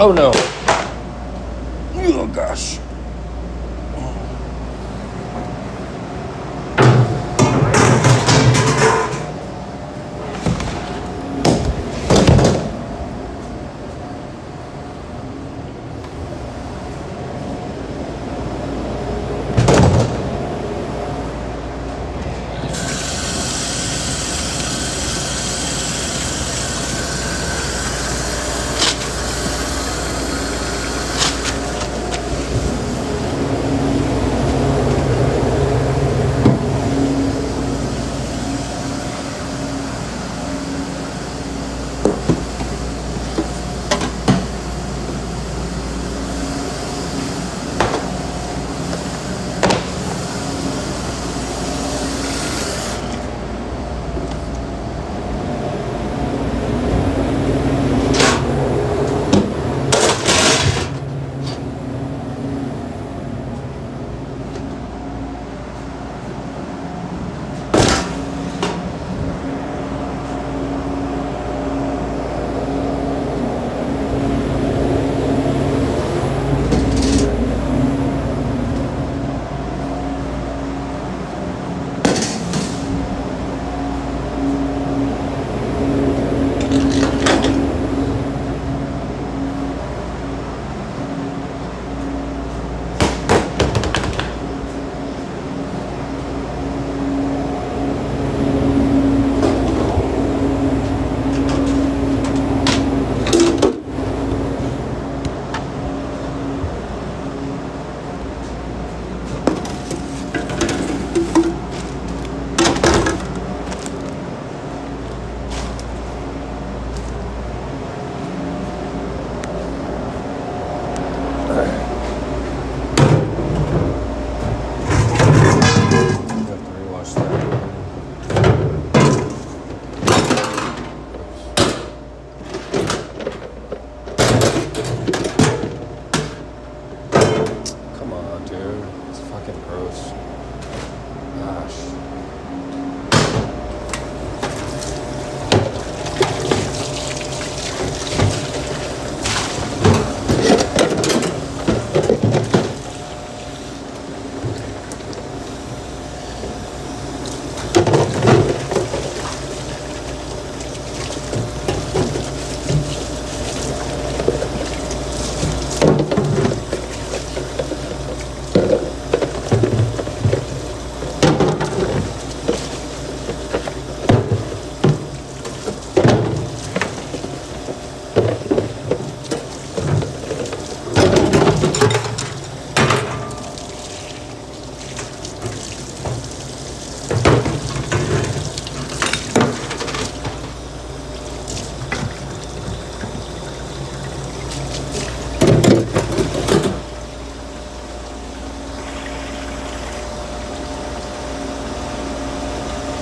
Oh no. Oh gosh.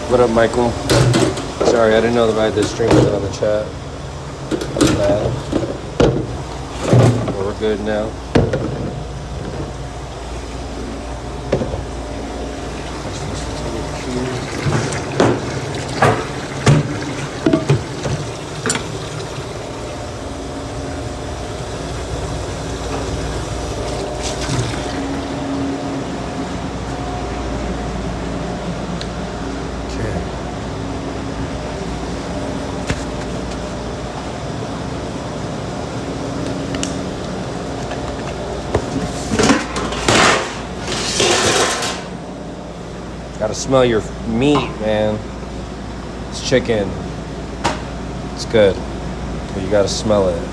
What up, Michael? Sorry, I didn't know that I had this stream was on the chat. I'm bad. But we're good now. Gotta smell your meat, man. It's chicken. It's good. But you gotta smell it.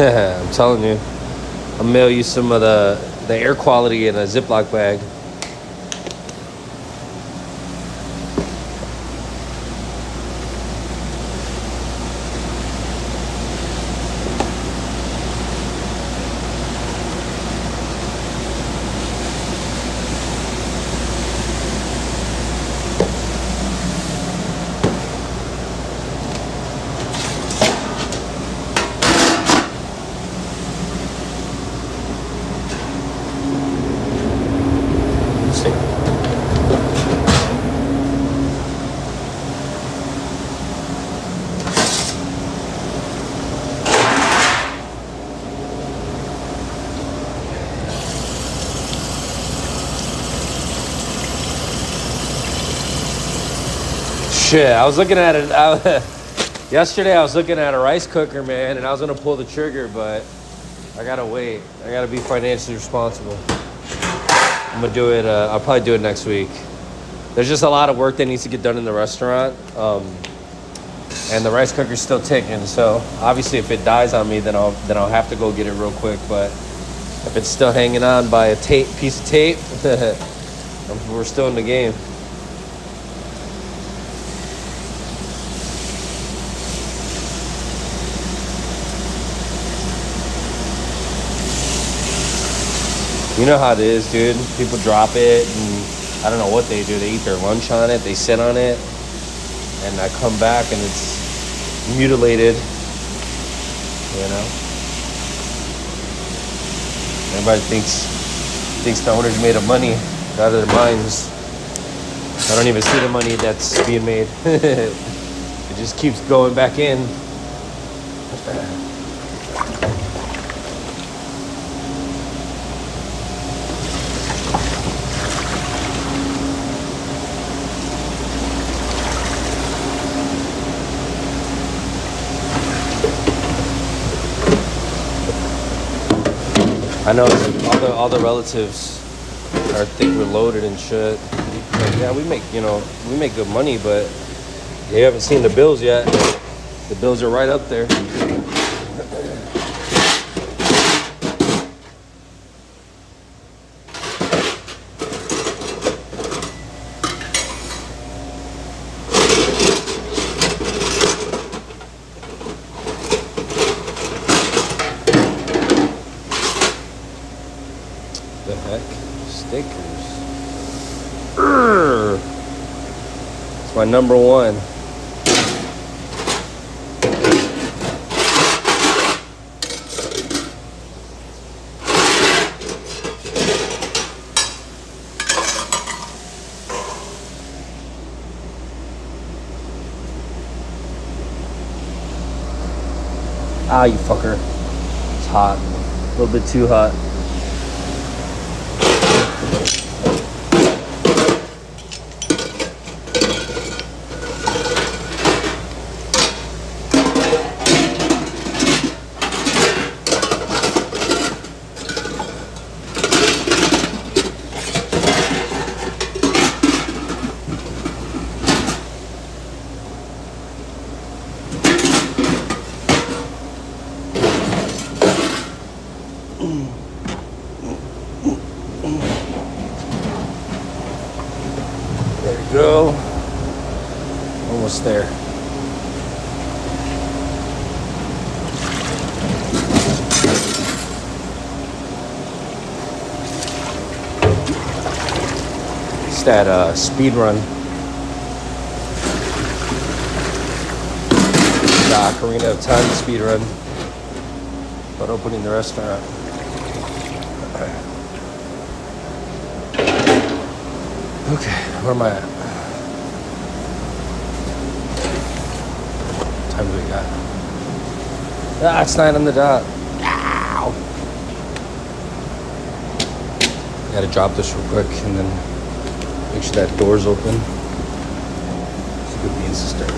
I'm telling you. I'll mail you some of the air quality in a Ziploc bag. Shit, I was looking at it. Yesterday I was looking at a rice cooker, man, and I was gonna pull the trigger, but I gotta wait. I gotta be financially responsible. I'm gonna do it. I'll probably do it next week. There's just a lot of work that needs to get done in the restaurant, and the rice cooker's still ticking. So obviously, if it dies on me, then I'll have to go get it real quick. But if it's still hanging on by a piece of tape, we're still in the game. You know how it is, dude. People drop it, and I don't know what they do. They eat their lunch on it. They sit on it, and I come back, and it's mutilated. You know. Everybody thinks the owners made of money out of their minds. I don't even see the money that's being made. It just keeps going back in. I know all the relatives think we're loaded and shit. Like, yeah, we make good money, but they haven't seen the bills yet. The bills are right up there. The heck? Stickers. It's my number one. Ah, you fucker. It's hot. A little bit too hot. There you go. Almost there. It's that speed run. We're gonna have time to speed run about opening the restaurant. Okay, where am I at? What time do we got? Ah, it's 9 on the dot. Ow! I gotta drop this real quick and then make sure that door's open. It's a good means to start it.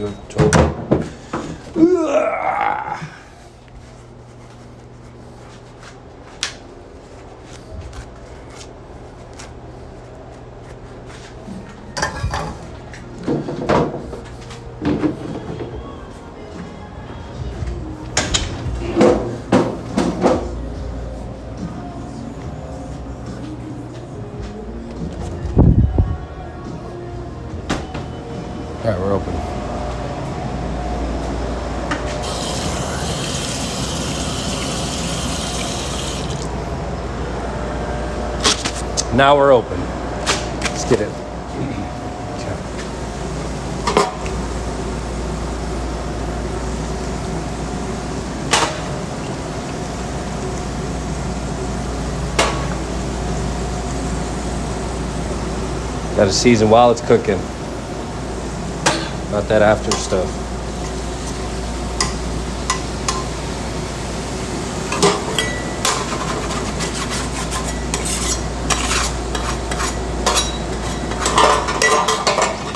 you told me. All right, we're open. Now we're open. Let's get it. Okay. Got to season while it's cooking. Not that after stuff.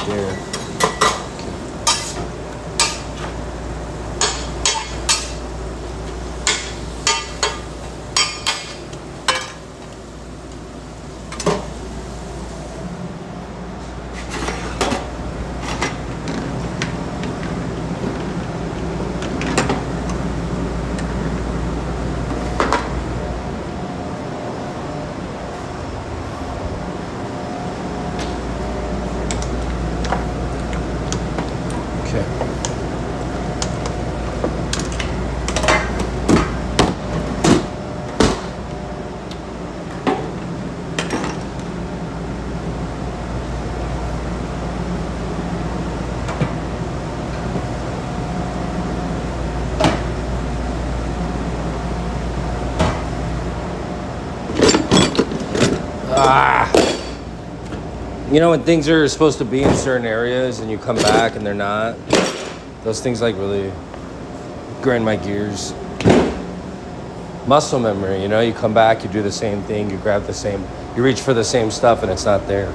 There. You know when things are supposed to be in certain areas and you come back and they're not? Those things like really grind my gears. Muscle memory, you know, you come back, you do the same thing, you grab the same, you reach for the same stuff and it's not there.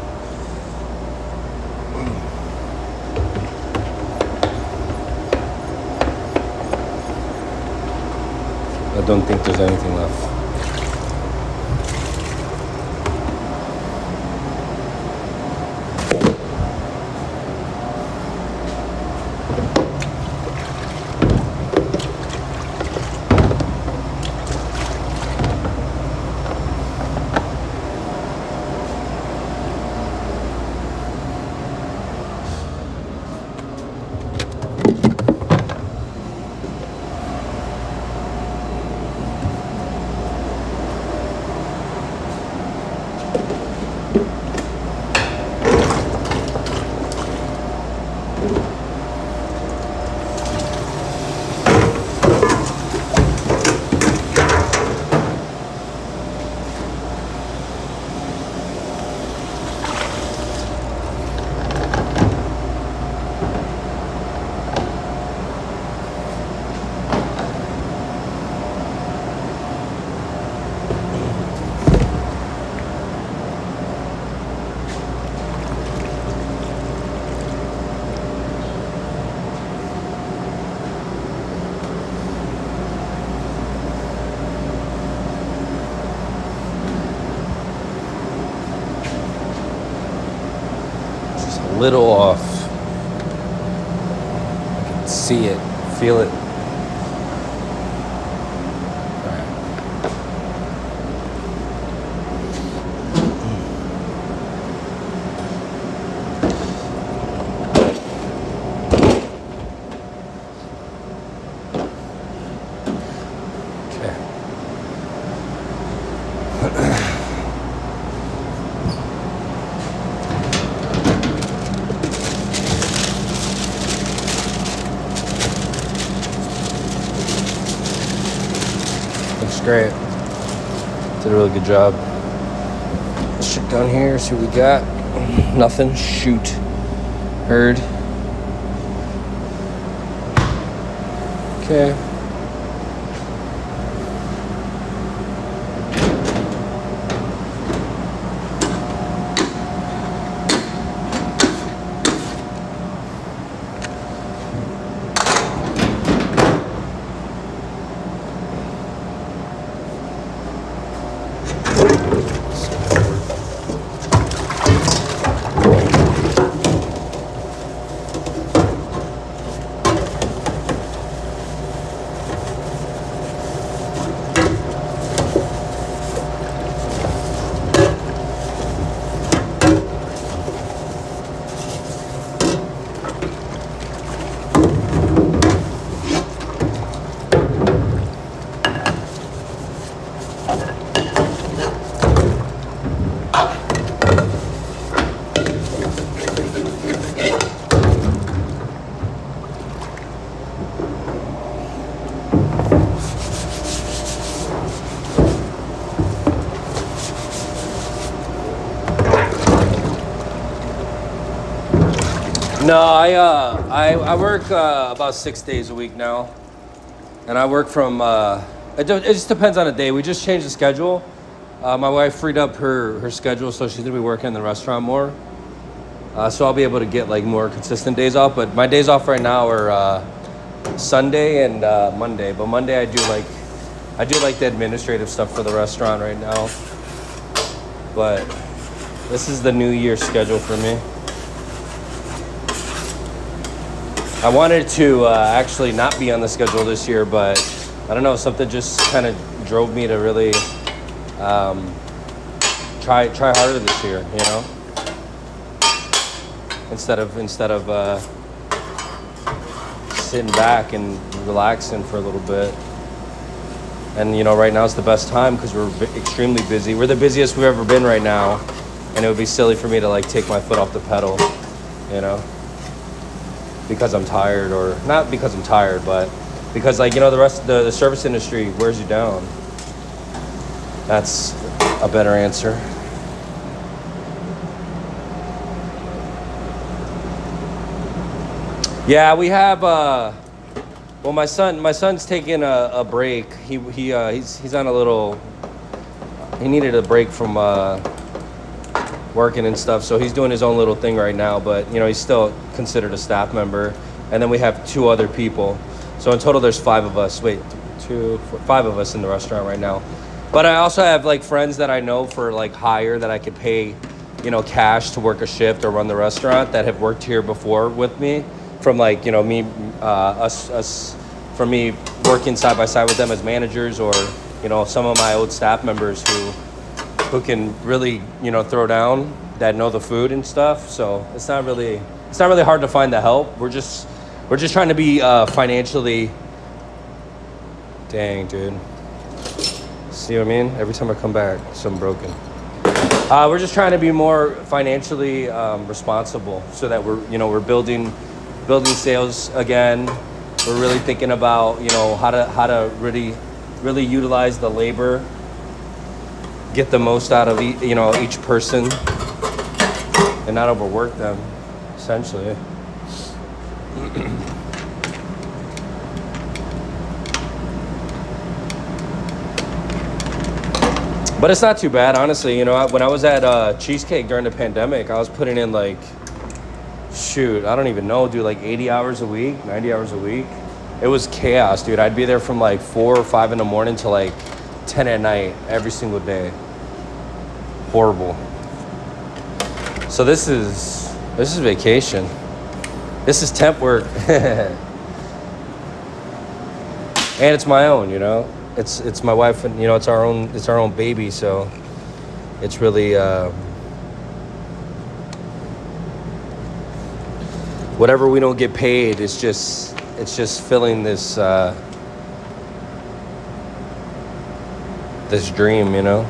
I don't think there's anything left. Little off. I can see it, feel it. Great. Did a really good job. Let's check down here, see what we got. Nothing. Shoot. Heard. Okay. No, I work about 6 days a week now, and I work from. It just depends on the day. We just changed the schedule. My wife freed up her schedule, so she's gonna be working in the restaurant more. So I'll be able to get like more consistent days off. But my days off right now are Sunday and Monday. But Monday I do like the administrative stuff for the restaurant right now. But this is the New Year schedule for me. I wanted to actually not be on the schedule this year, but I don't know, something just kind of drove me to really try harder this year, you know? Instead of sitting back and relaxing for a little bit. And you know, right now is the best time because we're extremely busy. We're the busiest we've ever been right now, and it would be silly for me to like take my foot off the pedal, you know? Because I'm tired, or not because I'm tired, but because like, you know, the service industry wears you down. That's a better answer. Yeah, we have well, my son's taking a break. He's on a little, he needed a break from working and stuff, so he's doing his own little thing right now, but you know, he's still considered a staff member. And then we have 2 other people, so in total there's 5 of us. 5 of us in the restaurant right now. But I also have like friends that I know for like hire that I could pay, you know, cash to work a shift or run the restaurant, that have worked here before with me, from like, you know, me from me working side by side with them as managers, or you know, some of my old staff members who can really, you know, throw down, that know the food and stuff. So it's not really hard to find the help. We're just trying to be financially. Dang, dude. See what I mean? Every time I come back, something broken. We're just trying to be more financially responsible, so that we're building sales again. We're really thinking about, you know, how to really utilize the labor, get the most out of each person, and not overwork them, essentially. But it's not too bad, honestly. You know, when I was at Cheesecake during the pandemic, I was putting in like, shoot, I don't even know, dude, like 80 hours a week, 90 hours a week. It was chaos, dude. I'd be there from like 4 or 5 in the morning to like 10 at night every single day. Horrible. So this is vacation. This is temp work. And it's my own, you know. It's my wife, and you know, it's our own baby, so it's really whatever we don't get paid, it's just filling this this dream, you know.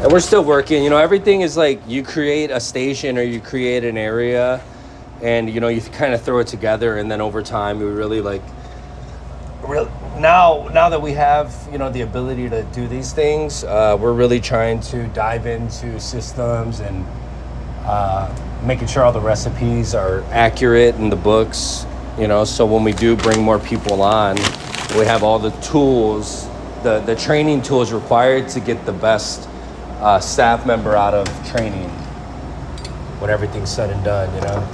And we're still working, you know. Everything is like, you create a station or you create an area, and you know, you kind of throw it together, and then over time we really like, now that we have, you know, the ability to do these things, we're really trying to dive into systems and making sure all the recipes are accurate in the books, you know, so when we do bring more people on, we have all the tools, the training tools required to get the best staff member out of training when everything's said and done, you know.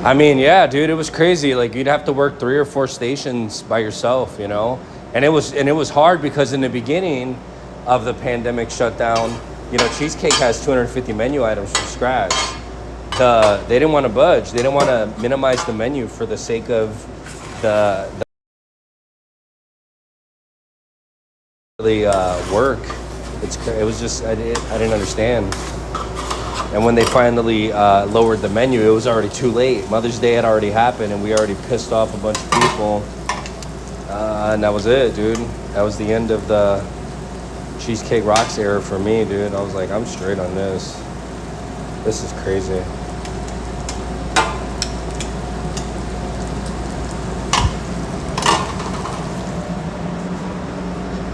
I mean, yeah, dude, it was crazy. Like, you'd have to work 3 or 4 stations by yourself, you know. And it was hard because in the beginning of the pandemic shutdown, you know, Cheesecake has 250 menu items from scratch. They didn't want to budge. They didn't want to minimize the menu for the sake of the really work. It was just, I didn't understand. And when they finally lowered the menu, it was already too late. Mother's Day had already happened, and we already pissed off a bunch of people. And that was it, dude. That was the end of the Cheesecake Rocks era for me, dude. I was like, I'm straight on this. This is crazy.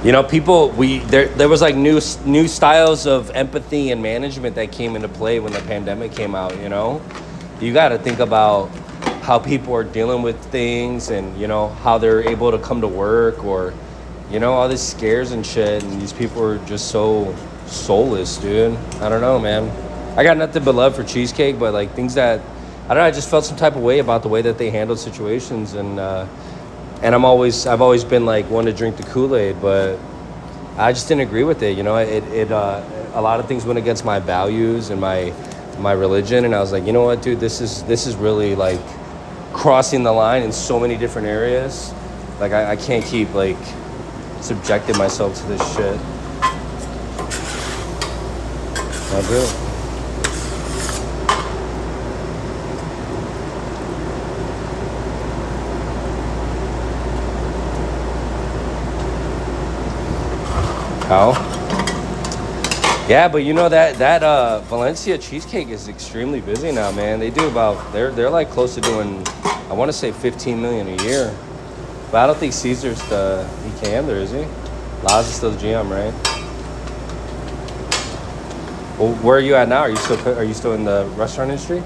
You know, there was like new styles of empathy and management that came into play when the pandemic came out, you know? You got to think about how people are dealing with things and, you know, how they're able to come to work or, you know, all these scares and shit. And these people are just so soulless, dude. I don't know, man. I got nothing but love for Cheesecake, but like things that, I don't know, I just felt some type of way about the way that they handled situations. And I've always been like one to drink the Kool-Aid, but I just didn't agree with it. You know, a lot of things went against my values and my religion. And I was like, you know what, dude, this is really like crossing the line in so many different areas. Like I can't keep like subjecting myself to this shit. That's it. How? Yeah, but you know that Valencia cheesecake is extremely busy now, man. They do they're like close to doing, I want to say 15 million a year. But I don't think Caesar's the EKM there, is he? Laz is still the GM, right? Well, where are you at now? Are you still in the restaurant industry?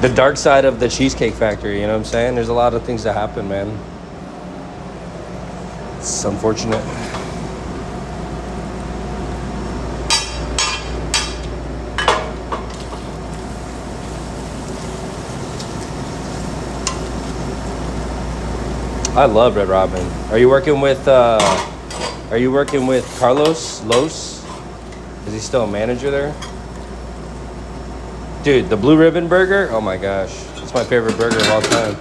The dark side of the Cheesecake Factory, you know what I'm saying? There's a lot of things that happen, man. It's unfortunate. I love Red Robin. Are you working with Carlos Los? Is he still a manager there? Dude, the Blue Ribbon Burger, oh my gosh. It's my favorite burger of all time.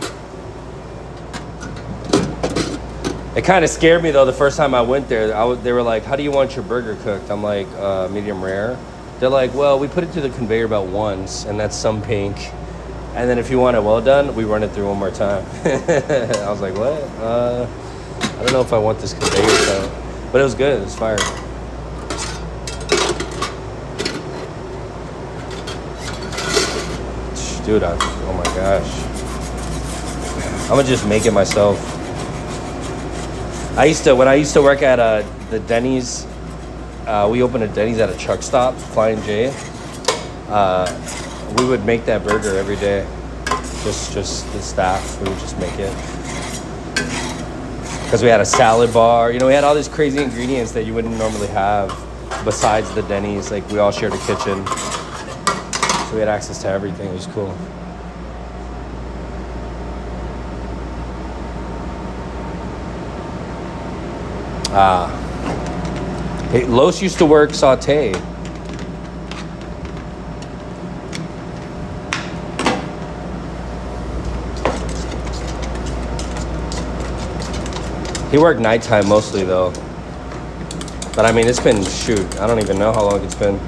It kind of scared me though the first time I went there. They were like, how do you want your burger cooked? I'm like, medium rare. They're like, well, we put it through the conveyor belt once, and that's some pink. And then if you want it well done, we run it through one more time. I was like, what? I don't know if I want this conveyor belt. But it was good, it was fire. Dude, oh my gosh. I'm gonna just make it myself. When I used to work at the Denny's, we opened a Denny's at a truck stop, Flying J. We would make that burger every day. Just the staff, we would just make it. Because we had a salad bar, you know, we had all these crazy ingredients that you wouldn't normally have besides the Denny's. Like we all shared a kitchen. So we had access to everything. It was cool. Hey, Los used to work saute. He worked nighttime mostly though. But I mean, it's been, shoot, I don't even know how long it's been.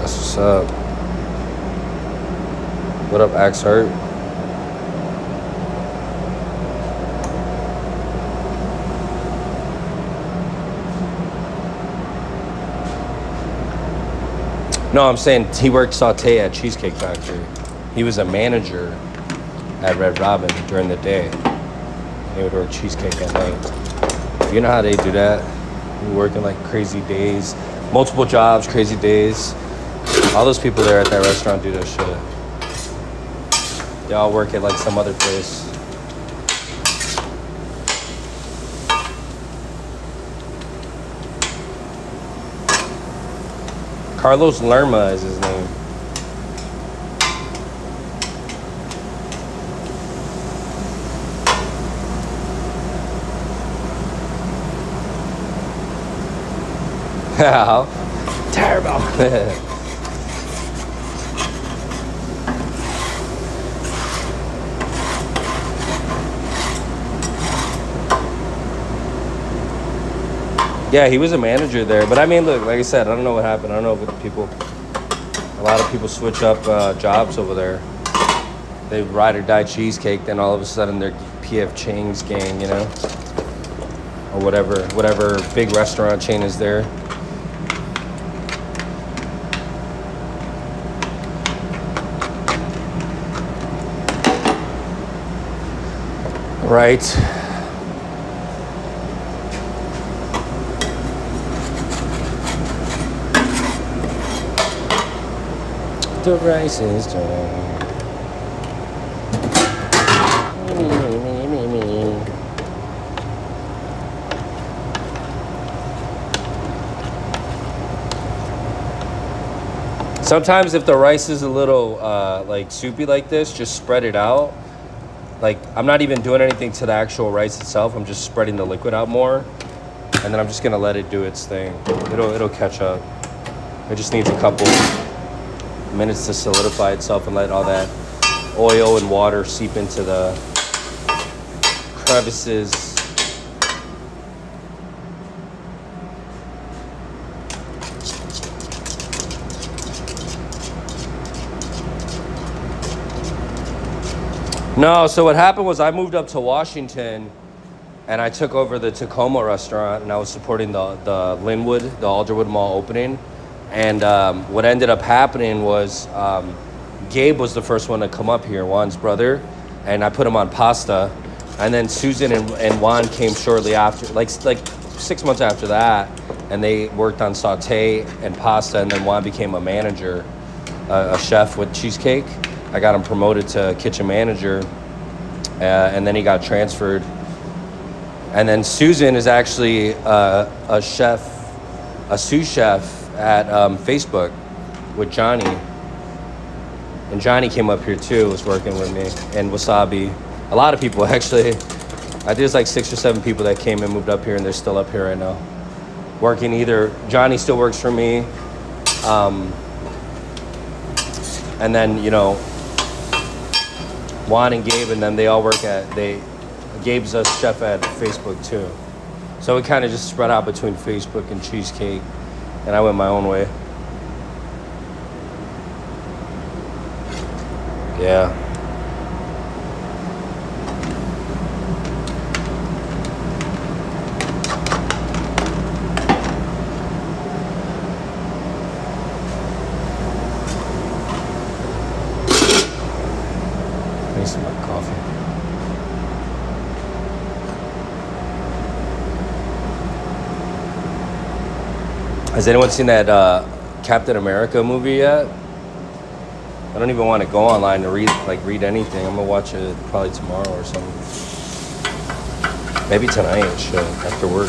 What's up? What up, Axe Hurt? No, I'm saying he worked saute at Cheesecake Factory. He was a manager at Red Robin during the day. He would work cheesecake at night. You know how they do that? You're working like crazy days, multiple jobs, crazy days. All those people there at that restaurant do that shit. They all work at like some other place. Carlos Lerma is his name. How terrible. Yeah, he was a manager there. But I mean, look, like I said, I don't know what happened. I don't know if people, a lot of people switch up jobs over there. They ride or die cheesecake, then all of a sudden they're PF Chang's gang, you know? Or whatever big restaurant chain is there. Right. The rice is done. Sometimes if the rice is a little like soupy like this, just spread it out. Like, I'm not even doing anything to the actual rice itself. I'm just spreading the liquid out more. And then I'm just gonna let it do its thing. It'll catch up. It just needs a couple minutes to solidify itself and let all that oil and water seep into the crevices. No, so what happened was I moved up to Washington and I took over the Tacoma restaurant and I was supporting the Linwood, the Alderwood Mall opening. And what ended up happening was Gabe was the first one to come up here, Juan's brother, and I put him on pasta. And then Susan and Juan came shortly after, like 6 months after that, and they worked on saute and pasta, and then Juan became a manager, a chef with cheesecake. I got him promoted to kitchen manager, and then he got transferred. And then Susan is actually a chef, a sous chef at Facebook with Johnny. And Johnny came up here too, was working with me, and Wasabi. A lot of people actually. I think there's like 6 or 7 people that came and moved up here, and they're still up here right now. Working either, Johnny still works for me, and then, you know, Juan and Gabe and them, they all work Gabe's a chef at Facebook too. So it kind of just spread out between Facebook and cheesecake, and I went my own way. Yeah. Some coffee. Has anyone seen that Captain America movie yet? I don't even want to go online to read anything. I'm gonna watch it probably tomorrow or something. Maybe tonight, shit, after work.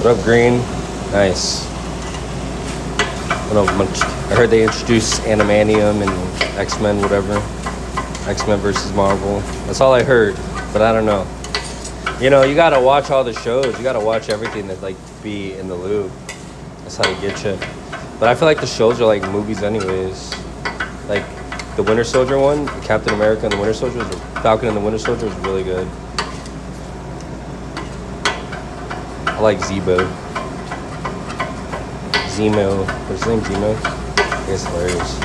What up, Green? Nice. I heard they introduced Animanium and X-Men, whatever. X-Men versus Marvel. That's all I heard, but I don't know. You know, you gotta watch all the shows. You gotta watch everything that, like, be in the loop. That's how they get you. But I feel like the shows are like movies anyways. Like, the Winter Soldier one, Captain America and the Winter Soldier, Falcon and the Winter Soldier was really good. I like Zemo. What's his name? Zemo? I guess hilarious.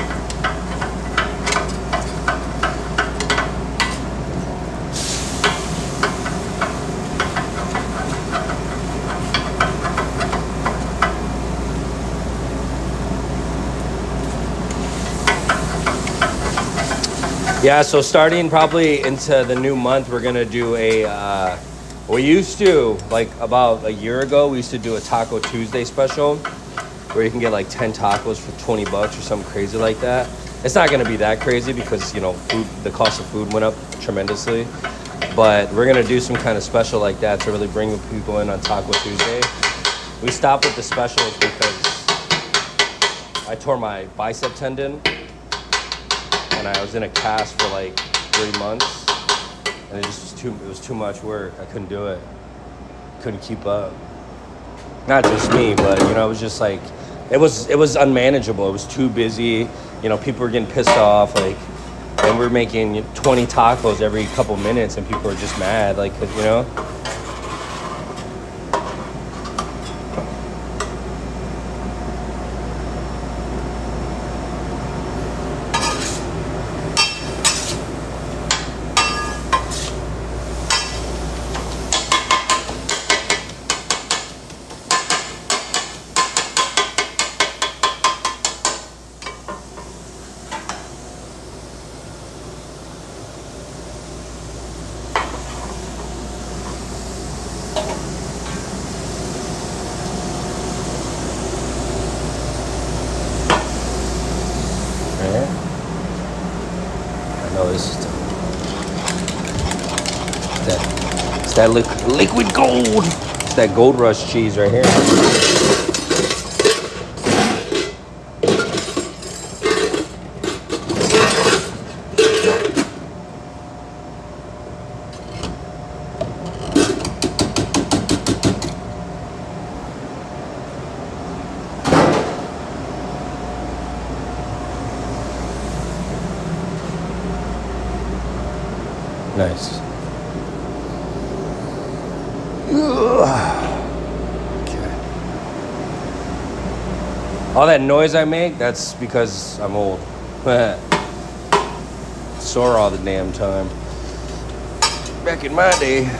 Yeah, so starting probably into the new month, we're gonna do we used to, like about a year ago, we used to do a Taco Tuesday special where you can get like 10 tacos for 20 bucks or something crazy like that. It's not gonna be that crazy because, you know, the cost of food went up tremendously. But we're gonna do some kind of special like that to really bring people in on Taco Tuesday. We stopped with the specials because I tore my bicep tendon and I was in a cast for like 3 months, and it was too much work. I couldn't do it. Couldn't keep up. Not just me, but you know, it was just like it was unmanageable. It was too busy. You know, people were getting pissed off, like, and we're making 20 tacos every couple minutes, and people are just mad, like, you know. Oh, this is it's that liquid gold. It's that Gold Rush cheese right here. Nice. Okay. All that noise I make, that's because I'm old. Sore all the damn time. Back in my day.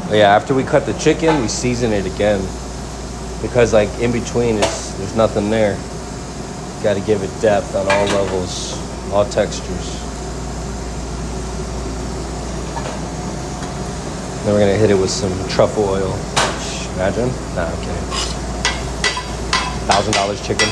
But yeah, after we cut the chicken, we season it again. Because like in between, there's nothing there. Got to give it depth on all levels, all textures. Then we're gonna hit it with some truffle oil. Imagine? Nah, I'm kidding. $1,000 chicken.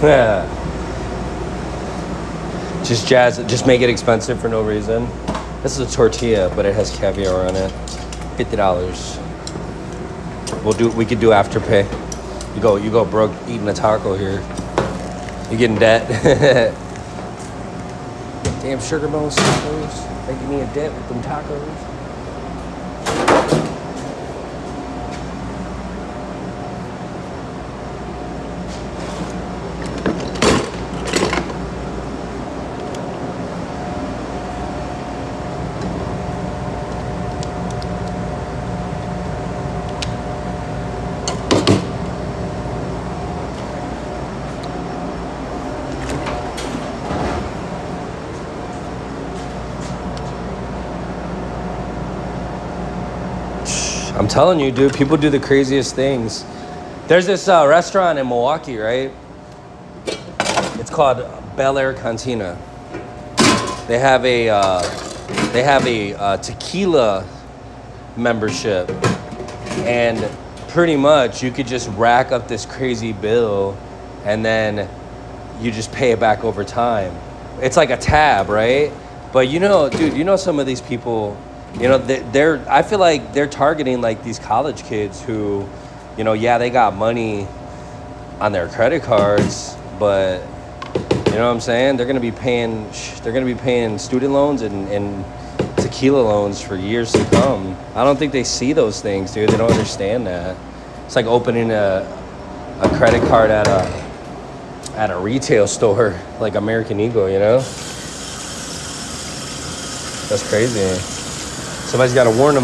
Yeah. Just make it expensive for no reason. This is a tortilla, but it has caviar on it. $50. We could do afterpay. You go broke eating a taco here. You get in debt. Damn sugar bones tacos. Making me a debt with them tacos. I'm telling you, dude, people do the craziest things. There's this restaurant in Milwaukee, right? It's called Bel Air Cantina. They have a tequila membership, and pretty much you could just rack up this crazy bill, and then you just pay it back over time. It's like a tab, right? But you know, dude, you know some of these people. You know, I feel like they're targeting like these college kids who, you know, yeah, they got money on their credit cards, but you know what I'm saying? They're gonna be paying student loans and tequila loans for years to come. I don't think they see those things, dude. They don't understand that. It's like opening a credit card at a retail store, like American Eagle, you know? That's crazy. Somebody's got to warn them.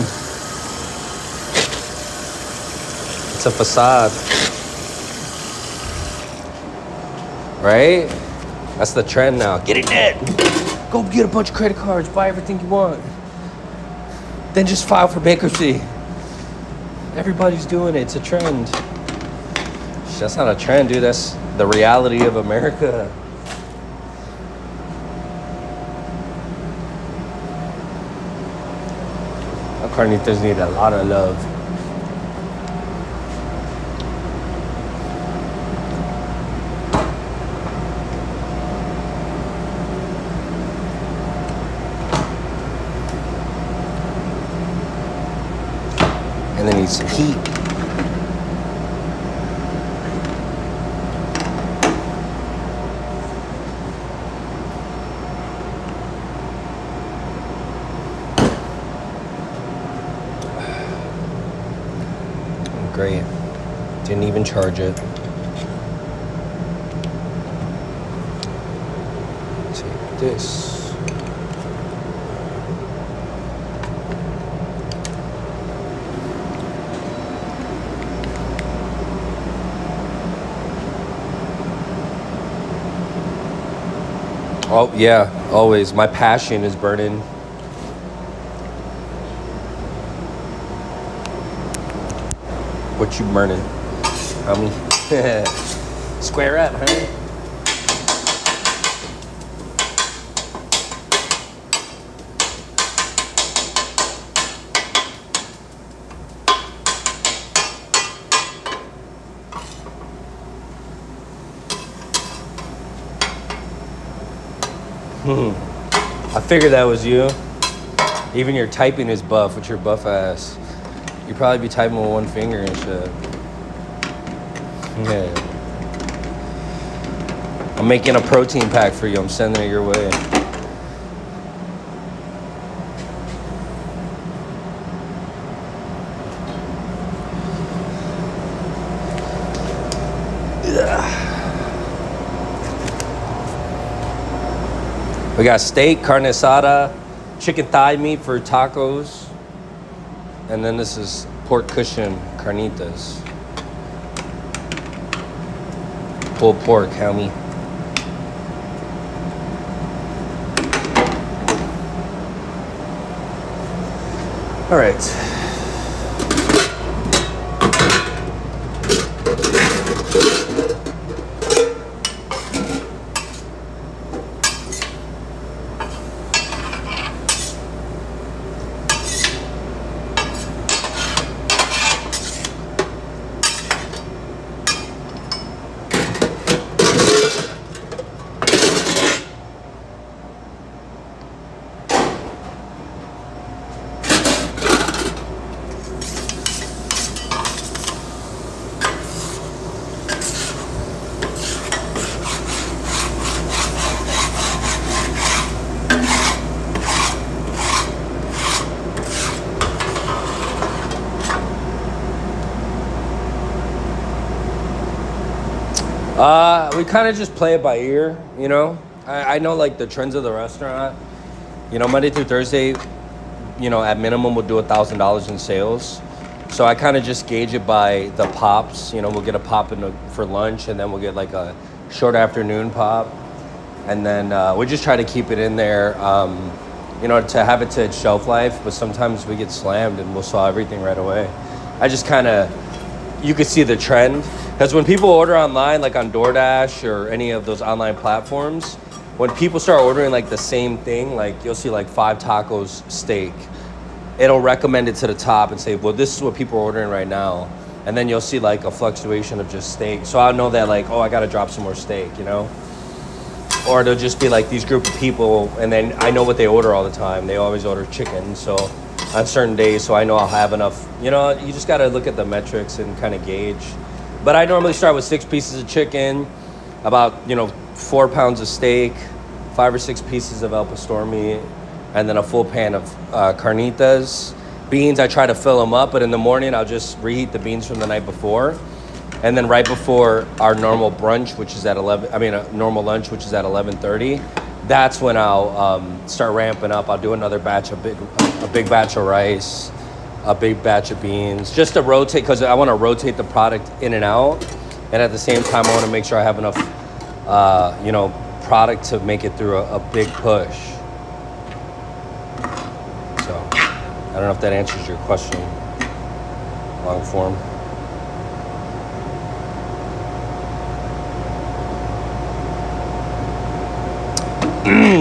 It's a facade. Right? That's the trend now. Get it net. Go get a bunch of credit cards. Buy everything you want. Then just file for bankruptcy. Everybody's doing it. It's a trend. That's not a trend, dude. That's the reality of America. Our carnitas need a lot of love. And then need some heat. Great. Didn't even charge it. Take this. Oh, yeah, always. My passion is burning. What you burning, homie? Square up, huh? I figured that was you. Even your typing is buff with your buff ass. You probably be typing with one finger and shit. Yeah. I'm making a protein pack for you. I'm sending it your way. We got steak, carne asada, chicken thigh meat for tacos. And then this is pork cushion carnitas. Pulled pork, homie. All right. We kind of just play it by ear, you know. I know like the trends of the restaurant. You know, Monday through Thursday, you know, at minimum we'll do $1,000 in sales. So I kind of just gauge it by the pops. You know, we'll get a pop for lunch, and then we'll get like a short afternoon pop, and then we just try to keep it in there, you know, to have it to its shelf life. But sometimes we get slammed and we'll sell everything right away. I just kind of, you could see the trend. Because when people order online, like on DoorDash or any of those online platforms, when people start ordering like the same thing, like you'll see like 5 tacos steak, it'll recommend it to the top and say, well, this is what people are ordering right now. And then you'll see like a fluctuation of just steak. So I know that like, oh, I got to drop some more steak, you know? Or it'll just be like these group of people, and then I know what they order all the time. They always order chicken, so on certain days, so I know I'll have enough. You know, you just got to look at the metrics and kind of gauge. But I normally start with 6 pieces of chicken, about 4 pounds of steak, 5 or 6 pieces of El Pastor meat, and then a full pan of carnitas. Beans, I try to fill them up, but in the morning I'll just reheat the beans from the night before. And then right before our normal brunch, which is at 11, a normal lunch, which is at 11:30, that's when I'll start ramping up. I'll do another batch of a big batch of rice, a big batch of beans, just to rotate, because I want to rotate the product in and out. And at the same time, I want to make sure I have enough, product to make it through a big push. So I don't know if that answers your question, long form.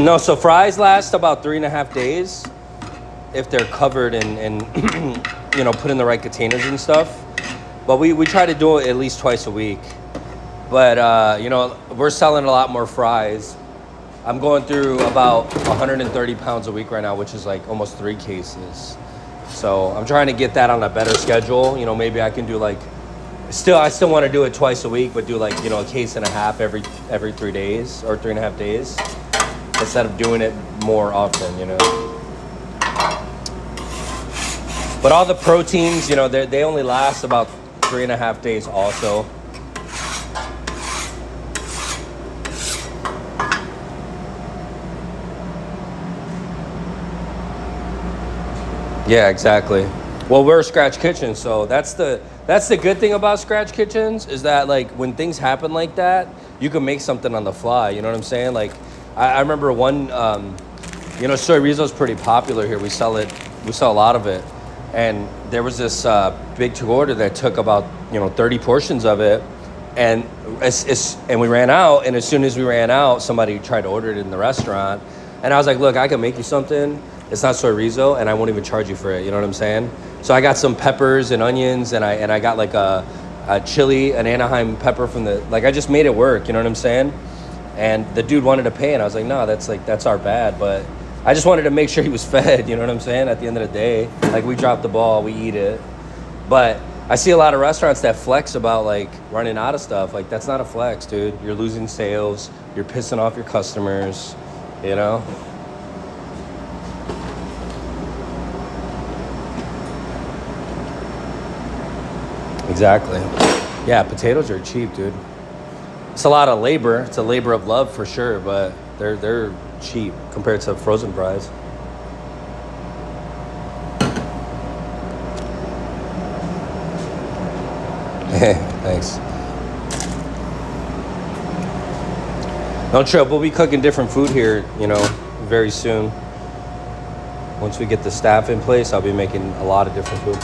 No, so fries last about 3.5 days if they're covered and put in the right containers and stuff. But we try to do it at least twice a week. But we're selling a lot more fries. I'm going through about 130 pounds a week right now, which is like almost 3 cases. So I'm trying to get that on a better schedule. Maybe I can do I still want to do it twice a week, but do a case and a half every 3 days or 3.5 days. Instead of doing it more often, But all the proteins, they only last about 3.5 days also. Yeah, exactly. Well, we're a scratch kitchen, so that's the good thing about scratch kitchens is that when things happen like that, you can make something on the fly. You know what I'm saying? I remember one, soy rizo is pretty popular here. We sell a lot of it. And there was this big to order that took about, 30 portions of it. And we ran out. And as soon as we ran out, somebody tried to order it in the restaurant. And I was like, look, I can make you something. It's not soy rizo, and I won't even charge you for it. You know what I'm saying? So I got some peppers and onions, and I got a chili, an Anaheim pepper from I just made it work. You know what I'm saying? And the dude wanted to pay, and I was like, no, that's our bad. But I just wanted to make sure he was fed, you know what I'm saying? At the end of the day, we drop the ball, we eat it. But I see a lot of restaurants that flex about running out of stuff. That's not a flex, dude. You're losing sales. You're pissing off your customers, Exactly. Yeah, potatoes are cheap, dude. It's a lot of labor. It's a labor of love for sure, but they're cheap compared to frozen fries. Thanks. No trip. We'll be cooking different food here, very soon. Once we get the staff in place, I'll be making a lot of different food.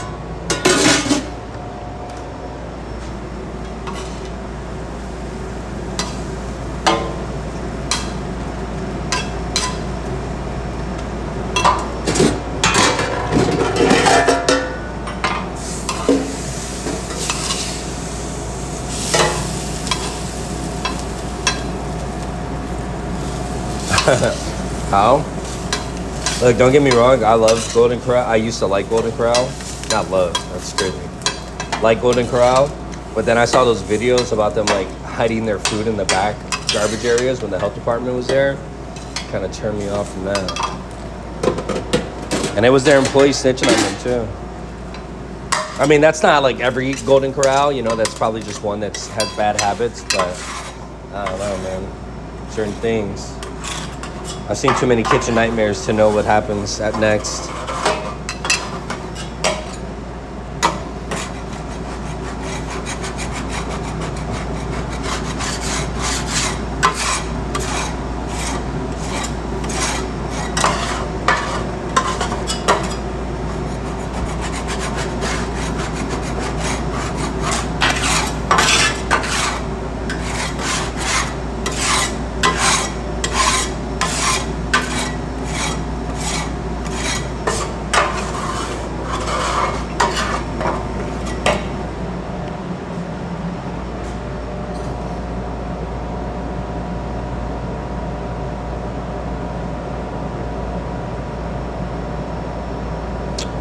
How? Look, don't get me wrong. I love Golden Corral. I used to like Golden Corral. Not love. That's crazy. Like Golden Corral. But then I saw those videos about them hiding their food in the back garbage areas when the health department was there. Kind of turned me off from that. And it was their employees snitching on them too. I mean, that's not every Golden Corral. That's probably just one that has bad habits. But I don't know, man. Certain things. I've seen too many kitchen nightmares to know what happens at next.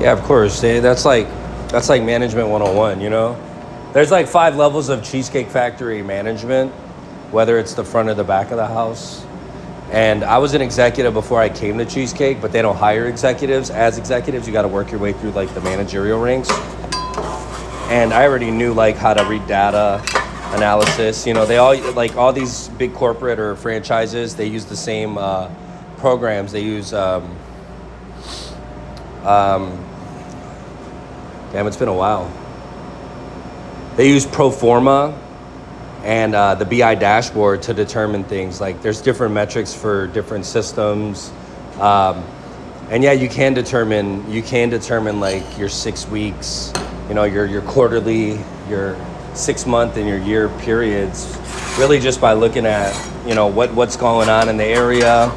Yeah, of course. That's like management 101, There's 5 levels of Cheesecake Factory management. whether it's the front or the back of the house. And I was an executive before I came to Cheesecake, but they don't hire executives. As executives, you got to work your way through like the managerial ranks. And I already knew like how to read data analysis. You know, they all, like all these big corporate or franchises, they use the same programs. They use, damn, it's been a while. They use pro forma and the BI dashboard to determine things. Like there's different metrics for different systems. And yeah, you can determine like your 6 weeks, you know, your quarterly, your 6 month and your year periods, really just by looking at, you know, what's going on in the area.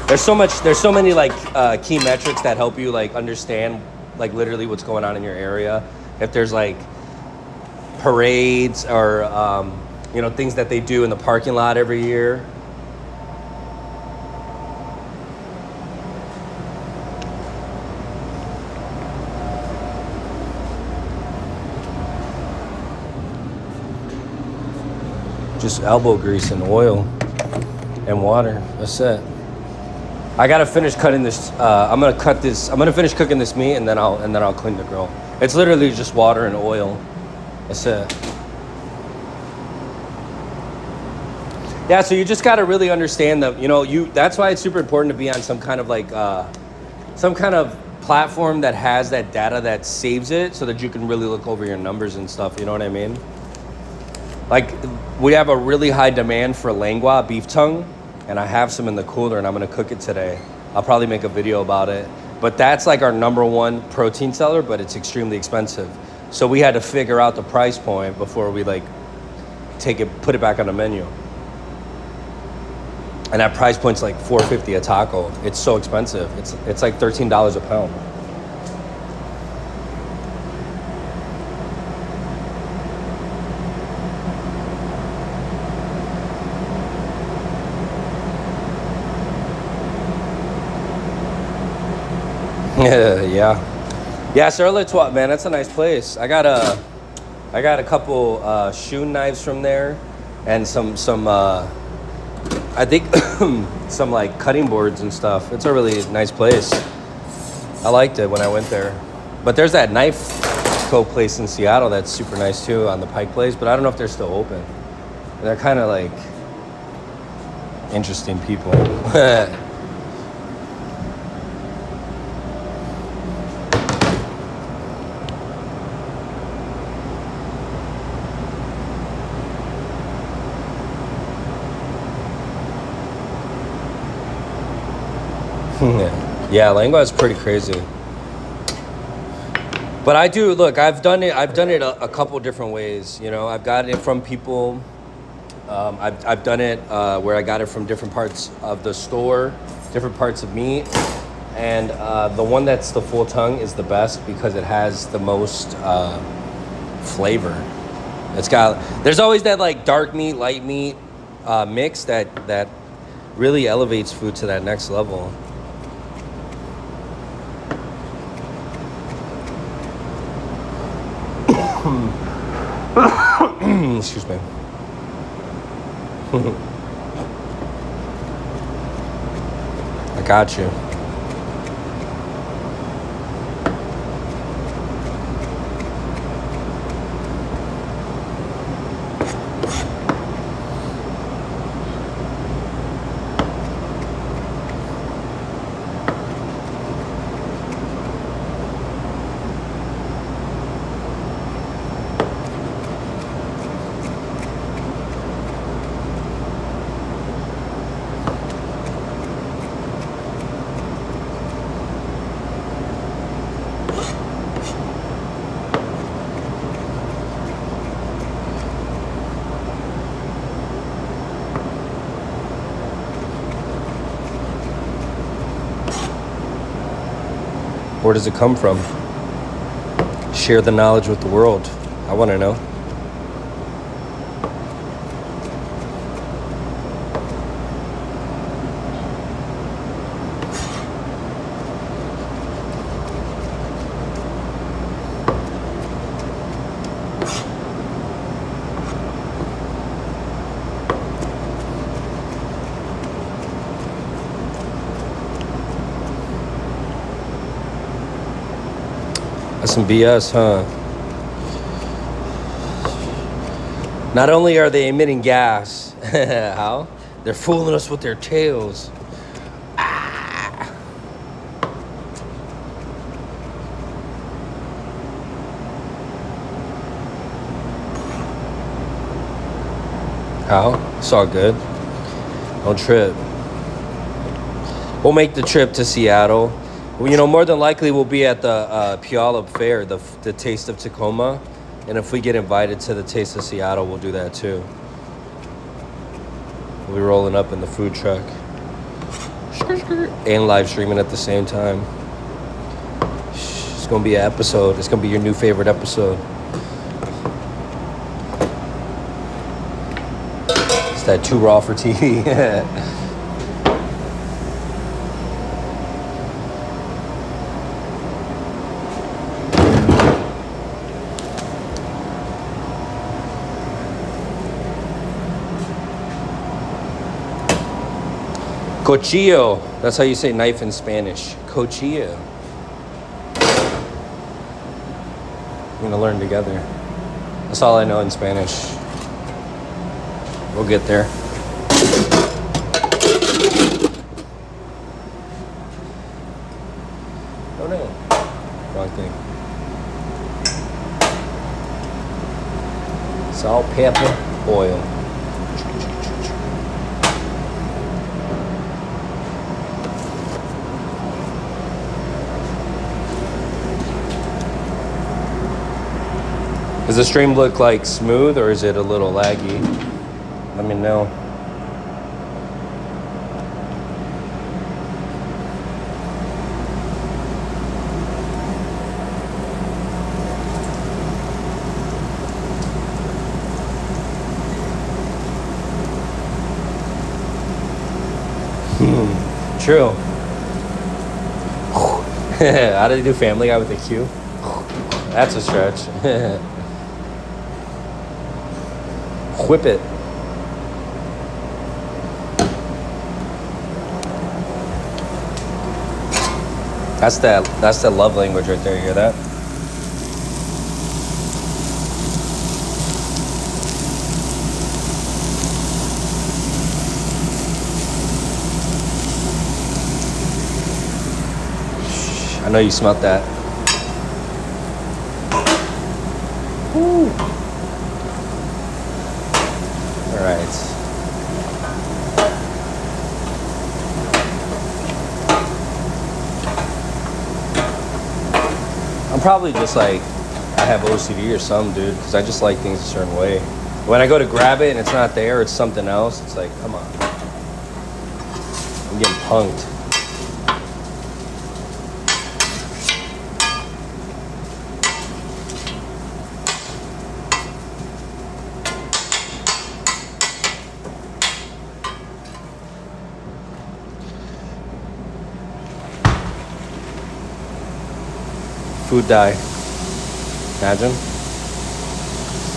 There's so many like key metrics that help you like understand like literally what's going on in your area. If there's like parades or you know, things that they do in the parking lot every year. Just elbow grease and oil and water. That's it. I gotta finish cutting this. I'm gonna finish cooking this meat and then I'll clean the grill. It's literally just water and oil. That's it. Yeah, so you just gotta really understand that, you know, that's why it's super important to be on some kind of like some kind of platform that has that data that saves it so that you can really look over your numbers and stuff, you know what I mean? Like we have a really high demand for lengua, beef tongue, and I have some in the cooler and I'm gonna cook it today. I'll probably make a video about it. But that's like our #1 protein seller, but it's extremely expensive. So we had to figure out the price point before we like put it back on the menu. And that price point's like $4.50 a taco. It's so expensive. It's like $13 a pound. Yeah, Sur Le Toit, man, that's a nice place. I got a couple shoe knives from there, and some I think some like cutting boards and stuff. It's a really nice place. I liked it when I went there. But there's that knife co place in Seattle that's super nice too, on the Pike Place, but I don't know if they're still open. They're kind of like interesting people. Yeah, lengua is pretty crazy. But I've done it a couple different ways, you know. I've gotten it from people. I've done it where I got it from different parts of the store, different parts of meat. And the one that's the full tongue is the best because it has the most flavor. There's always that like dark meat, light meat mix that really elevates food to that next level. Excuse me. I got you. Where does it come from? Share the knowledge with the world. I want to know. some BS, huh? Not only are they emitting gas, how? They're fooling us with their tails. Ah. How? It's all good. Don't trip. We'll make the trip to Seattle. Well, you know, more than likely we'll be at the Puyallup Fair, the Taste of Tacoma. And if we get invited to the Taste of Seattle, we'll do that too. We'll be rolling up in the food truck. And live streaming at the same time. It's going to be an episode. It's going to be your new favorite episode. It's that too raw for TV. Cuchillo. That's how you say knife in Spanish. Cuchillo. We're going to learn together. That's all I know in Spanish. We'll get there. Oh no. Wrong thing. Salt, pepper, oil. Does the stream look like smooth or is it a little laggy? Let me know. True. How do they do Family Guy with a Q? That's a stretch. Whip it. That's that love language right there. You hear that? I know you smelled that. Woo. All right. I'm probably just like, I have OCD or something, dude, because I just like things a certain way. When I go to grab it and it's not there, it's something else, it's like, come on. I'm getting punked. Food dye. Imagine.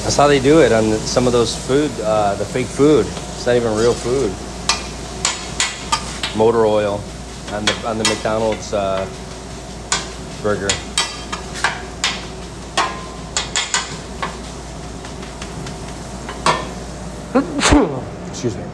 That's how they do it on some of those food, the fake food. It's not even real food. Motor oil on the McDonald's burger. Excuse me.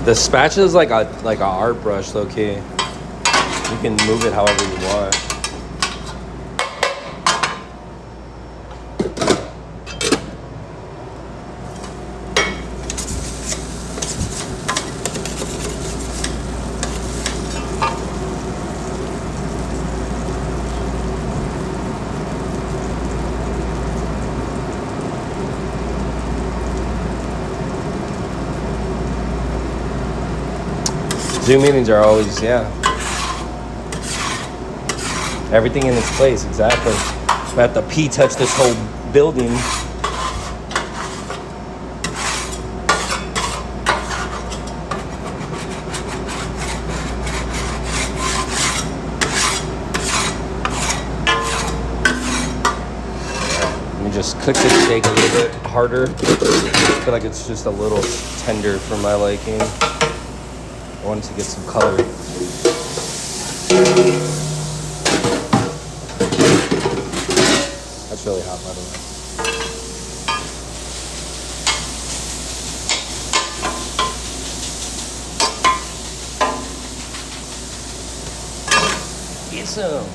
The spatula is like a art brush, low key. You can move it however you want. Zoom meetings are always, yeah. Everything in its place, exactly. We have to P-touch this whole building. Let me just cook this steak a little bit harder. I feel like it's just a little tender for my liking. I wanted to get some color. That's really hot, by the way. Get some.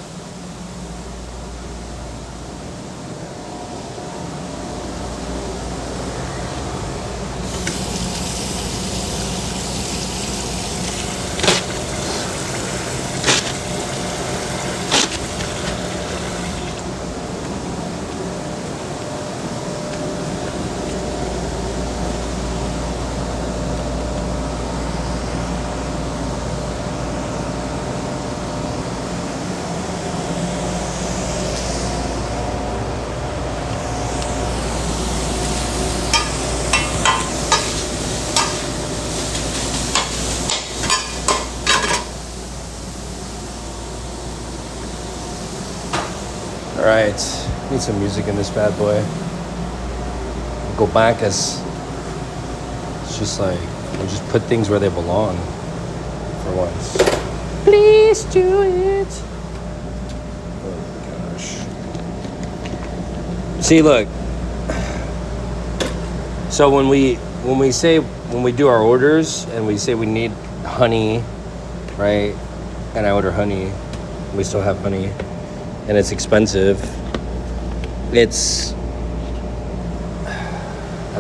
All right, need some music in this bad boy. Go back as it's just like we just put things where they belong for once. Please do it. Oh gosh. See, look. So when we do our orders and we say we need honey, right? And I order honey, we still have honey. And it's expensive. That's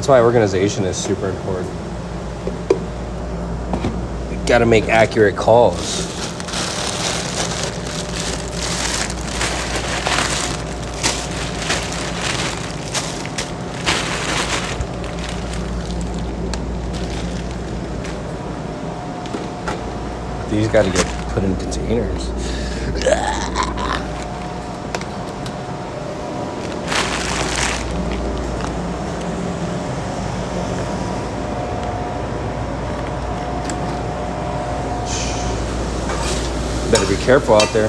why organization is super important. You gotta make accurate calls. These gotta get put in containers. Better be careful out there.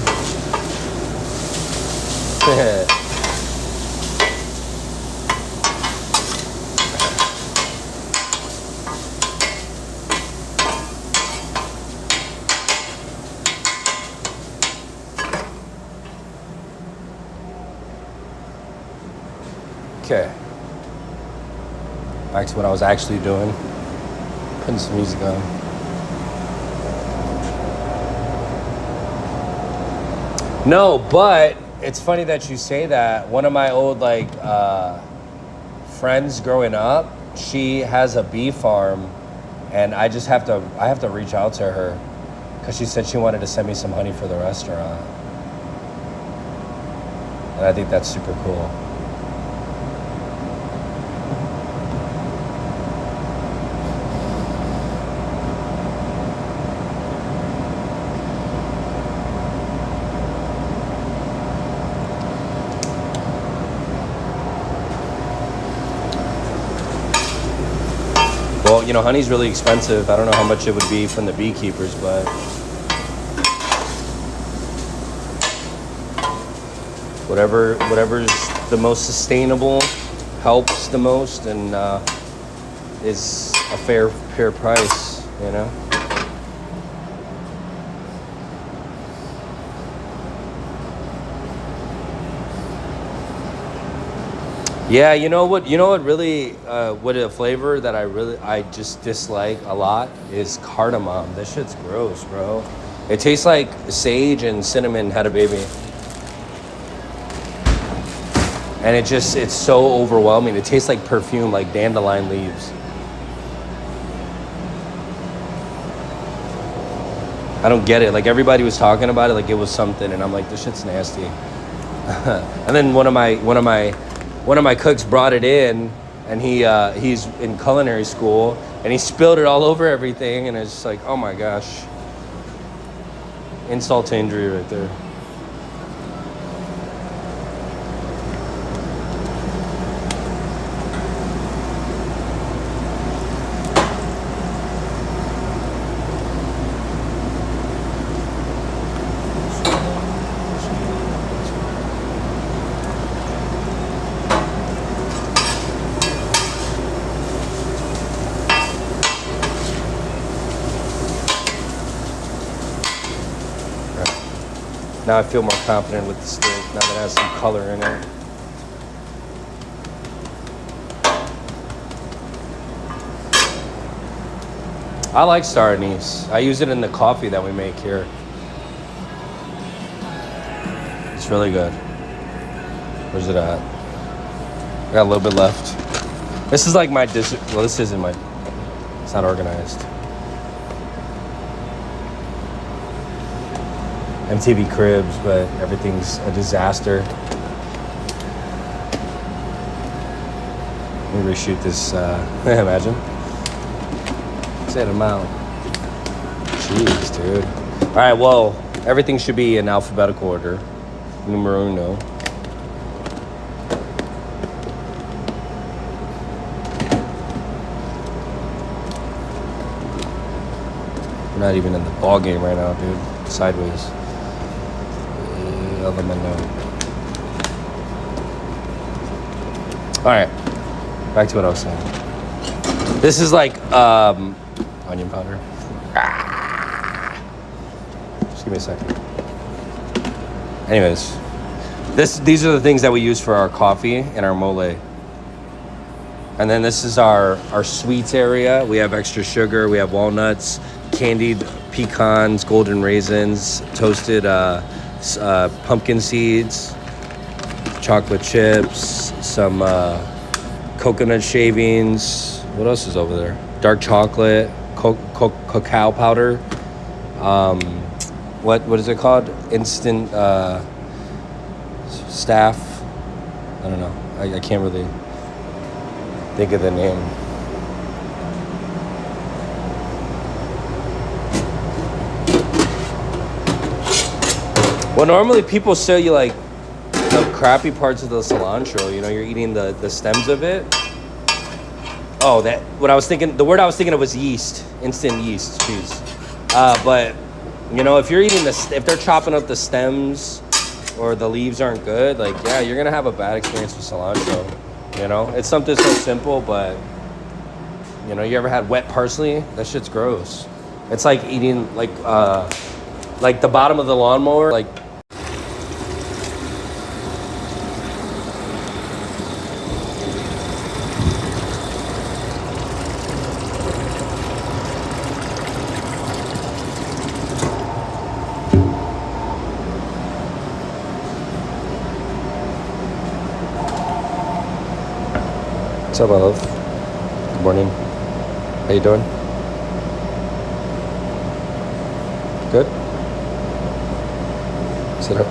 Okay. Back to what I was actually doing. Putting some music on. No, but it's funny that you say that. One of my old friends growing up, she has a bee farm, and I have to reach out to her because she said she wanted to send me some honey for the restaurant, and I think that's super cool. Well, you know, honey's really expensive. I don't know how much it would be from the beekeepers, but whatever's the most sustainable helps the most and is a fair price, you know? Yeah, you know what really, what a flavor that I just dislike a lot is cardamom. This shit's gross, bro. It tastes like sage and cinnamon had a baby. And it's so overwhelming. It tastes like perfume, like dandelion leaves. I don't get it. Like everybody was talking about it like it was something, and I'm like, this shit's nasty. And then one of my cooks brought it in, and he's in culinary school, and he spilled it all over everything, and it's just like, oh my gosh. Insult to injury right there. Now I feel more confident with the steak, now that it has some color in it. I like star anise. I use it in the coffee that we make here. It's really good. Where's it at? I got a little bit left. This is like my well, this isn't my, it's not organized. MTV Cribs, but everything's a disaster. Let me reshoot this, imagine. Set them out. Jeez, dude. All right, well, everything should be in alphabetical order. Numero uno. We're not even in the ball game right now, dude. Sideways. Elemento. All right, back to what I was saying. This is like onion powder. Just give me a second. Anyways, these are the things that we use for our coffee and our mole. And then this is our sweets area. We have extra sugar. We have walnuts, candied pecans, golden raisins, toasted pumpkin seeds, chocolate chips, some coconut shavings. What else is over there? Dark chocolate, cacao powder. What is it called? Instant staff. I don't know. I can't really think of the name. Well, normally people sell you like the crappy parts of the cilantro. You know, you're eating the stems of it. Oh, the word I was thinking of was yeast, instant yeast. Jeez. But you know, if they're chopping up the stems or the leaves aren't good, like yeah, you're gonna have a bad experience with cilantro. You know, it's something so simple, but you know, you ever had wet parsley? That shit's gross. It's like eating like the bottom of the lawnmower, like. What's up, my love? Good morning. How you doing? Good? Sit up.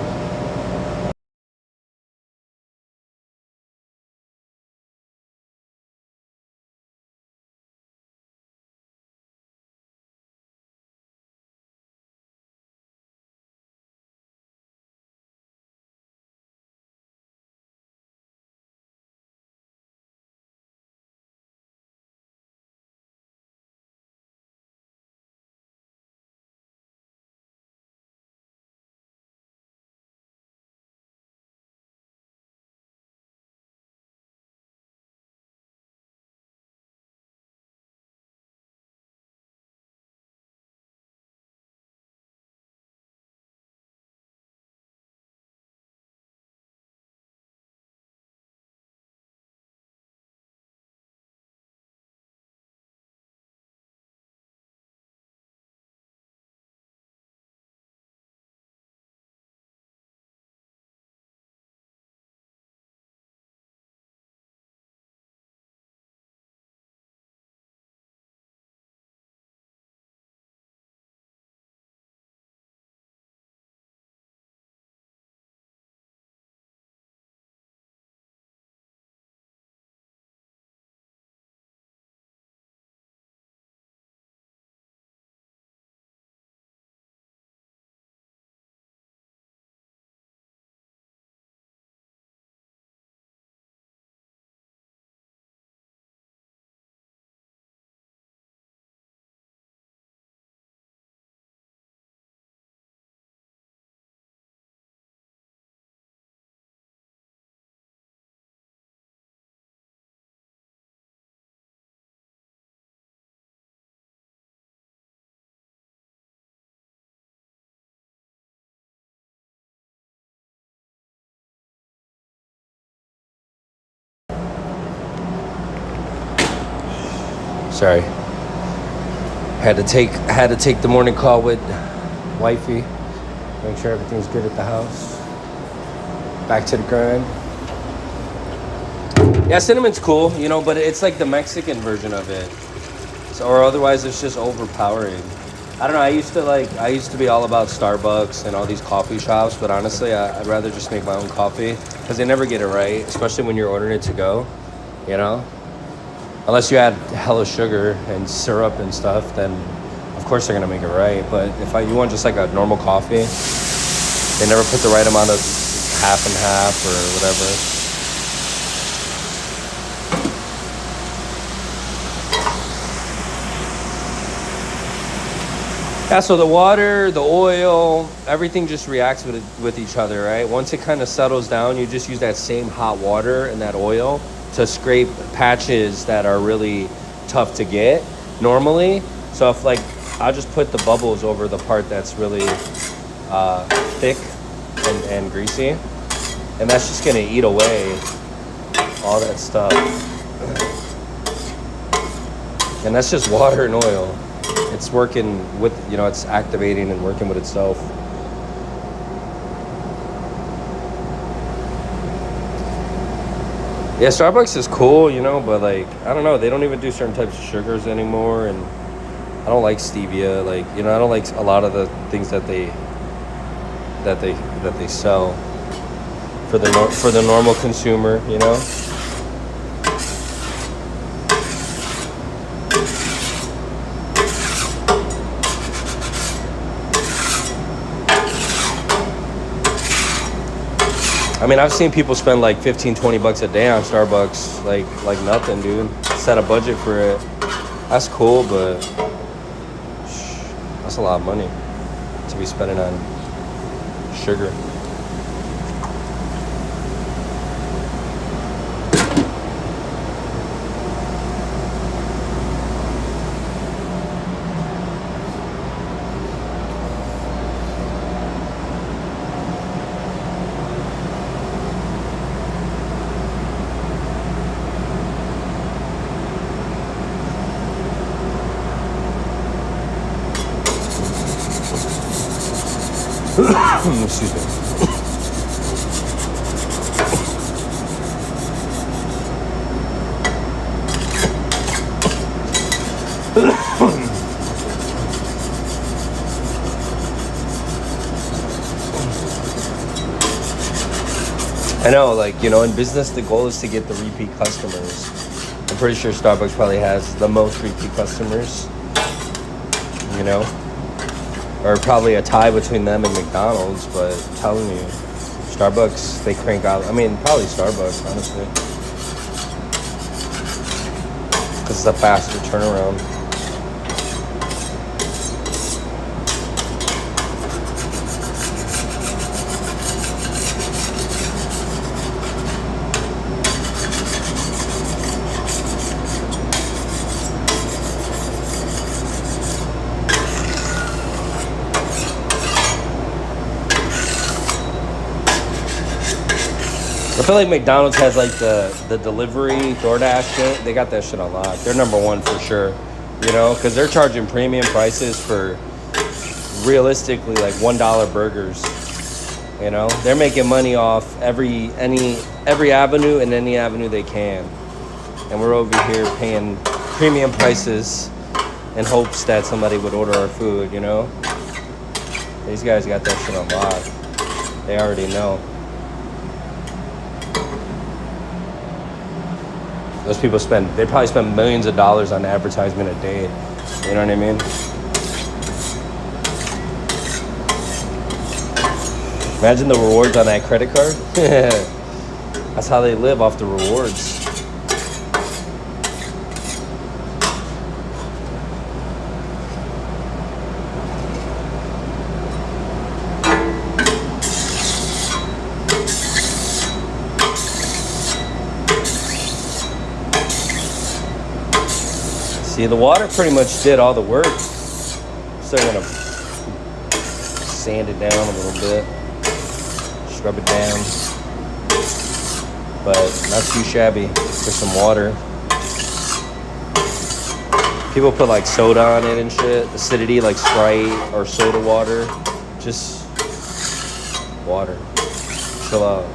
Sorry. Had to take the morning call with wifey. Make sure everything's good at the house. Back to the grind. Yeah, cinnamon's cool, you know, but it's like the Mexican version of it. So, or otherwise it's just overpowering. I don't know, I used to be all about Starbucks and all these coffee shops, but honestly, I'd rather just make my own coffee because they never get it right, especially when you're ordering it to go, you know? Unless you add hella sugar and syrup and stuff, then of course they're gonna make it right. But if you want just like a normal coffee, they never put the right amount of half and half or whatever. Yeah, so the water, the oil, everything just reacts with each other, right? Once it kind of settles down, you just use that same hot water and that oil to scrape patches that are really tough to get normally. So if like, I'll just put the bubbles over the part that's really thick and greasy. And that's just gonna eat away all that stuff. And that's just water and oil. It's working with, you know, it's activating and working with itself. Yeah, Starbucks is cool, you know, but like, I don't know, they don't even do certain types of sugars anymore, and I don't like stevia, like, you know, I don't like a lot of the things that they sell for the normal consumer, you know. I mean, I've seen people spend like 15, 20 bucks a day on Starbucks, like nothing, dude. Set a budget for it. That's cool, but that's a lot of money to be spending on sugar. Excuse me. I know, like, you know, in business, the goal is to get the repeat customers. I'm pretty sure Starbucks probably has the most repeat customers, you know? Or probably a tie between them and McDonald's, but I'm telling you, Starbucks, they crank out. I mean, probably Starbucks, honestly. Because it's a faster turnaround. I feel like McDonald's has like the delivery, DoorDash shit. They got that shit on lock. They're number one for sure, you know, because they're charging premium prices for realistically like $1 burgers. You know, they're making money off every avenue and any avenue they can, and we're over here paying premium prices in hopes that somebody would order our food. You know, these guys got that shit on lock. They already know. Those people they probably spend millions of dollars on advertisement a day. You know what I mean? Imagine the rewards on that credit card. That's how they live, off the rewards. See, the water pretty much did all the work. So I'm gonna sand it down a little bit, scrub it down, but not too shabby for some water. People put like soda on it and shit. Acidity like Sprite or soda water. Just water. Chill out.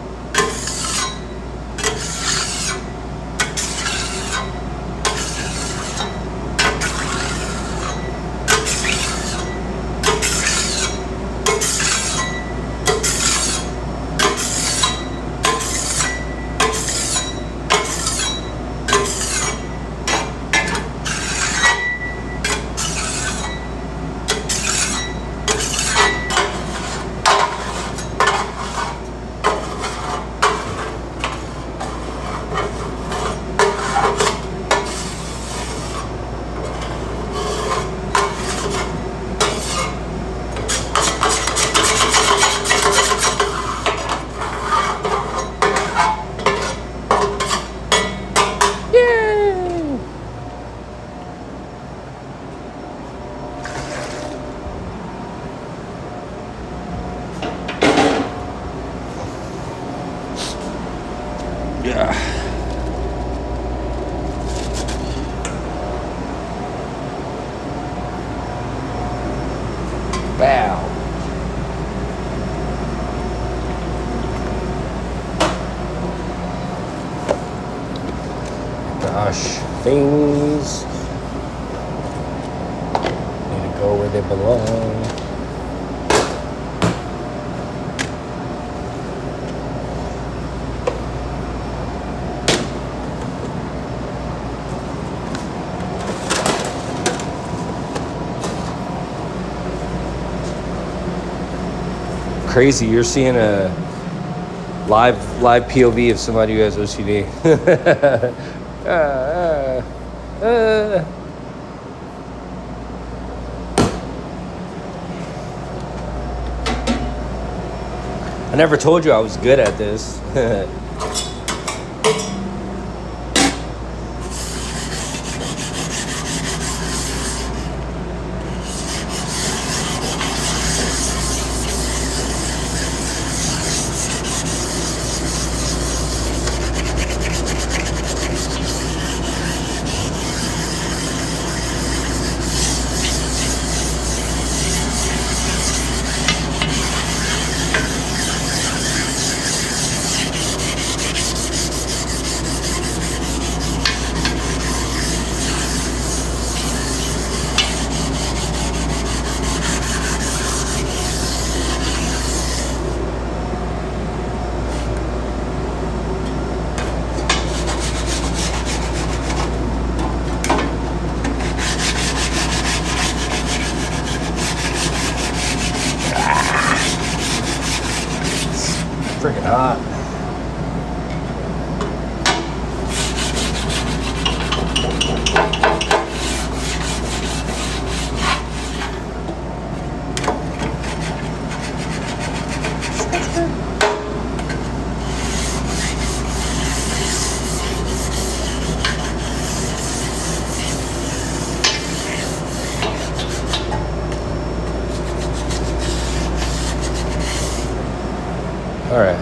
Yeah. Bow. Gosh, things need to go where they belong. Crazy, you're seeing a live POV of somebody who has OCD. I never told you I was good at this. Freaking hot. All right.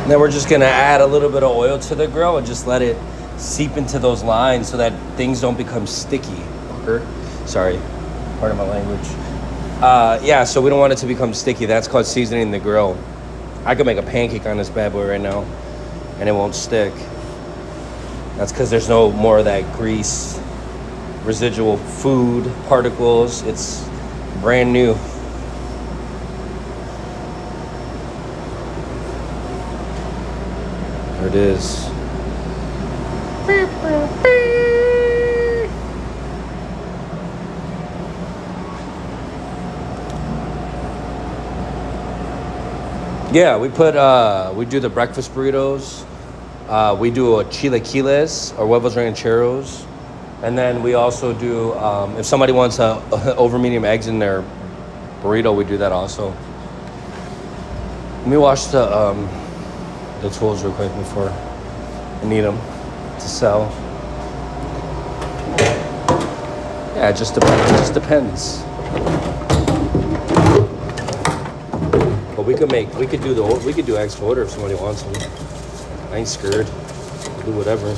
Then we're just gonna add a little bit of oil to the grill and just let it seep into those lines so that things don't become sticky. Sorry, part of my language. Yeah, so we don't want it to become sticky. That's called seasoning the grill. I could make a pancake on this bad boy right now and it won't stick. That's because there's no more of that grease, residual food particles. It's brand new. There it is. Yeah, we do the breakfast burritos. We do a chilaquiles or huevos rancheros. And then we also do, if somebody wants over medium eggs in their burrito, we do that also. Let me wash the tools real quick before I need them to sell. Yeah, it just depends. But we could do eggs to order if somebody wants them. I ain't scared. I'll do whatever.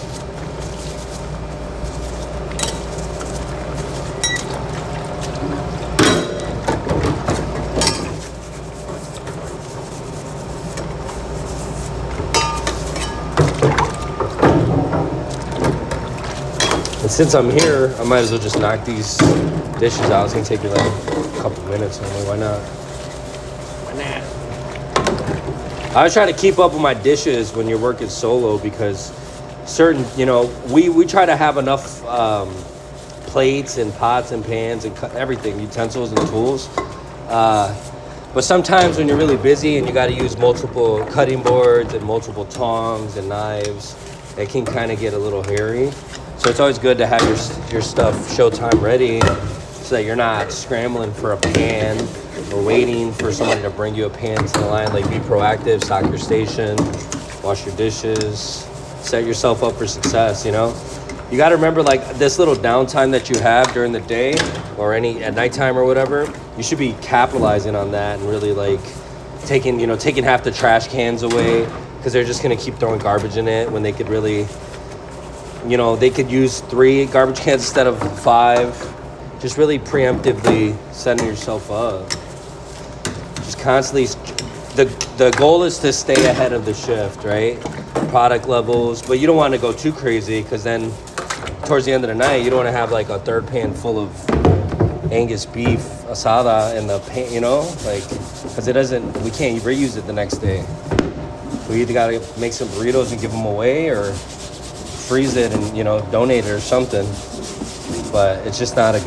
And since I'm here, I might as well just knock these dishes out. It's gonna take me like a couple minutes. I'm like, why not? I try to keep up with my dishes when you're working solo because certain, we try to have enough plates and pots and pans and everything, utensils and tools. But sometimes when you're really busy and you got to use multiple cutting boards and multiple tongs and knives, it can kind of get a little hairy. So it's always good to have your stuff showtime ready so that you're not scrambling for a pan or waiting for somebody to bring you a pan to the line. Like, be proactive, stock your station, wash your dishes, set yourself up for success, You got to remember, like, this little downtime that you have during the day or at nighttime or whatever, you should be capitalizing on that and really, like, taking half the trash cans away because they're just going to keep throwing garbage in it when they could really, they could use 3 garbage cans instead of 5. Just really preemptively setting yourself up. Just constantly, the goal is to stay ahead of the shift, right? Product levels, but you don't want to go too crazy because then towards the end of the night, you don't want to have like a third pan full of Angus beef asada in the pan, because we can't reuse it the next day. We either got to make some burritos and give them away or freeze it and, donate it or something. But it's just not a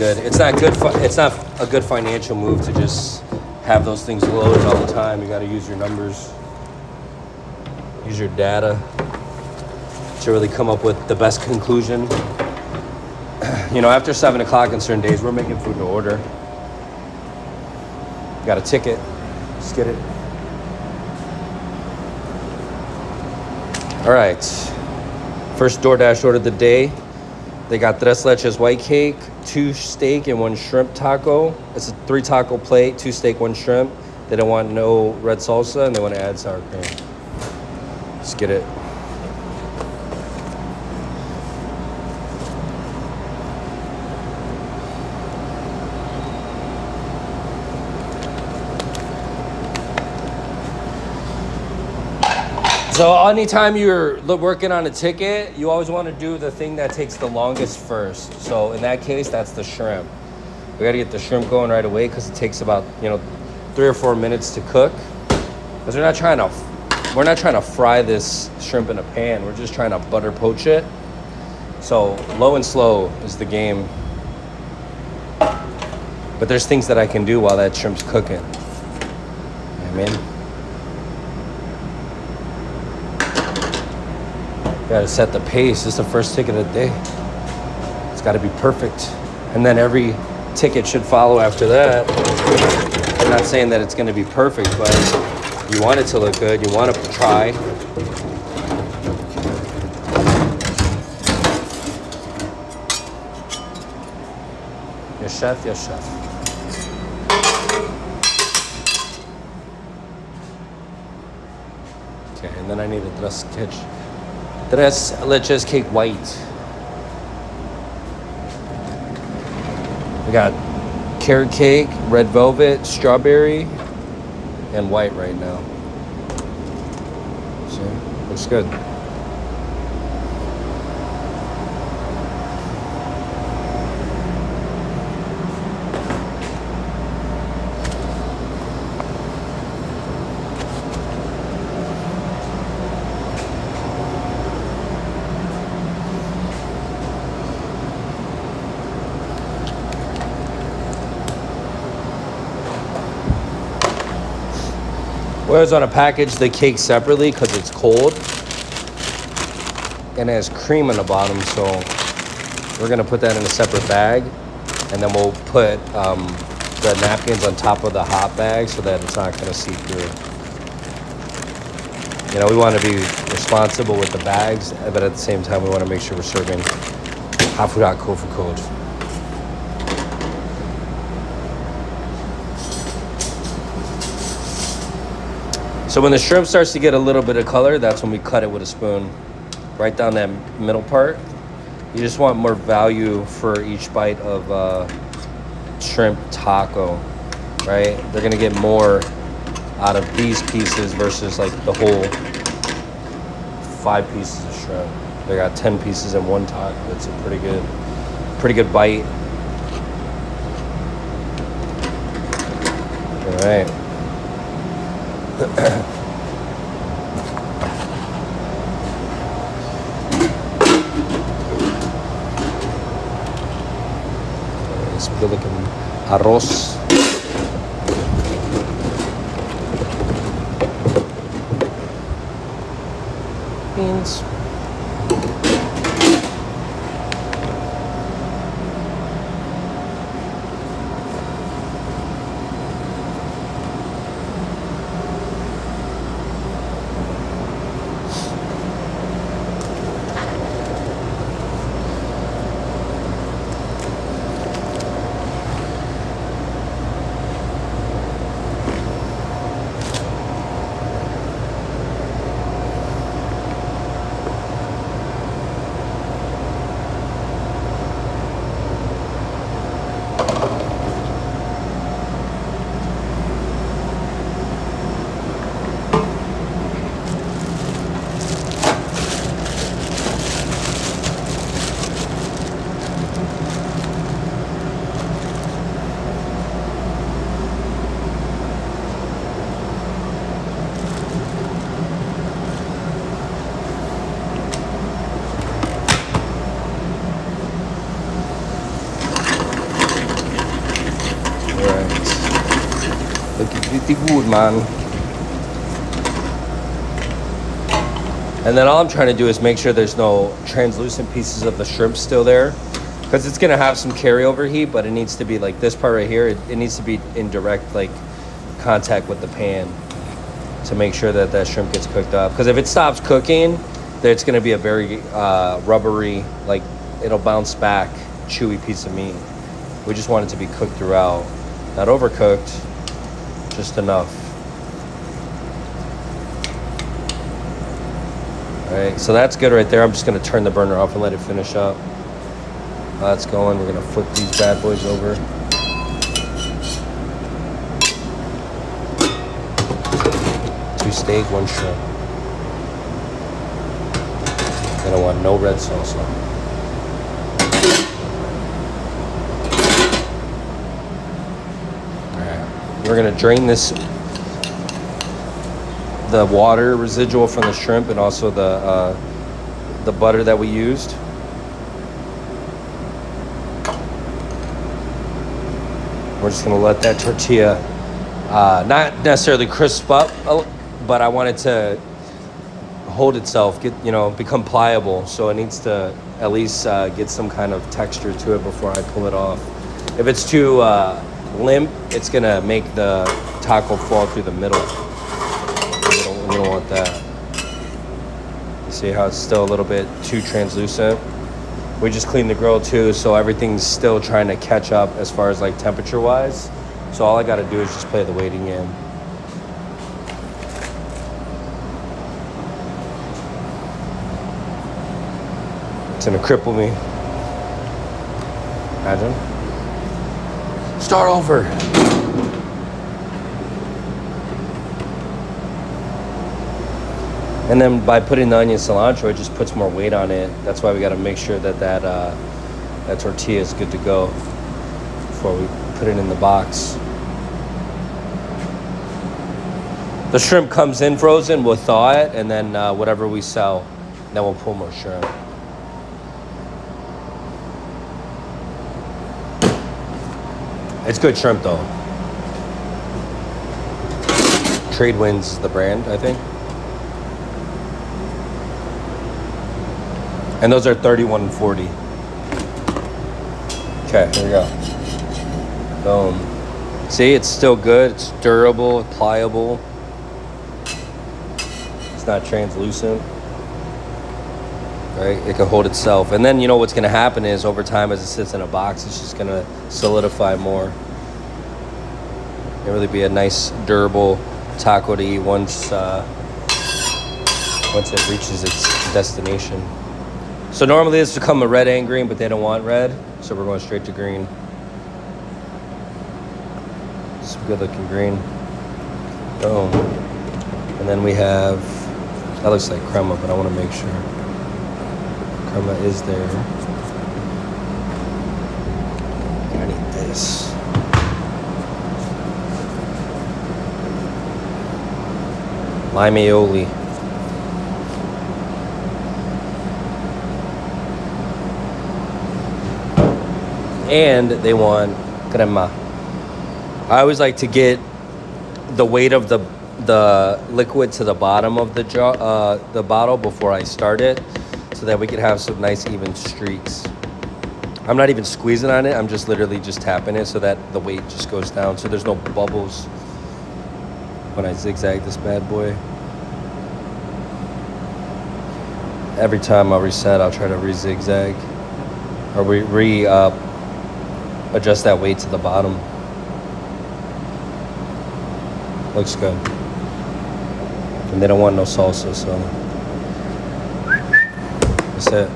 good financial move to just have those things loaded all the time. You got to use your numbers, use your data to really come up with the best conclusion. After 7 o'clock on certain days, we're making food to order. Got a ticket, just get it. All right, first DoorDash order of the day. They got tres leches white cake, 2 steak and 1 shrimp taco. It's a 3 taco plate, 2 steak, 1 shrimp. They don't want no red salsa and they want to add sour cream. Let's get it. So anytime you're working on a ticket, you always want to do the thing that takes the longest first. So in that case, that's the shrimp. We got to get the shrimp going right away because it takes about 3 or 4 minutes to cook. Because we're not trying to fry this shrimp in a pan. We're just trying to butter poach it. So low and slow is the game. But there's things that I can do while that shrimp's cooking. Gotta set the pace. This is the first ticket of the day. It's gotta be perfect. And then every ticket should follow after that. I'm not saying that it's gonna be perfect, but you want it to look good. You want to try. Yes, chef. Yes, chef. Okay, and then I need a tres leches cake white. We got carrot cake, red velvet, strawberry, and white right now. See, looks good. We always want to package the cake separately because it's cold and it has cream in the bottom, so we're going to put that in a separate bag, and then we'll put the napkins on top of the hot bag so that it's not going to seep through. You know, we want to be responsible with the bags, but at the same time we want to make sure we're serving hot food hot, cold food cold. So when the shrimp starts to get a little bit of color, that's when we cut it with a spoon. Right down that middle part. You just want more value for each bite of shrimp taco, right? They're gonna get more out of these pieces versus like the whole 5 pieces of shrimp. They got 10 pieces in one taco. It's a pretty good bite. All right. Let's put like an arroz. Beans. Pretty good, man. And then all I'm trying to do is make sure there's no translucent pieces of the shrimp still there, because it's gonna have some carryover heat, but it needs to be like this part right here. It needs to be in direct like contact with the pan to make sure that that shrimp gets cooked up. Because if it stops cooking, then it's gonna be a very rubbery, like it'll bounce back, chewy piece of meat. We just want it to be cooked throughout, not overcooked. Just enough. All right, so that's good right there. I'm just gonna turn the burner off and let it finish up. That's going. We're gonna flip these bad boys over. 2 steak, 1 shrimp. And I want no red salsa. We're gonna drain the water residual from the shrimp and also the butter that we used. We're just gonna let that tortilla not necessarily crisp up, but I want it to hold itself, become pliable. So it needs to at least get some kind of texture to it before I pull it off. If it's too limp, it's gonna make the taco fall through the middle. We don't want that. You see how it's still a little bit too translucent? We just cleaned the grill too, so everything's still trying to catch up as far as like temperature wise. So all I gotta do is just play the waiting game. It's gonna cripple me. Imagine. Start over. And then by putting the onion cilantro, it just puts more weight on it. That's why we gotta make sure that that tortilla is good to go before we put it in the box. The shrimp comes in frozen, we'll thaw it, and then whatever we sell, then we'll pull more shrimp. It's good shrimp though. Trade Winds is the brand, I think. And those are $31.40. Okay, here we go. Boom. See, it's still good. It's durable, it's pliable. It's not translucent. Right? It can hold itself. And then you know what's going to happen is over time as it sits in a box, it's just going to solidify more. It'll really be a nice, durable taco to eat once it reaches its destination. So normally this would come a red and green, but they don't want red, so we're going straight to green. Some good looking green. Boom. And then we have, that looks like crema, but I want to make sure. Crema is there. I need this. Lime aioli. And they want crema. I always like to get the weight of the liquid to the bottom of the the bottle before I start it, so that we can have some nice even streaks. I'm not even squeezing on it. I'm just literally just tapping it so that the weight just goes down, so there's no bubbles when I zigzag this bad boy. Every time I reset, I'll try to re-zigzag or adjust that weight to the bottom. Looks good. And they don't want no salsa, so that's it.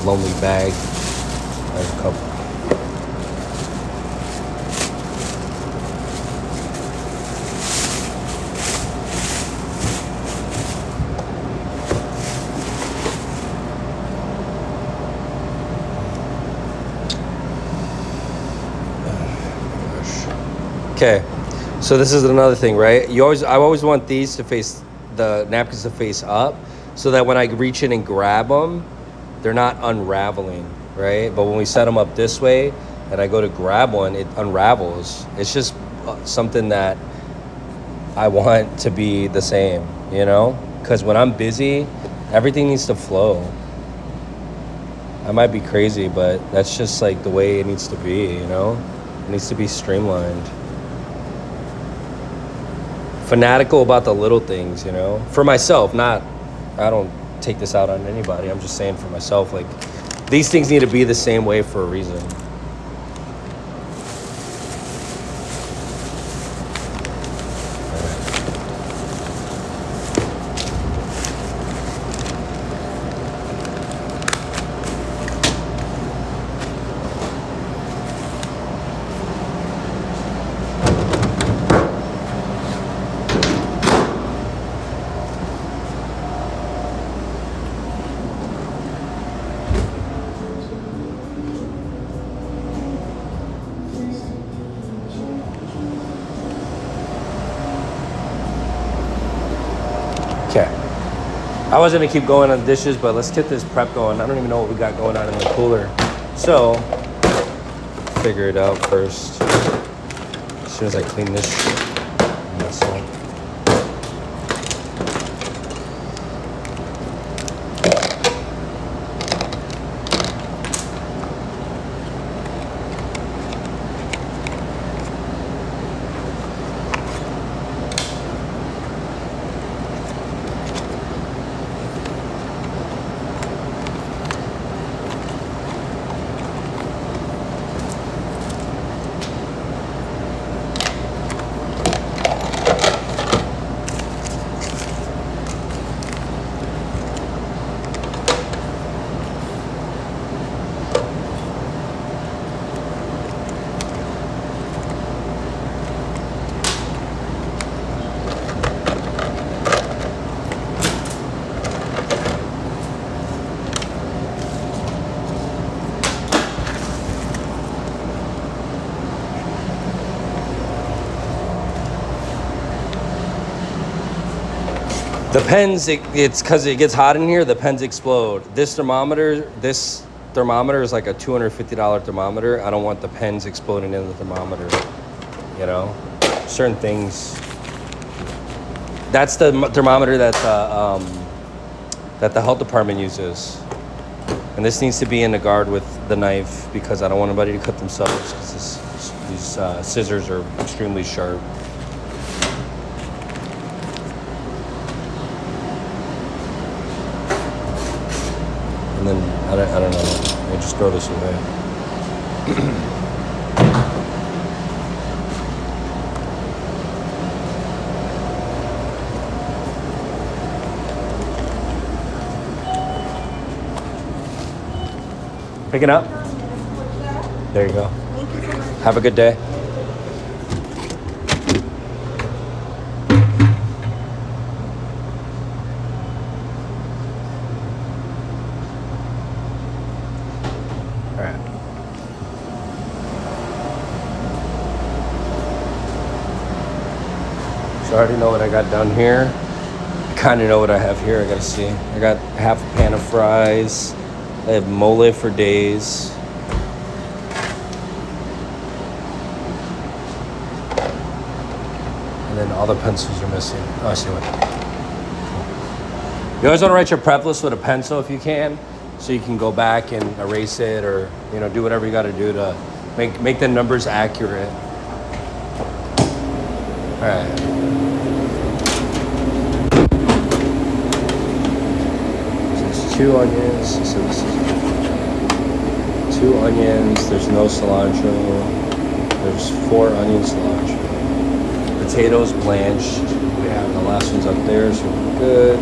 Lonely bag. I have a couple. Okay, so this is another thing, right? I always want these to face, the napkins to face up, so that when I reach in and grab them, they're not unraveling, right? But when we set them up this way, and I go to grab one, it unravels. It's just something that I want to be the same, you know? Because when I'm busy, everything needs to flow. I might be crazy, but that's just like the way it needs to be, you know? It needs to be streamlined. Fanatical about the little things, you know, for myself. I don't take this out on anybody. I'm just saying for myself, like, these things need to be the same way for a reason. Okay. I was gonna keep going on dishes, but let's get this prep going. I don't even know what we got going on in the cooler. So, figure it out first. As soon as I clean this shit. Mess up. The pens, it's because it gets hot in here, the pens explode. This thermometer is like a $250 thermometer. I don't want the pens exploding in the thermometer, you know? Certain things. That's the thermometer that the health department uses. And this needs to be in the guard with the knife because I don't want anybody to cut themselves because these scissors are extremely sharp. And then, I don't know, I just throw this away. Pick it up. There you go. Have a good day. All right. So I already know what I got down here. I kind of know what I have here. I gotta see. I got half a pan of fries. I have mole for days. And then all the pencils are missing. Oh, I see one. You always want to write your prep list with a pencil if you can, so you can go back and erase it or, you know, do whatever you got to do to make the numbers accurate. All right. Two onions, so this is 2 onions, there's no cilantro, there's 4 onions cilantro. Potatoes blanched, we have the last one's up there, so we're good.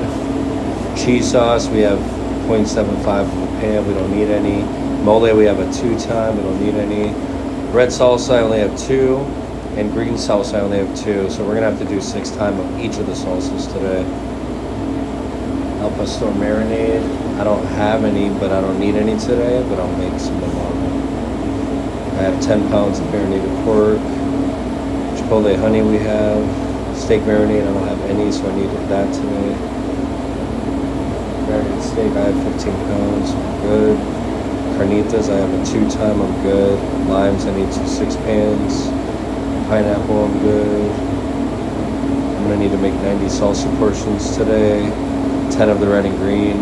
Cheese sauce, we have 0.75 of a pan, we don't need any. Mole, we have a 2-time, we don't need any. Red salsa, I only have 2, and green salsa, I only have 2, so we're gonna have to do 6-time of each of the salsas today. Al pastor marinade. I don't have any, but I don't need any today, but I'll make some tomorrow. I have 10 pounds of marinated pork. Chipotle honey we have. Steak marinade, I don't have any, so I needed that today. Marinated steak, I have 15 pounds, I'm good. Carnitas, I have a 2-time, I'm good. Limes, I need 2 6-pans. Pineapple, I'm good. I'm gonna need to make 90 salsa portions today. 10 of the red and green.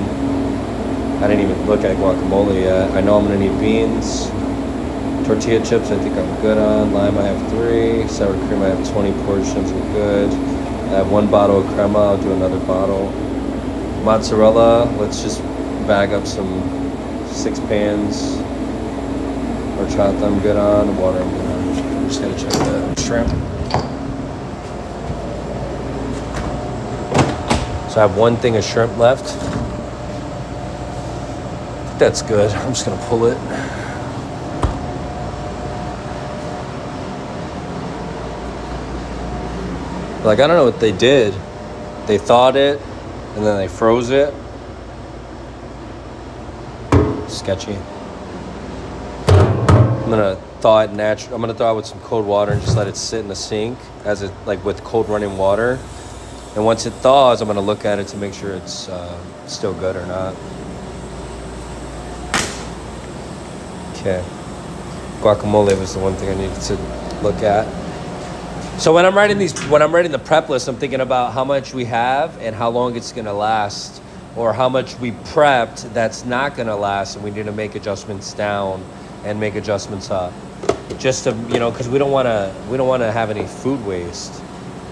I didn't even look at guacamole yet. I know I'm gonna need beans. Tortilla chips, I think I'm good on. Lime, I have 3. Sour cream, I have 20 portions, I'm good. I have 1 bottle of crema, I'll do another bottle. Mozzarella, let's just bag up some 6 pans. Horchata, I'm good on. Water, I'm good on. I'm just gonna check the shrimp. So I have 1 thing of shrimp left. That's good. I'm just gonna pull it. Like, I don't know what they did. They thawed it and then they froze it. Sketchy. I'm gonna thaw it natural. I'm gonna thaw it with some cold water and just let it sit in the sink as it, like, with cold running water. And once it thaws, I'm gonna look at it to make sure it's still good or not. Okay. Guacamole was the one thing I needed to look at. So when I'm writing the prep list, I'm thinking about how much we have and how long it's gonna last, or how much we prepped that's not gonna last, and we need to make adjustments down and make adjustments up, just to, you know, because we don't want to have any food waste,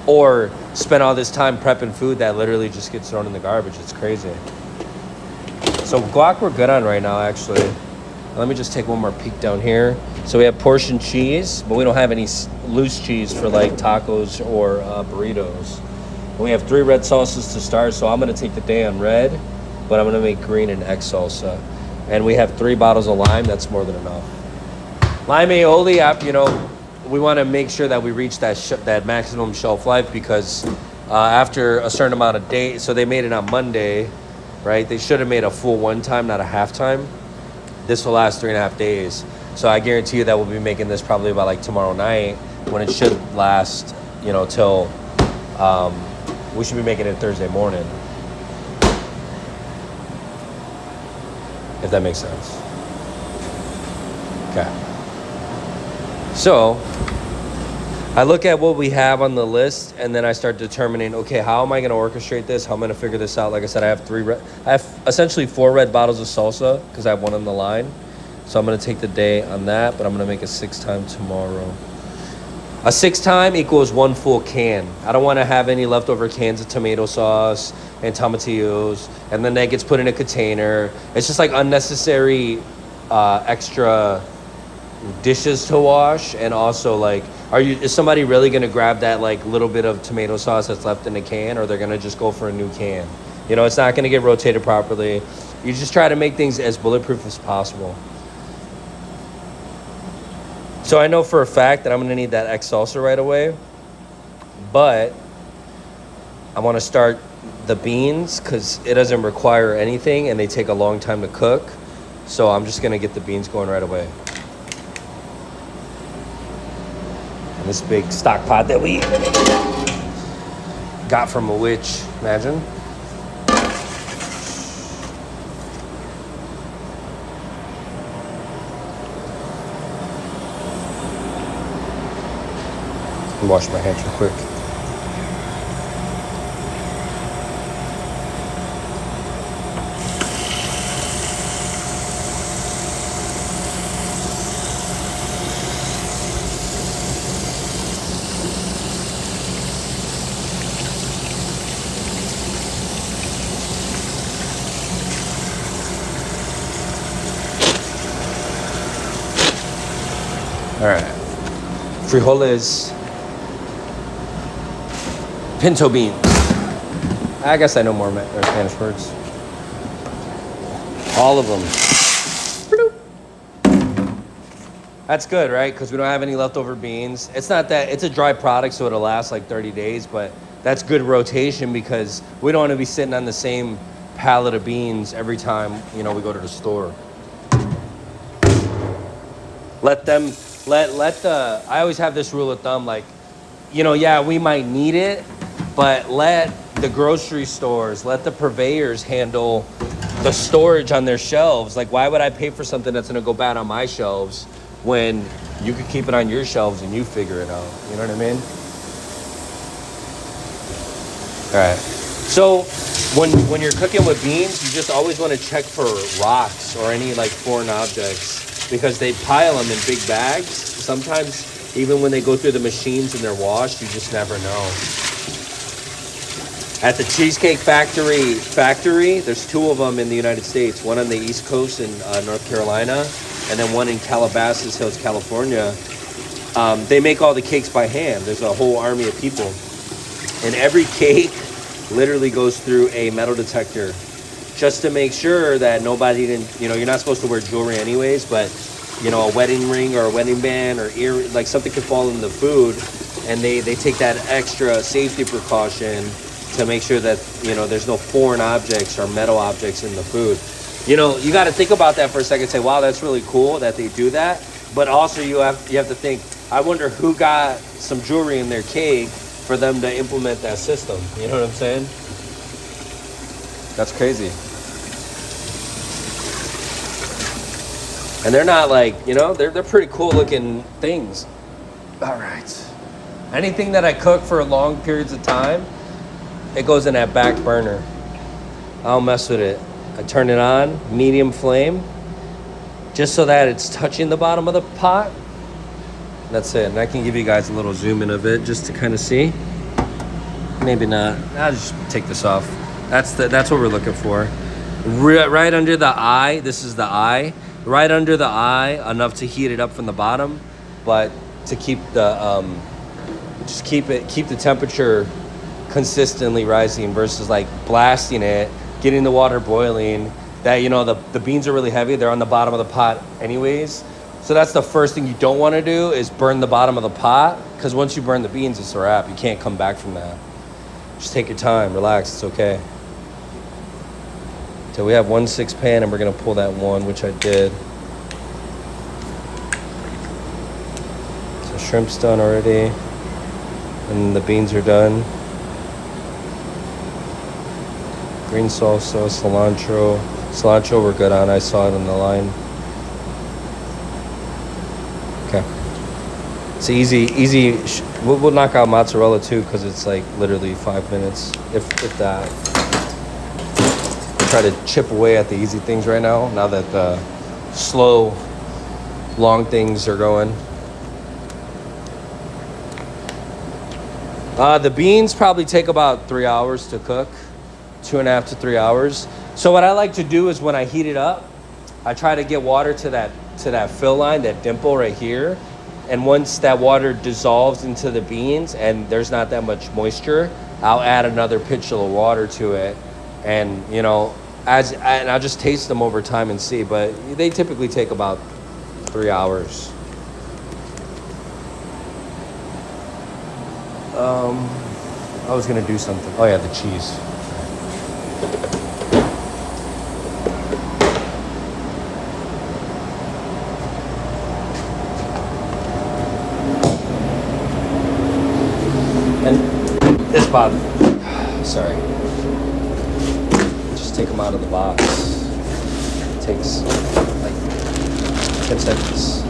or spend all this time prepping food that literally just gets thrown in the garbage. It's crazy. So guac we're good on right now, actually. Let me just take one more peek down here. So we have portion cheese, but we don't have any loose cheese for like tacos or burritos. We have 3 red salsas to start, so I'm gonna take the day on red, but I'm gonna make green and egg salsa. And we have 3 bottles of lime, that's more than enough. Lime aioli, you know, we wanna make sure that we reach that maximum shelf life, because after a certain amount of days, so they made it on Monday, right? They should have made a full 1-time, not a half-time. This will last 3.5 days. So I guarantee you that we'll be making this probably by like tomorrow night, when it should last, you know, till, we should be making it Thursday morning. if that makes sense. Okay. So I look at what we have on the list, and then I start determining, okay, how am I going to orchestrate this? How am I going to figure this out? Like I said, I have essentially 4 red bottles of salsa because I have one on the line. So I'm going to take the day on that, but I'm going to make a 6-time tomorrow. A 6-time equals 1 full can. I don't want to have any leftover cans of tomato sauce and tomatillos, and then that gets put in a container. It's just like unnecessary extra dishes to wash. And also, like, is somebody really going to grab that like little bit of tomato sauce that's left in the can, or they're going to just go for a new can? You know, it's not going to get rotated properly. You just try to make things as bulletproof as possible. So I know for a fact that I'm going to need that X salsa right away, but I want to start the beans because it doesn't require anything and they take a long time to cook. So I'm just going to get the beans going right away. This big stock pot that we got from a witch, imagine. Wash my hands real quick. All right, frijoles, pinto beans. I guess I know more Spanish words. All of them. That's good, right? Because we don't have any leftover beans. It's not that, it's a dry product, so it'll last like 30 days, but that's good rotation because we don't want to be sitting on the same pallet of beans every time, you know, we go to the store. I always have this rule of thumb, like, you know, yeah, we might need it, but let the grocery stores, let the purveyors handle the storage on their shelves. Like, why would I pay for something that's going to go bad on my shelves when you could keep it on your shelves and you figure it out? You know what I mean? All right. So when you're cooking with beans, you just always want to check for rocks or any like foreign objects because they pile them in big bags. Sometimes even when they go through the machines and they're washed, you just never know. At the Cheesecake Factory, there's 2 of them in the United States. One on the East Coast in North Carolina, and then one in Calabasas Hills, California. They make all the cakes by hand. There's a whole army of people. And every cake literally goes through a metal detector just to make sure that nobody didn't, you know, you're not supposed to wear jewelry anyways, but, you know, a wedding ring or a wedding band or ear, like something could fall in the food, and they take that extra safety precaution to make sure that, you know, there's no foreign objects or metal objects in the food. You know, you got to think about that for a second and say, wow, that's really cool that they do that. But also you have to think, I wonder who got some jewelry in their cake for them to implement that system. You know what I'm saying? That's crazy. And they're not like, you know, they're pretty cool looking things. All right. Anything that I cook for long periods of time, it goes in that back burner. I don't mess with it. I turn it on, medium flame, just so that it's touching the bottom of the pot. That's it. And I can give you guys a little zoom in of it just to kind of see. Maybe not. I'll just take this off. That's what we're looking for. Right under the eye. This is the eye. Right under the eye, enough to heat it up from the bottom, but to keep the keep the temperature consistently rising versus like blasting it, getting the water boiling. That, you know, the beans are really heavy. They're on the bottom of the pot anyways. So that's the first thing you don't want to do is burn the bottom of the pot, because once you burn the beans, it's a wrap. You can't come back from that. Just take your time, relax, it's okay. So we have 1/6 pan, and we're gonna pull that one, which I did. So shrimp's done already, and the beans are done. Green salsa, cilantro. Cilantro we're good on. I saw it on the line. Okay. It's easy. We'll knock out mozzarella too because it's like literally 5 minutes, if that. Try to chip away at the easy things right now that the slow, long things are going. The beans probably take about 3 hours to cook, 2.5 to 3 hours. So what I like to do is when I heat it up, I try to get water to that fill line, that dimple right here. And once that water dissolves into the beans and there's not that much moisture, I'll add another pitcher of water to it. And, you know, and I'll just taste them over time and see. But they typically take about 3 hours. I was going to do something. Oh, yeah, the cheese. And this bottom. Sorry. Just take them out of the box. It takes like 10 seconds.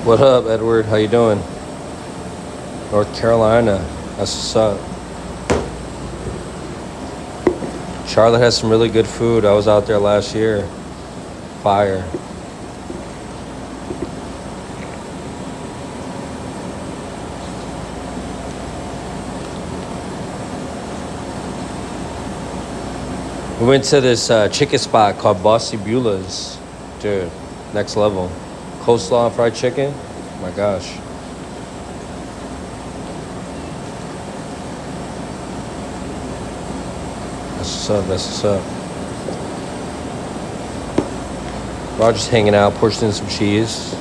What up, Edward? How you doing? North Carolina. That's what's up. Charlotte has some really good food. I was out there last year. Fire. We went to this chicken spot called Bossy Beulah's. Dude, next level. Coleslaw and fried chicken. Oh my gosh. That's what's up. That's what's up. We're just hanging out, portioning some cheese.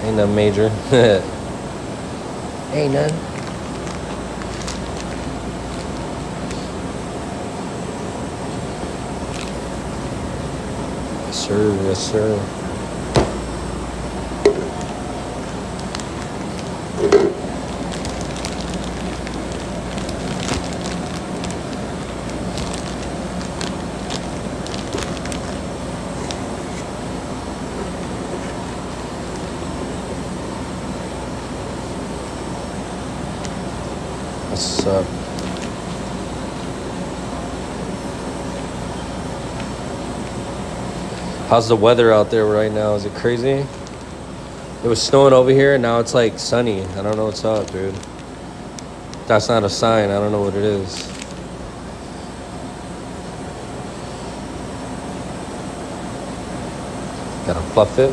Ain't nothing major. Ain't none. Yes, sir. Yes, sir. What's up? How's the weather out there right now? Is it crazy? It was snowing over here and now it's like sunny. I don't know what's up, dude. That's not a sign. I don't know what it is. Gotta fluff it.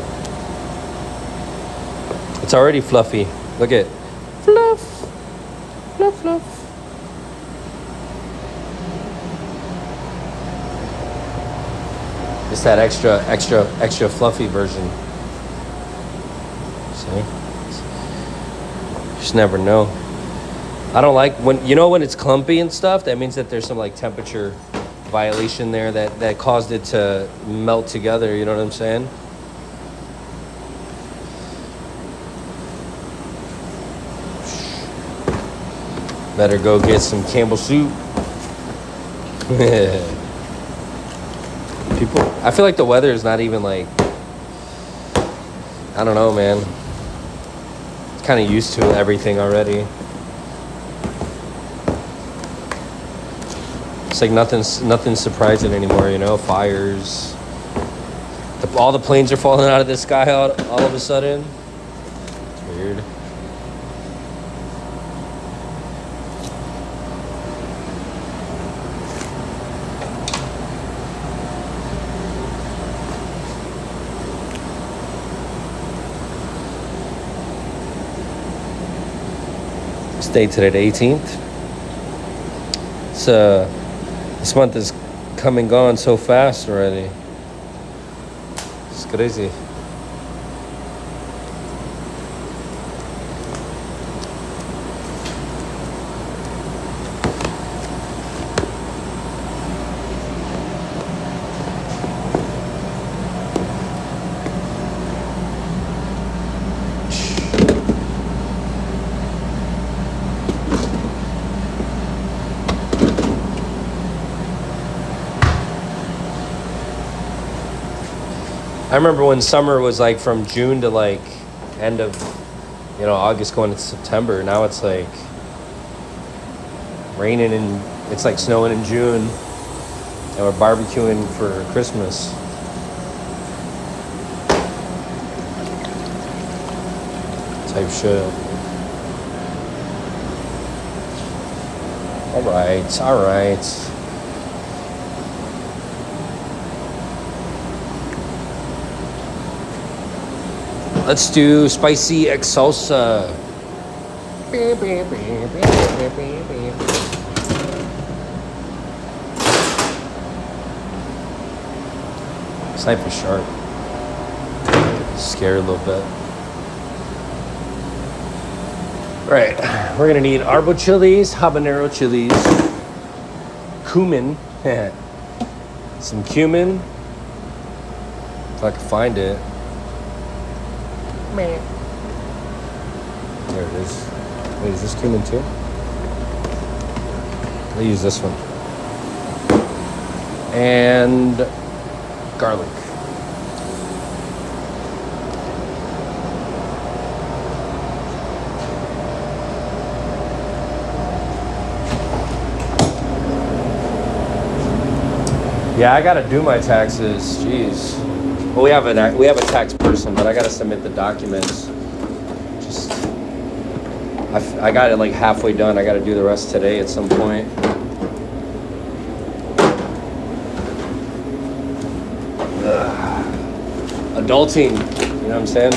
It's already fluffy. Look at fluff. Fluff, fluff. It's that extra fluffy version. See? Just never know. I don't like when it's clumpy and stuff. That means that there's some like temperature violation there that caused it to melt together. You know what I'm saying? Better go get some Campbell soup. People, I feel like the weather is not even like, I don't know, man. It's kind of used to everything already. It's like nothing's surprising anymore, you know? Fires. All the planes are falling out of the sky all of a sudden. It's weird. Day today, the 18th. This month is come and gone so fast already. It's crazy. I remember when summer was like from June to like end of, August going into September. Now it's like raining and it's like snowing in June, and we're barbecuing for Christmas. Type shit. All right. Let's do spicy egg salsa. This knife is sharp. Scared a little bit. Right, we're gonna need arbo chilies, habanero chilies, cumin, some cumin, if I can find it. There it is. Wait, is this cumin too? I'll use this one. And garlic. Yeah, I gotta do my taxes. Jeez. Well, we have a tax person, but I gotta submit the documents. I got it like halfway done. I gotta do the rest today at some point. Adulting, you know what I'm saying?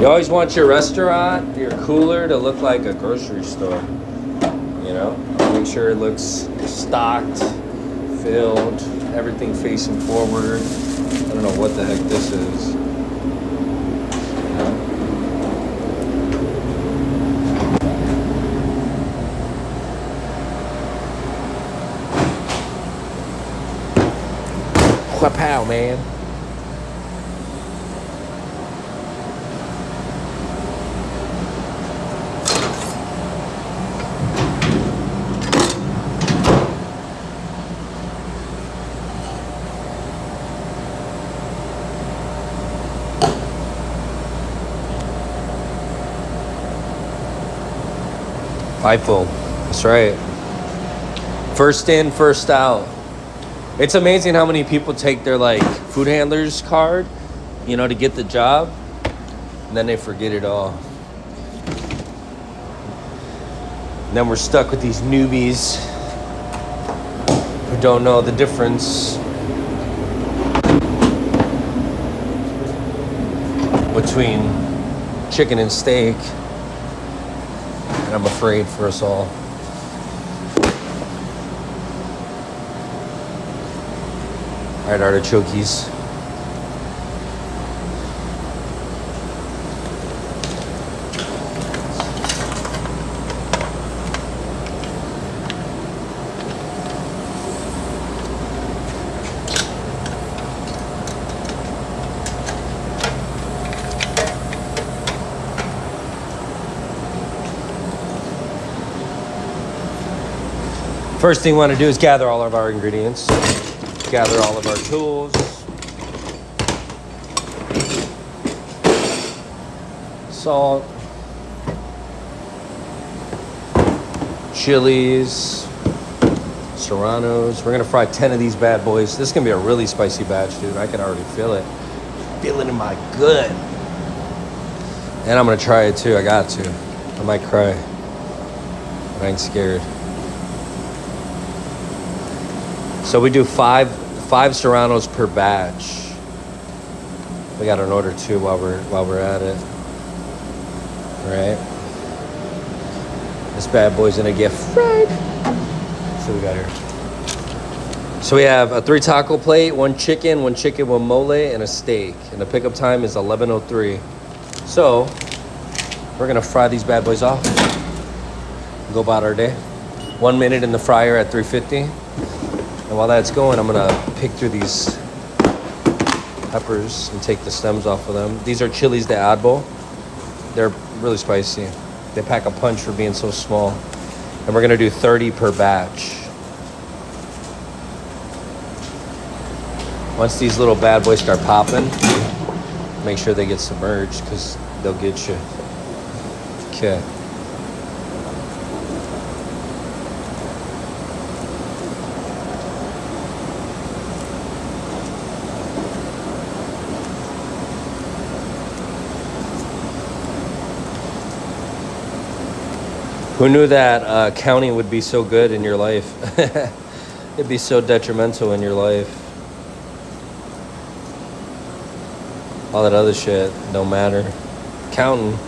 You always want your restaurant, your cooler to look like a grocery store, you know? Make sure it looks stocked, filled, everything facing forward. I don't know what the heck this is. Wow, man. FIFO, that's right. First in, first out. It's amazing how many people take their like food handler's card, to get the job, and then they forget it all. And then we're stuck with these newbies who don't know the difference between chicken and steak. And I'm afraid for us all. All right, artichokes. First thing we want to do is gather all of our ingredients, gather all of our tools. Salt, chilies, serranos. We're gonna fry 10 of these bad boys. This is gonna be a really spicy batch, dude. I can already feel it. Feel it in my gut. And I'm gonna try it too, I got to. I might cry, but I ain't scared. So we do five serranos per batch. We got an order too while we're at it. All right. This bad boy's gonna get fried. So we got here. So we have a 3 taco plate, one chicken with mole, and a steak. And the pickup time is 11:03. So we're gonna fry these bad boys off. Go about our day. 1 minute in the fryer at 350. And while that's going, I'm gonna pick through these peppers and take the stems off of them. These are chilies de árbol. They're really spicy. They pack a punch for being so small. And we're gonna do 30 per batch. Once these little bad boys start popping, make sure they get submerged because they'll get you. Okay. Who knew that counting would be so good in your life? It'd be so detrimental in your life. All that other shit don't matter. Counting.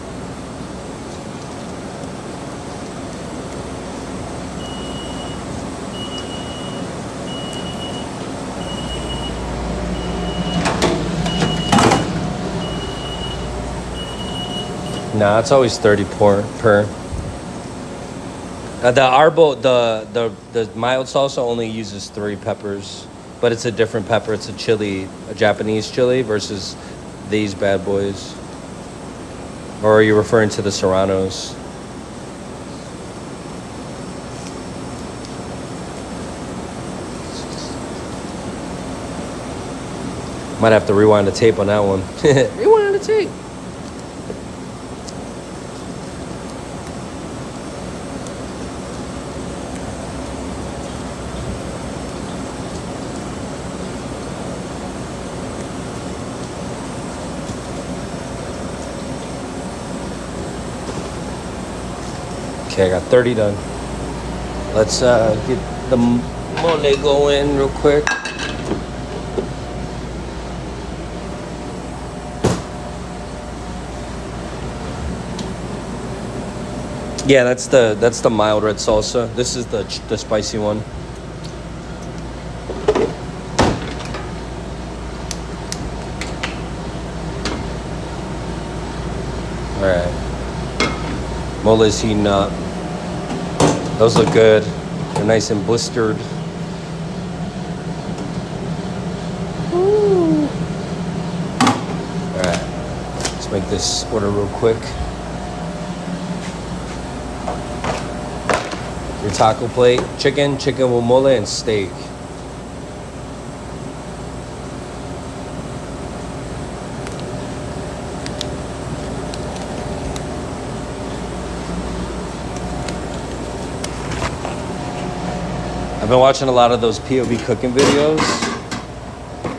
Nah, it's always 30 per. The arbo, the mild salsa only uses 3 peppers, but it's a different pepper. It's a chili, a Japanese chili versus these bad boys. Or are you referring to the serranos? Might have to rewind the tape on that one. Rewind the tape. Okay, I got 30 done. Let's get the mole going real quick. Yeah, that's the mild red salsa. This is the spicy one. All right. Mole's heating up. Those look good. They're nice and blistered. Ooh. All right. Let's make this order real quick. Your taco plate, chicken with mole, and steak. I've been watching a lot of those POV cooking videos,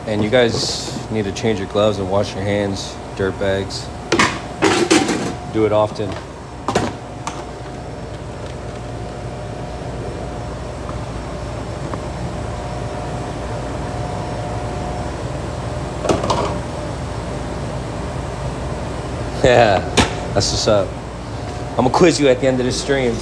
and you guys need to change your gloves and wash your hands, dirtbags. Do it often. Yeah, that's what's up. I'm gonna quiz you at the end of the stream.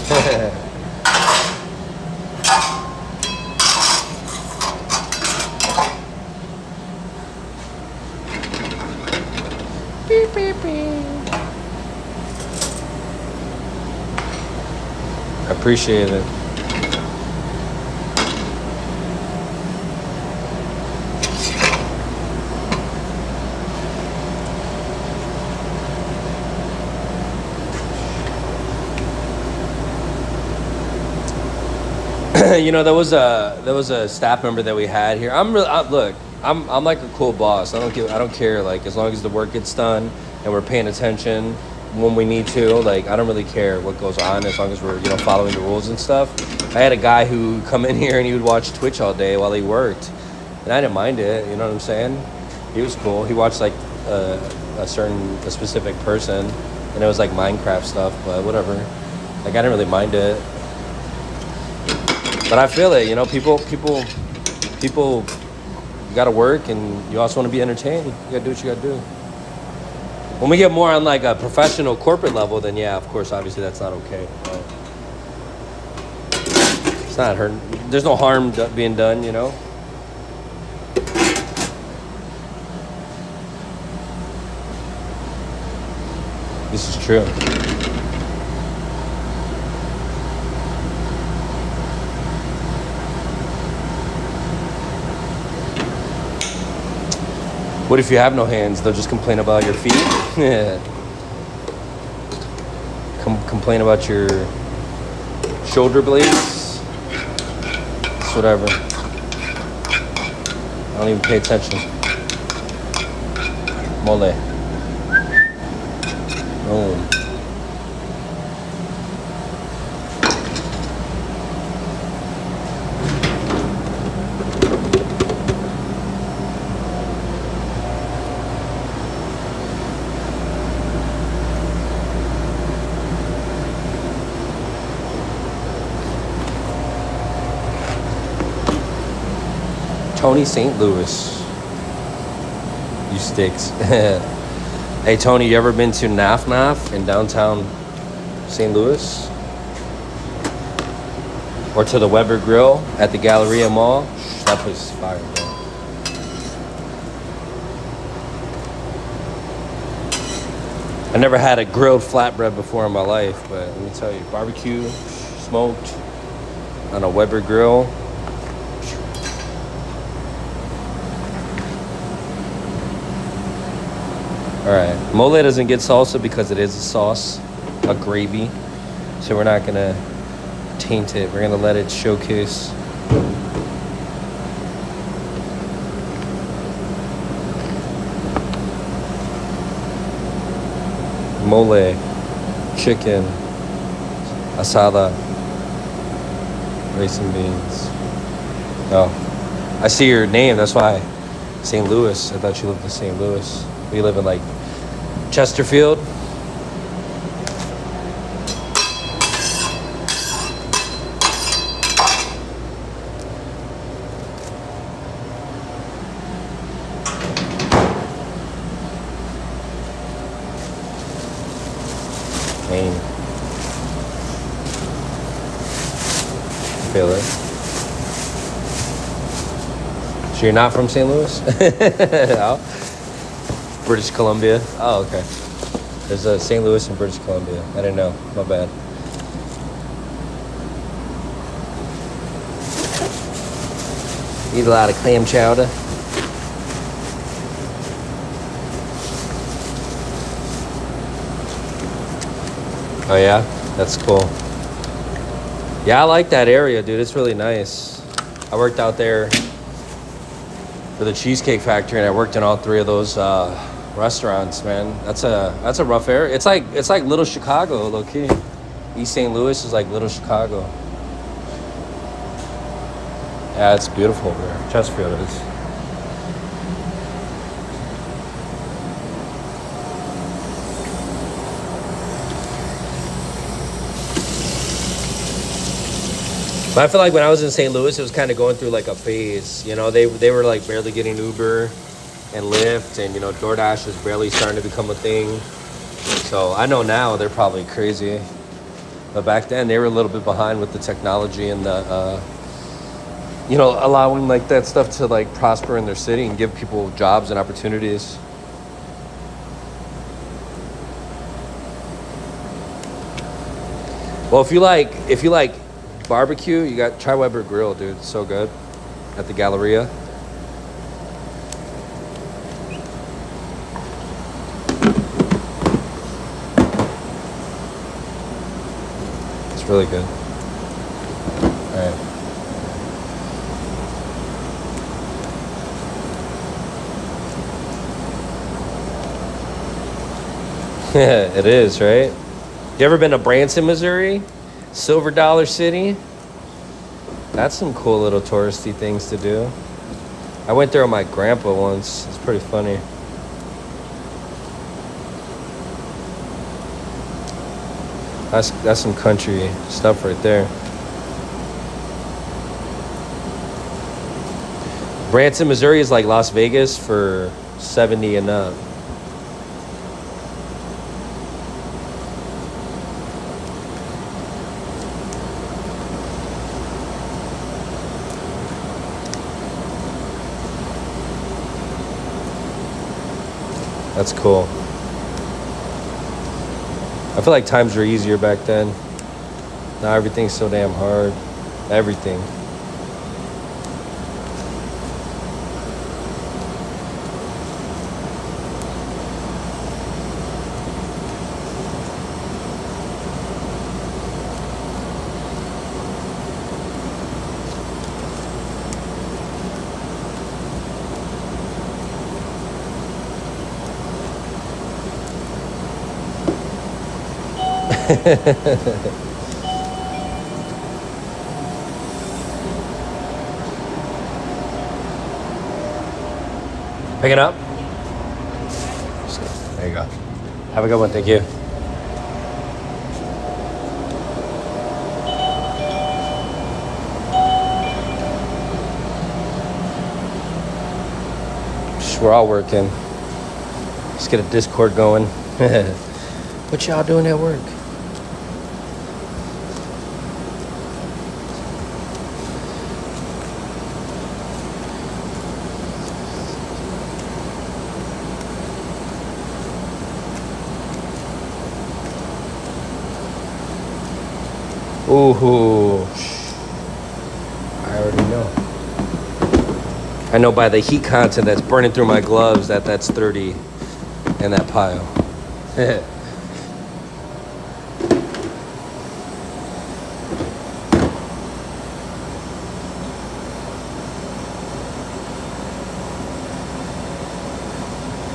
Beep, beep, beep. I appreciate it. You know, there was a staff member that we had here. I'm like a cool boss. I don't care, like, as long as the work gets done and we're paying attention when we need to. Like, I don't really care what goes on as long as we're, following the rules and stuff. I had a guy who would come in here and he would watch Twitch all day while he worked, and I didn't mind it. You know what I'm saying? He was cool. He watched like a specific person, and it was like Minecraft stuff, but whatever. Like, I didn't really mind it. But I feel it, people gotta work, and you also want to be entertained. You gotta do what you gotta do. When we get more on like a professional corporate level, then yeah, of course, obviously that's not okay. But it's not hurt. There's no harm being done, This is true. What if you have no hands? They'll just complain about your feet. Yeah. Complain about your shoulder blades. It's whatever. I don't even pay attention. Mole. Boom. Tony St. Louis. You sticks. Hey, Tony, you ever been to Naf Naf in downtown St. Louis? Or to the Weber Grill at the Galleria Mall? That place is fire, bro. I never had a grilled flatbread before in my life, but let me tell you, barbecue, smoked, on a Weber Grill. All right, mole doesn't get salsa because it is a sauce, a gravy. So we're not gonna taint it. We're gonna let it showcase. Mole, chicken, asada, rice and beans. Oh, I see your name. That's why. St. Louis. I thought you lived in St. Louis. We live in like Chesterfield. Maine. Feel it. So you're not from St. Louis? No. British Columbia. Oh, okay. There's a St. Louis in British Columbia. I didn't know. My bad. Eat a lot of clam chowder. Oh yeah? That's cool. Yeah, I like that area, dude. It's really nice. I worked out there for the Cheesecake Factory, and I worked in all three of those restaurants, man. That's a rough area. It's like little Chicago, low key. East St. Louis is like little Chicago. Yeah, it's beautiful over there. Chesterfield is. But I feel like when I was in St. Louis, it was kind of going through like a phase. They were like barely getting Uber and Lyft, and DoorDash was barely starting to become a thing. So I know now they're probably crazy. But back then they were a little bit behind with the technology and the, allowing like that stuff to like prosper in their city and give people jobs and opportunities. Well, if you like barbecue, you got Try Weber Grill, dude. It's so good at the Galleria. It's really good. All right. Yeah, it is, right? You ever been to Branson, Missouri? Silver Dollar City? That's some cool little touristy things to do. I went there with my grandpa once. It's pretty funny. That's some country stuff right there. Branson, Missouri is like Las Vegas for 70 and up. That's cool. I feel like times were easier back then. Now everything's so damn hard. Everything. Pick it up. There you go. Have a good one. Thank you. We're all working. Let's get a Discord going. What y'all doing at work? Ooh, I already know. I know by the heat content that's burning through my gloves that's 30 in that pile.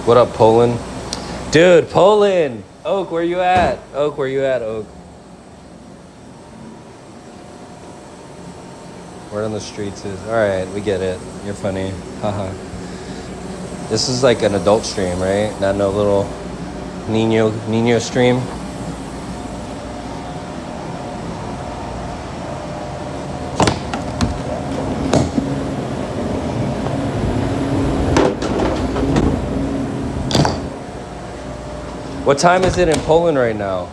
What up, Poland? Dude, Poland! Oak, where you at? Oak, where you at, Oak? Word on the streets is, all right, we get it. You're funny. Haha. This is like an adult stream, right? Not no little Nino stream. What time is it in Poland right now?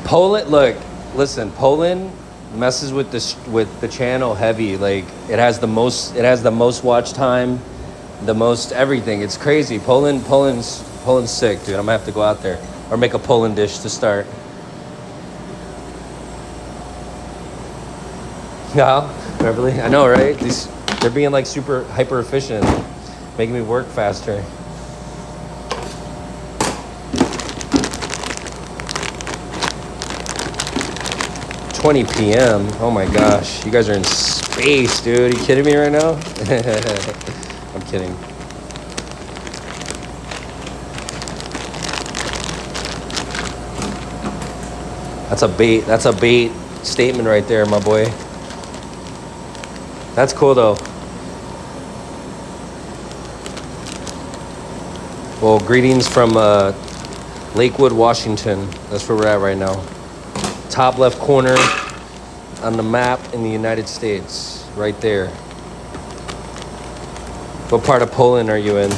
Poland, look. Listen, Poland messes with the channel heavy. Like it has the most watch time, the most everything. It's crazy. Poland's sick, dude. I'm gonna have to go out there or make a Poland dish to start. No, Beverly. I know, right? They're being like super hyper efficient, making me work faster. 20 p.m. Oh my gosh. You guys are in space, dude. Are you kidding me right now? I'm kidding. That's a bait statement right there, my boy. That's cool though. Well, greetings from Lakewood, Washington. That's where we're at right now. Top left corner on the map in the United States, right there. What part of Poland are you in?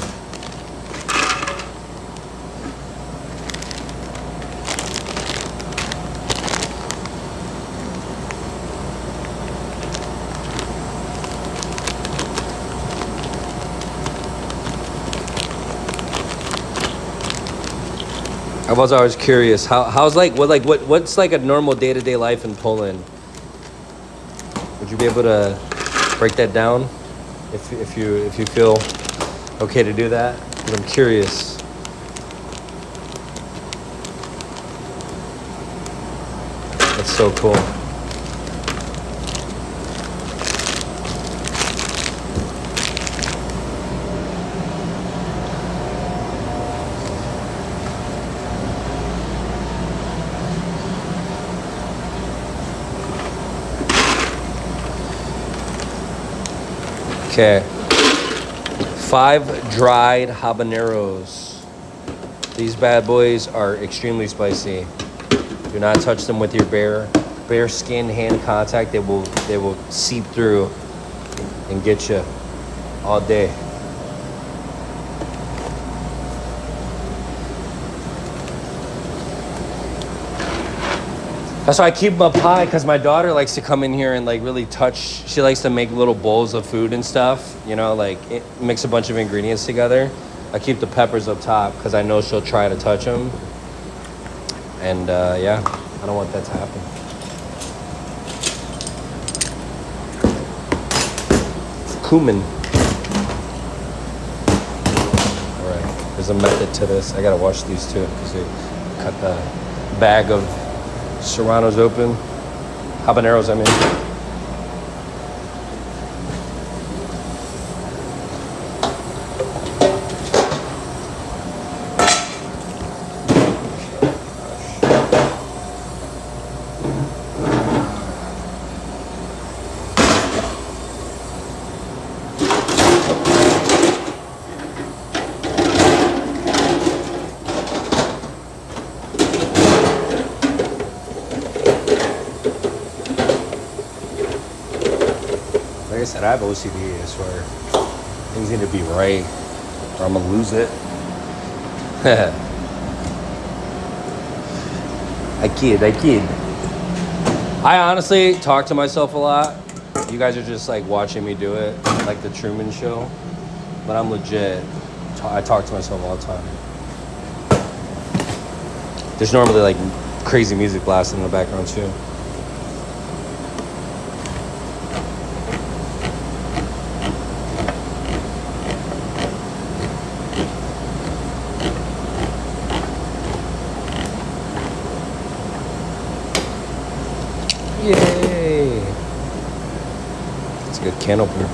I was always curious. How's what's like a normal day-to-day life in Poland? Would you be able to break that down if you feel okay to do that? 'Cause I'm curious. That's so cool. Okay. 5 dried habaneros. These bad boys are extremely spicy. Do not touch them with your bare skin hand contact. They will seep through and get you all day. That's why I keep them up high, because my daughter likes to come in here and like really touch. She likes to make little bowls of food and stuff, you know, like mix a bunch of ingredients together. I keep the peppers up top because I know she'll try to touch them. And yeah, I don't want that to happen. Cumin. All right, there's a method to this. I gotta wash these too because we cut the bag of Serranos open. Habaneros, I mean. Like I said, I have OCD. I swear. Things need to be right, or I'm gonna lose it. I kid. I honestly talk to myself a lot. You guys are just like watching me do it, like the Truman Show. But I'm legit. I talk to myself all the time. There's normally like crazy music blasting in the background too. Yay! It's a good can opener.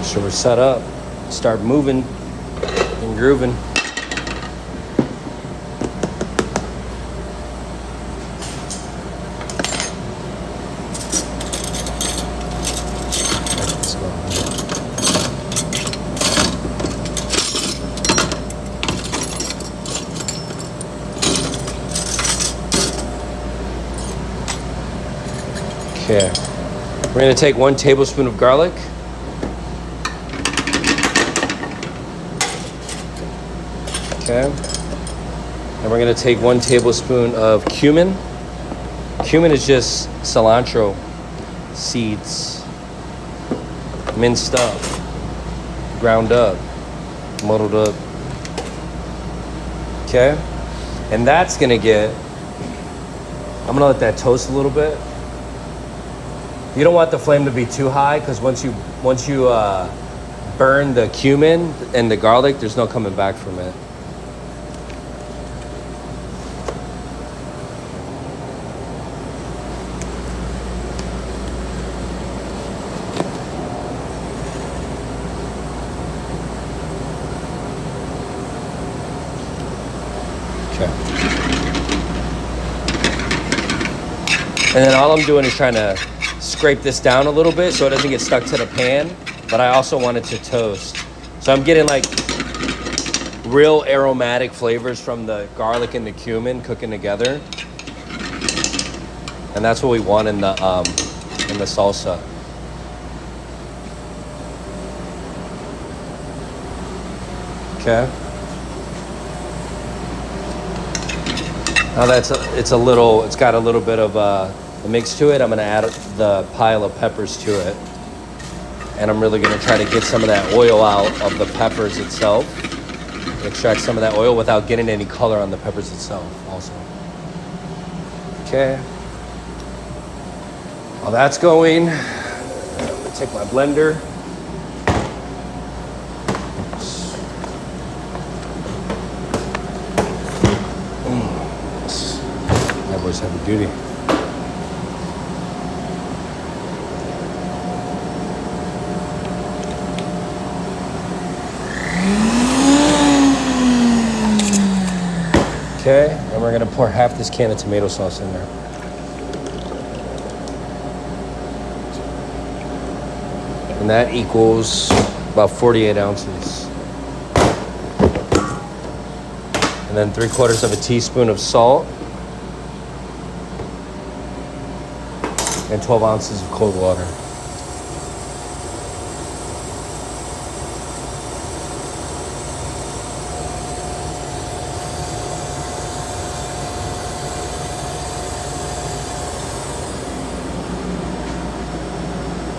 So we're set up, start moving and grooving. Okay, we're gonna take 1 tablespoon of garlic. Okay, and we're gonna take 1 tablespoon of cumin. Cumin is just cilantro seeds, minced up, ground up, muddled up. Okay, and that's gonna get, I'm gonna let that toast a little bit. You don't want the flame to be too high because once you burn the cumin and the garlic, there's no coming back from it. Okay. And then all I'm doing is trying to scrape this down a little bit so it doesn't get stuck to the pan, but I also want it to toast. So I'm getting like real aromatic flavors from the garlic and the cumin cooking together. And that's what we want in the salsa. Okay. Now it's got a little bit of a mix to it. I'm gonna add the pile of peppers to it. And I'm really gonna try to get some of that oil out of the peppers itself. Extract some of that oil without getting any color on the peppers itself also. Okay. While that's going, I'm gonna take my blender. That boy's heavy duty. Okay, and we're gonna pour half this can of tomato sauce in there. And that equals about 48 ounces. And then 3/4 of a teaspoon of salt. And 12 ounces of cold water.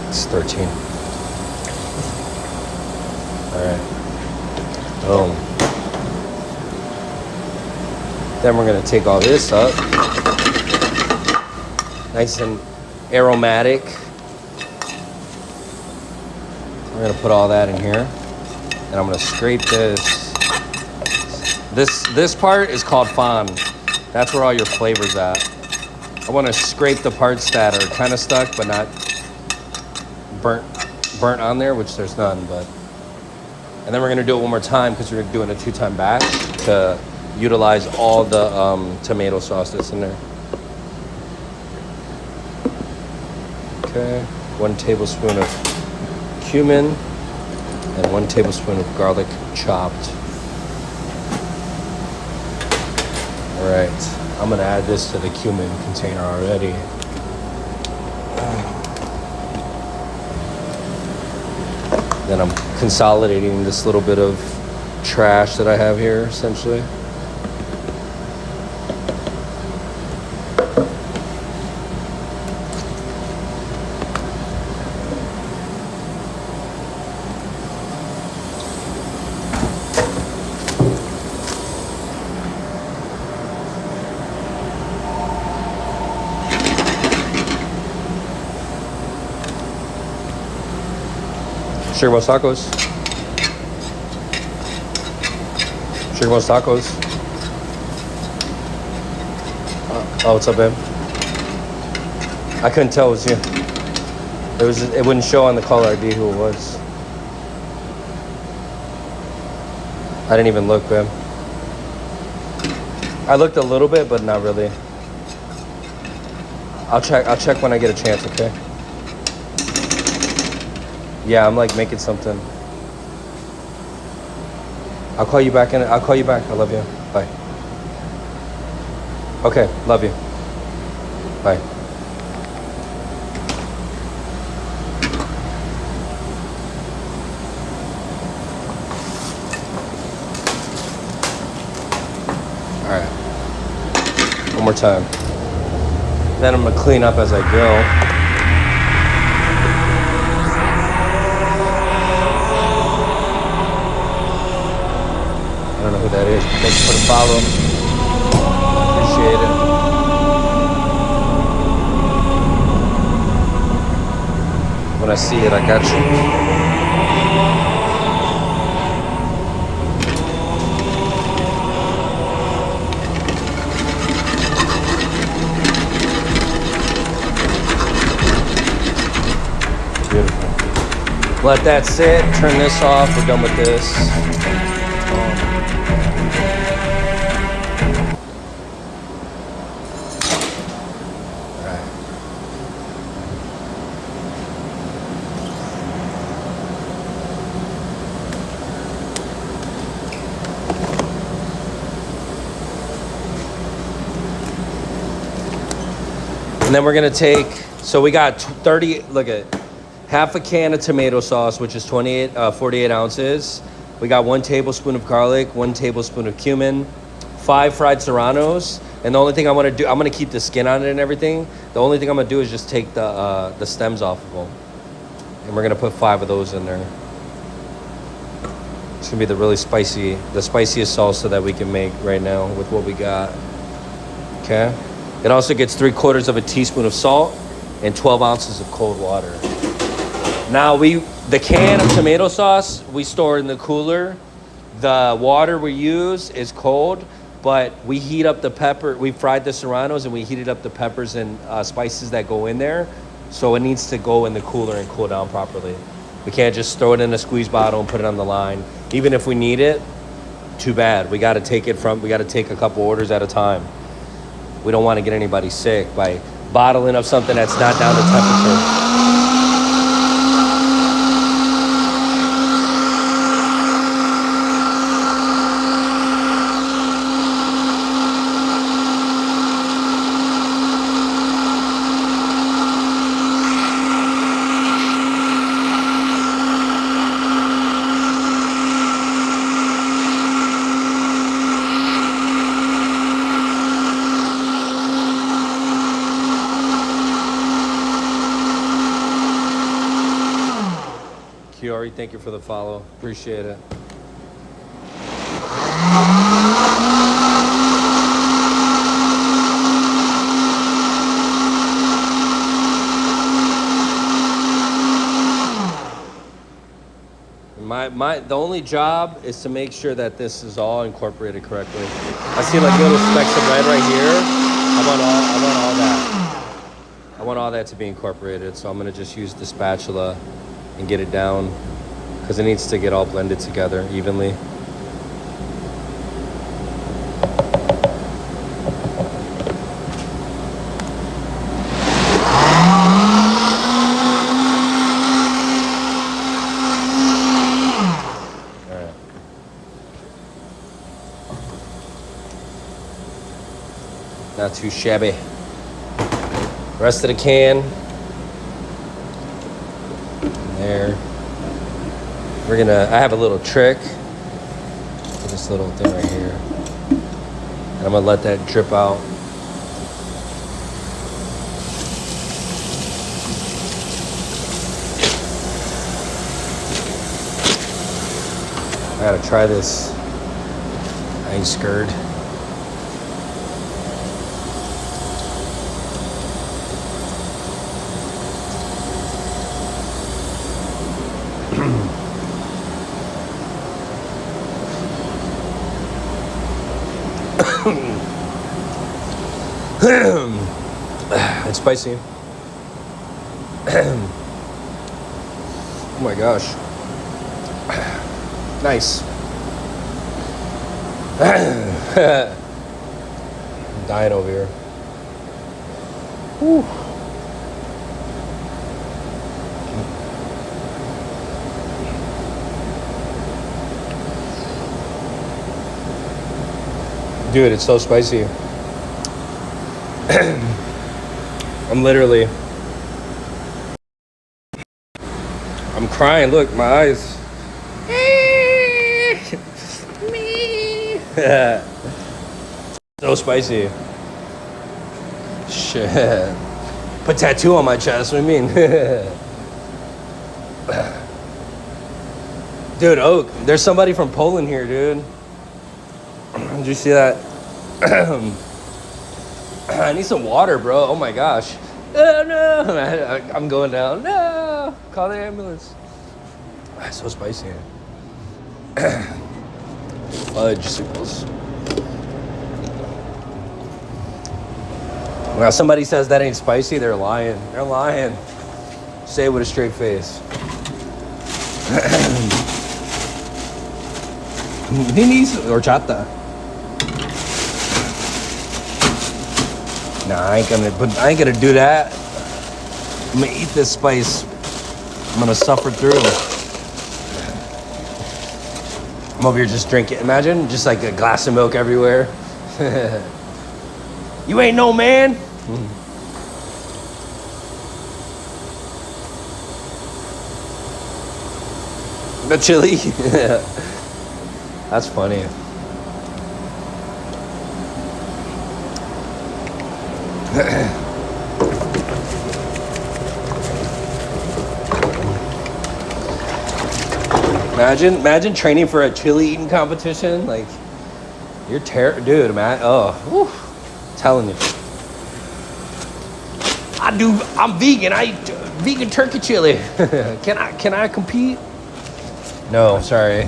It's 13. All right. Boom. Then we're gonna take all this up. Nice and aromatic. We're gonna put all that in here. And I'm gonna scrape this. This part is called fond. That's where all your flavor's at. I wanna scrape the parts that are kind of stuck but not burnt on there, which there's none, but. And then we're gonna do it one more time because we're doing a 2-time batch to utilize all the tomato sauce that's in there. Okay, 1 tablespoon of cumin and 1 tablespoon of garlic chopped. All right, I'm gonna add this to the cumin container already. Then I'm consolidating this little bit of trash that I have here, essentially. Sugar Bones Tacos. Sugar Bones Tacos. Oh, what's up, babe? I couldn't tell it was you. It wouldn't show on the caller ID who it was. I didn't even look, babe. I looked a little bit, but not really. I'll check when I get a chance, okay? Yeah, I'm like making something. I'll call you back I love you. Bye. Okay, love you. Bye. All right. One more time. Then I'm gonna clean up as I go. I don't know who that is, but thanks for the follow. Appreciate it. When I see it, I got you. Beautiful. Let that sit. Turn this off. We're done with this. And then we're gonna take, so we got 30, look at, half a can of tomato sauce, which is 48 ounces. We got 1 tablespoon of garlic, 1 tablespoon of cumin, 5 fried serranos. And the only thing I wanna do, I'm gonna keep the skin on it and everything. The only thing I'm gonna do is just take the stems off of them. And we're gonna put 5 of those in there. It's gonna be the really spicy, the spiciest salsa that we can make right now with what we got, okay? It also gets 3/4 of a teaspoon of salt and 12 ounces of cold water. Now the can of tomato sauce, we store in the cooler. The water we use is cold, but we heat up the pepper. We fried the serranos and we heated up the peppers and spices that go in there. So it needs to go in the cooler and cool down properly. We can't just throw it in a squeeze bottle and put it on the line. Even if we need it, too bad. We gotta take a couple orders at a time. We don't want to get anybody sick by bottling up something that's not down to temperature. Kiori, thank you for the follow. Appreciate it. The only job is to make sure that this is all incorporated correctly. I see like little specks of red right here. I want all that to be incorporated. So I'm gonna just use the spatula and get it down because it needs to get all blended together evenly. All right. Not too shabby. Rest of the can. There. I have a little trick for this little thing right here. And I'm gonna let that drip out. I gotta try this. I ain't scared. It's spicy. Oh my gosh. Nice. I'm dying over here. Whew. Dude, it's so spicy. I'm crying. Look, my eyes. Me. So spicy. Shit. Put tattoo on my chest. What do you mean? Dude, Oak, there's somebody from Poland here, dude. Did you see that? I need some water, bro. Oh my gosh. Oh no. I'm going down. No. Call the ambulance. It's so spicy. Fudge sickles. Now somebody says that ain't spicy, they're lying. They're lying. Say it with a straight face. He needs horchata. Nah, I ain't gonna do that. I'm gonna eat this spice. I'm gonna suffer through. I'm over here just drinking. Imagine just like a glass of milk everywhere. You ain't no man. The chili. That's funny. Imagine training for a chili eating competition. Like, you're dude, man. Oh, whew, telling you. I'm vegan. I eat vegan turkey chili. Can I compete? No, sorry.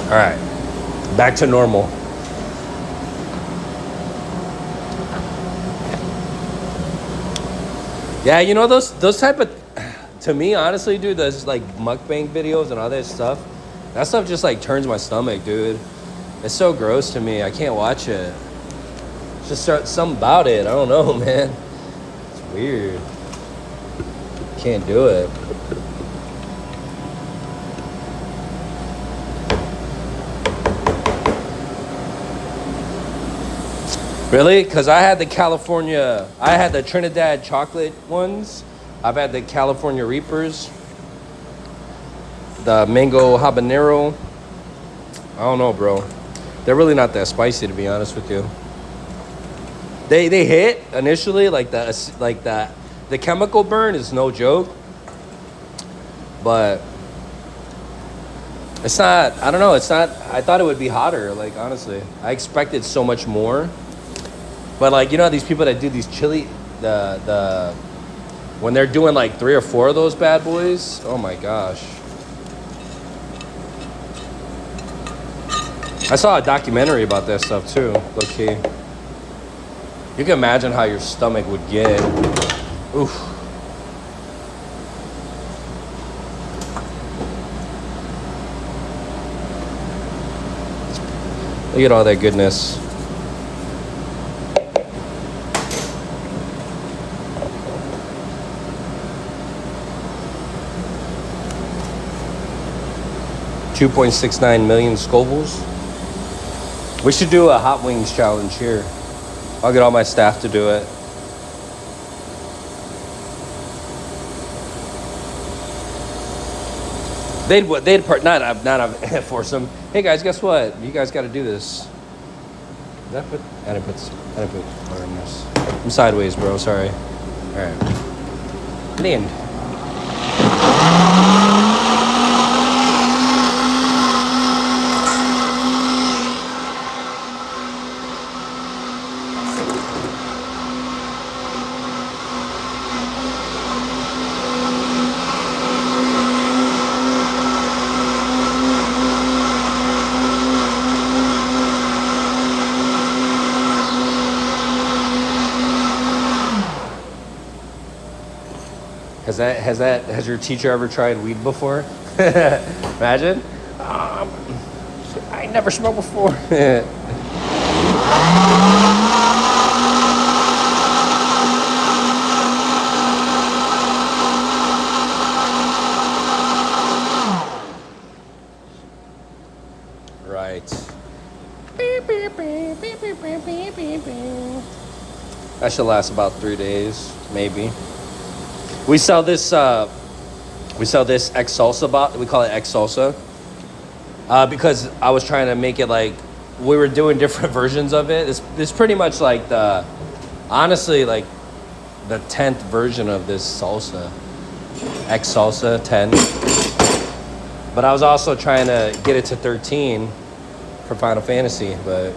All right, back to normal. Yeah, you know those type of, to me, honestly, dude, those like mukbang videos and all that stuff just like turns my stomach, dude. It's so gross to me. I can't watch it. Just something about it. I don't know, man. It's weird. Can't do it. Really? Because I had the Trinidad chocolate ones. I've had the California Reapers. The mango habanero. I don't know, bro. They're really not that spicy, to be honest with you. They hit initially, like the chemical burn is no joke. But it's not, I don't know, it's not, I thought it would be hotter, like, honestly. I expected so much more. But, like, you know, these people that do these chili, when they're doing, like, 3 or 4 of those bad boys, oh, my gosh. I saw a documentary about that stuff, too, low-key. You can imagine how your stomach would get. Oof. Look at all that goodness. $2.69 million Scovilles. We should do a hot wings challenge here. I'll get all my staff to do it. They'd not force them. Hey guys, guess what? You guys got to do this. I didn't put butter in this. I'm sideways, bro. Sorry. All right. Land. Has your teacher ever tried weed before? Imagine. I never smoked before. Right. That should last about 3 days, maybe. We sell this X salsa bot. We call it X salsa because I was trying to make it like we were doing different versions of it. It's pretty much like honestly like the 10th version of this salsa. X salsa 10. But I was also trying to get it to 13 for Final Fantasy, but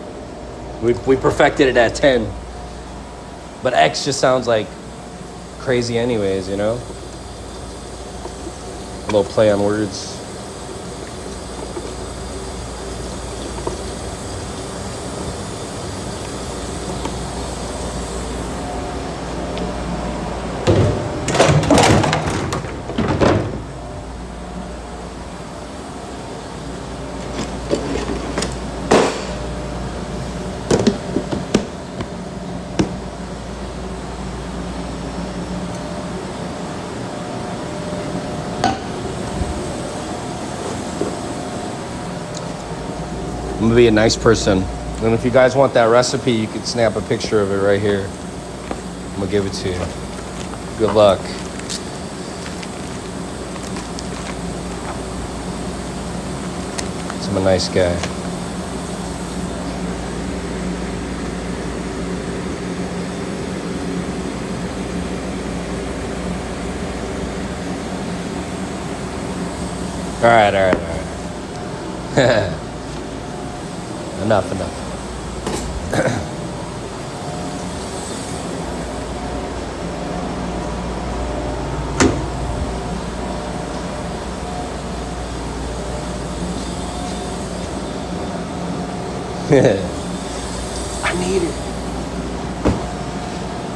we perfected it at 10. But X just sounds like crazy anyways, you know? A little play on words. I'm gonna be a nice person. And if you guys want that recipe, you can snap a picture of it right here. I'm gonna give it to you. Good luck. I'm a nice guy. All right. Enough. I need it.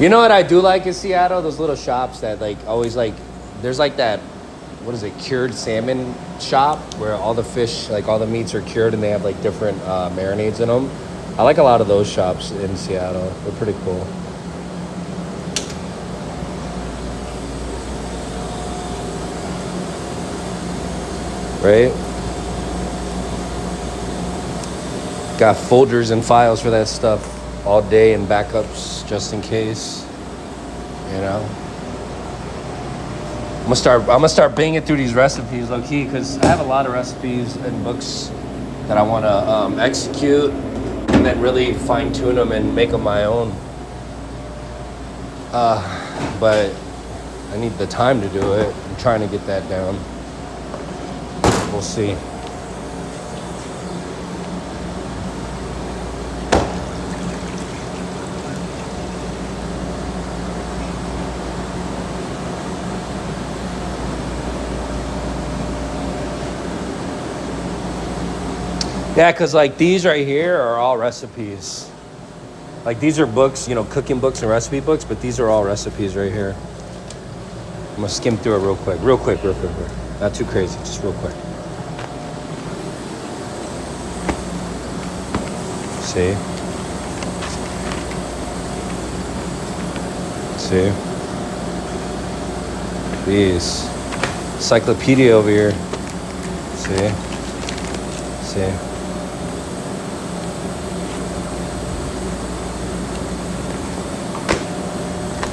You know what I do like in Seattle? Those little shops that like always like, there's like that, what is it, cured salmon shop where all the fish, like all the meats are cured and they have like different marinades in them. I like a lot of those shops in Seattle. They're pretty cool. Right? Got folders and files for that stuff all day and backups just in case, you know. I'm gonna start banging through these recipes low key because I have a lot of recipes and books that I want to execute and then really fine tune them and make them my own. But I need the time to do it. I'm trying to get that down. We'll see. Yeah, because like these right here are all recipes. Like these are books, you know, cooking books and recipe books, but these are all recipes right here. I'm gonna skim through it real quick. Not too crazy, just real quick. See? These. Encyclopedia over here. See?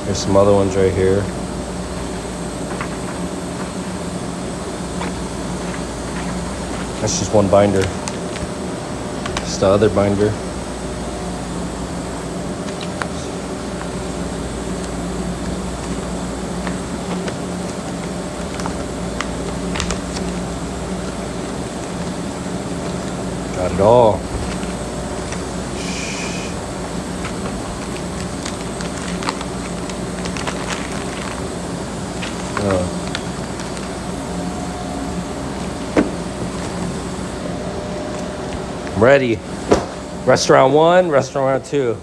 There's some other ones right here. That's just one binder. It's the other binder. Got it all. I'm ready. Restaurant 1, restaurant 2.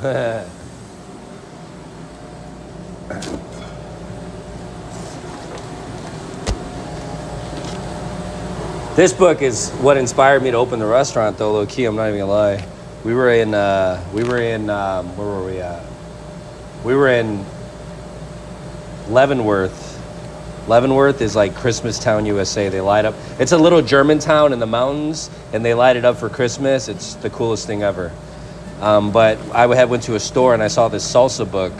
This book is what inspired me to open the restaurant, though, low key. I'm not even gonna lie. We were in where were we at? We were in Leavenworth. Leavenworth is like Christmas Town, USA. They light up. It's a little German town in the mountains, and they light it up for Christmas. It's the coolest thing ever. But I went to a store and I saw this salsa book,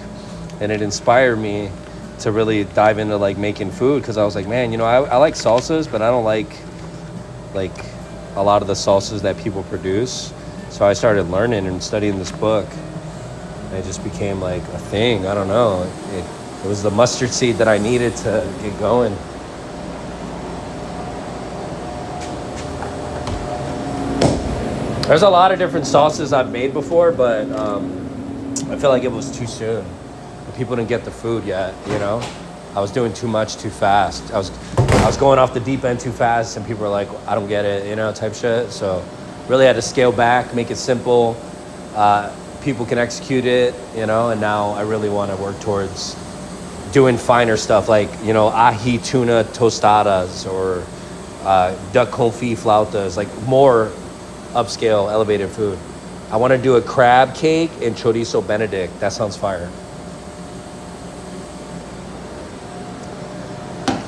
and it inspired me to really dive into like making food because I was like, man, you know, I like salsas, but I don't like a lot of the salsas that people produce. So I started learning and studying this book, and it just became like a thing. I don't know. It was the mustard seed that I needed to get going. There's a lot of different sauces I've made before, but I feel like it was too soon. People didn't get the food yet, you know? I was doing too much too fast. I was going off the deep end too fast, and people were like, I don't get it, you know, type shit. So really had to scale back, make it simple. People can execute it, you know, and now I really want to work towards doing finer stuff like, you know, ahi tuna tostadas or duck confit flautas, like more upscale, elevated food. I want to do a crab cake and chorizo benedict. That sounds fire.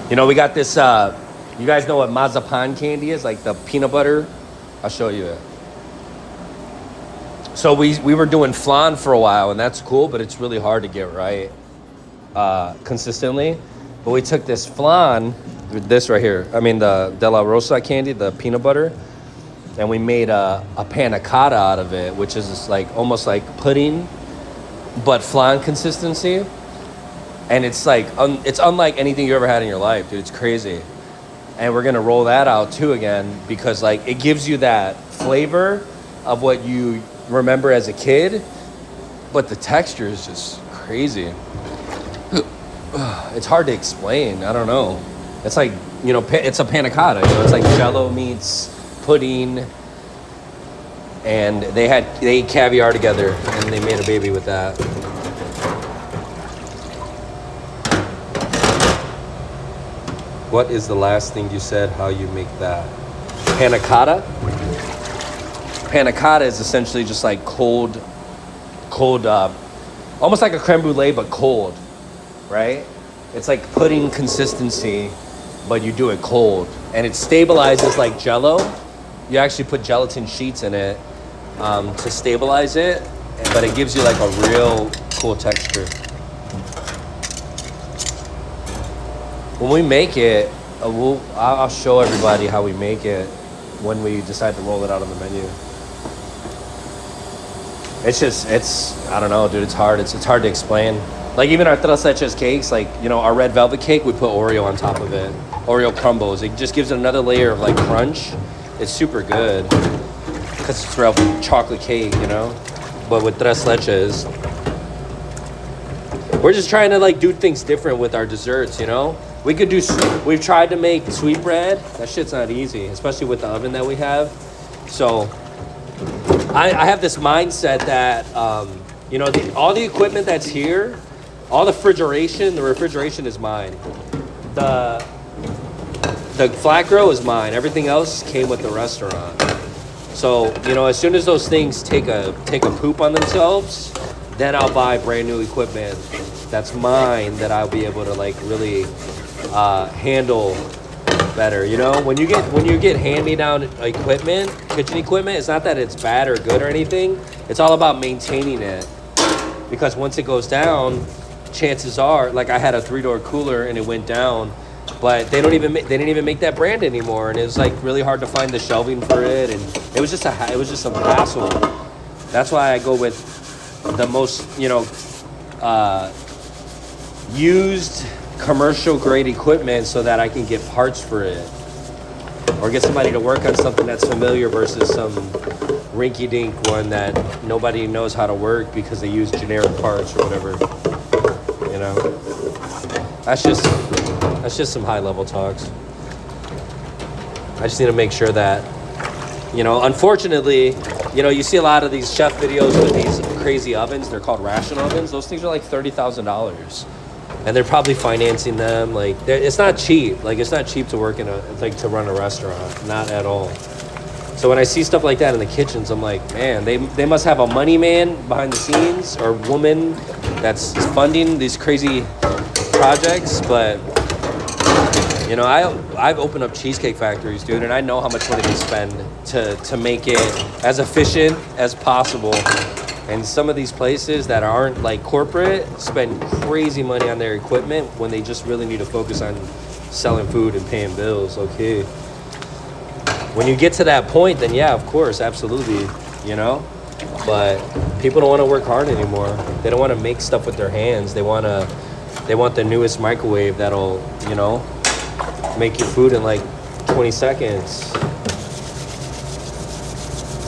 You know, we got this, you guys know what mazapan candy is? Like the peanut butter? I'll show you it. So we were doing flan for a while, and that's cool, but it's really hard to get right consistently. But we took this flan, this right here, I mean the De La Rosa candy, the peanut butter, and we made a panna cotta out of it, which is like almost like pudding, but flan consistency. And it's like, it's unlike anything you ever had in your life, dude. It's crazy. And we're gonna roll that out too again, because like it gives you that flavor of what you remember as a kid, but the texture is just crazy. It's hard to explain. I don't know. It's like, you know, it's a panna cotta. You know, it's like Jello meets pudding, and they ate caviar together, and they made a baby with that. What is the last thing you said? How you make that? Panna cotta? Panna cotta is essentially just like cold, almost like a creme brulee, but cold, right? It's like pudding consistency, but you do it cold. And it stabilizes like Jello. You actually put gelatin sheets in it to stabilize it, but it gives you like a real cool texture. When we make it, I'll show everybody how we make it when we decide to roll it out on the menu. I don't know, dude, it's hard. It's hard to explain. Like even our tres leches cakes, like, you know, our red velvet cake, we put Oreo on top of it. Oreo crumbles. It just gives it another layer of like crunch. It's super good because it's real chocolate cake, you know? But with tres leches, we're just trying to like do things different with our desserts, you know? We've tried to make sweetbread. That shit's not easy, especially with the oven that we have. So I have this mindset that, you know, all the equipment that's here, all the refrigeration is mine. The flat grill is mine. Everything else came with the restaurant. So, you know, as soon as those things take a poop on themselves, then I'll buy brand new equipment that's mine that I'll be able to like really handle better. You know, when you get hand-me-down equipment, kitchen equipment, it's not that it's bad or good or anything. It's all about maintaining it, because once it goes down, chances are, like I had a 3-door cooler and it went down, but they didn't even make that brand anymore, and it was like really hard to find the shelving for it, and it was just a hassle. That's why I go with the most, you know, used commercial grade equipment so that I can get parts for it, or get somebody to work on something that's familiar versus some rinky-dink one that nobody knows how to work because they use generic parts or whatever. You know, that's just some high-level talks. I just need to make sure that, you know, unfortunately, you know, you see a lot of these chef videos with these crazy ovens. They're called ration ovens. Those things are like $30,000. And they're probably financing them. Like, it's not cheap. Like, it's not cheap to work to run a restaurant. Not at all. So when I see stuff like that in the kitchens, I'm like, man, they must have a money man behind the scenes or woman that's funding these crazy projects. But, you know, I've opened up cheesecake factories, dude, and I know how much money they spend to make it as efficient as possible. And some of these places that aren't like corporate spend crazy money on their equipment when they just really need to focus on selling food and paying bills. Okay. When you get to that point, then yeah, of course, absolutely, you know. But people don't want to work hard anymore. They don't want to make stuff with their hands. They want the newest microwave that'll, you know, make your food in like 20 seconds.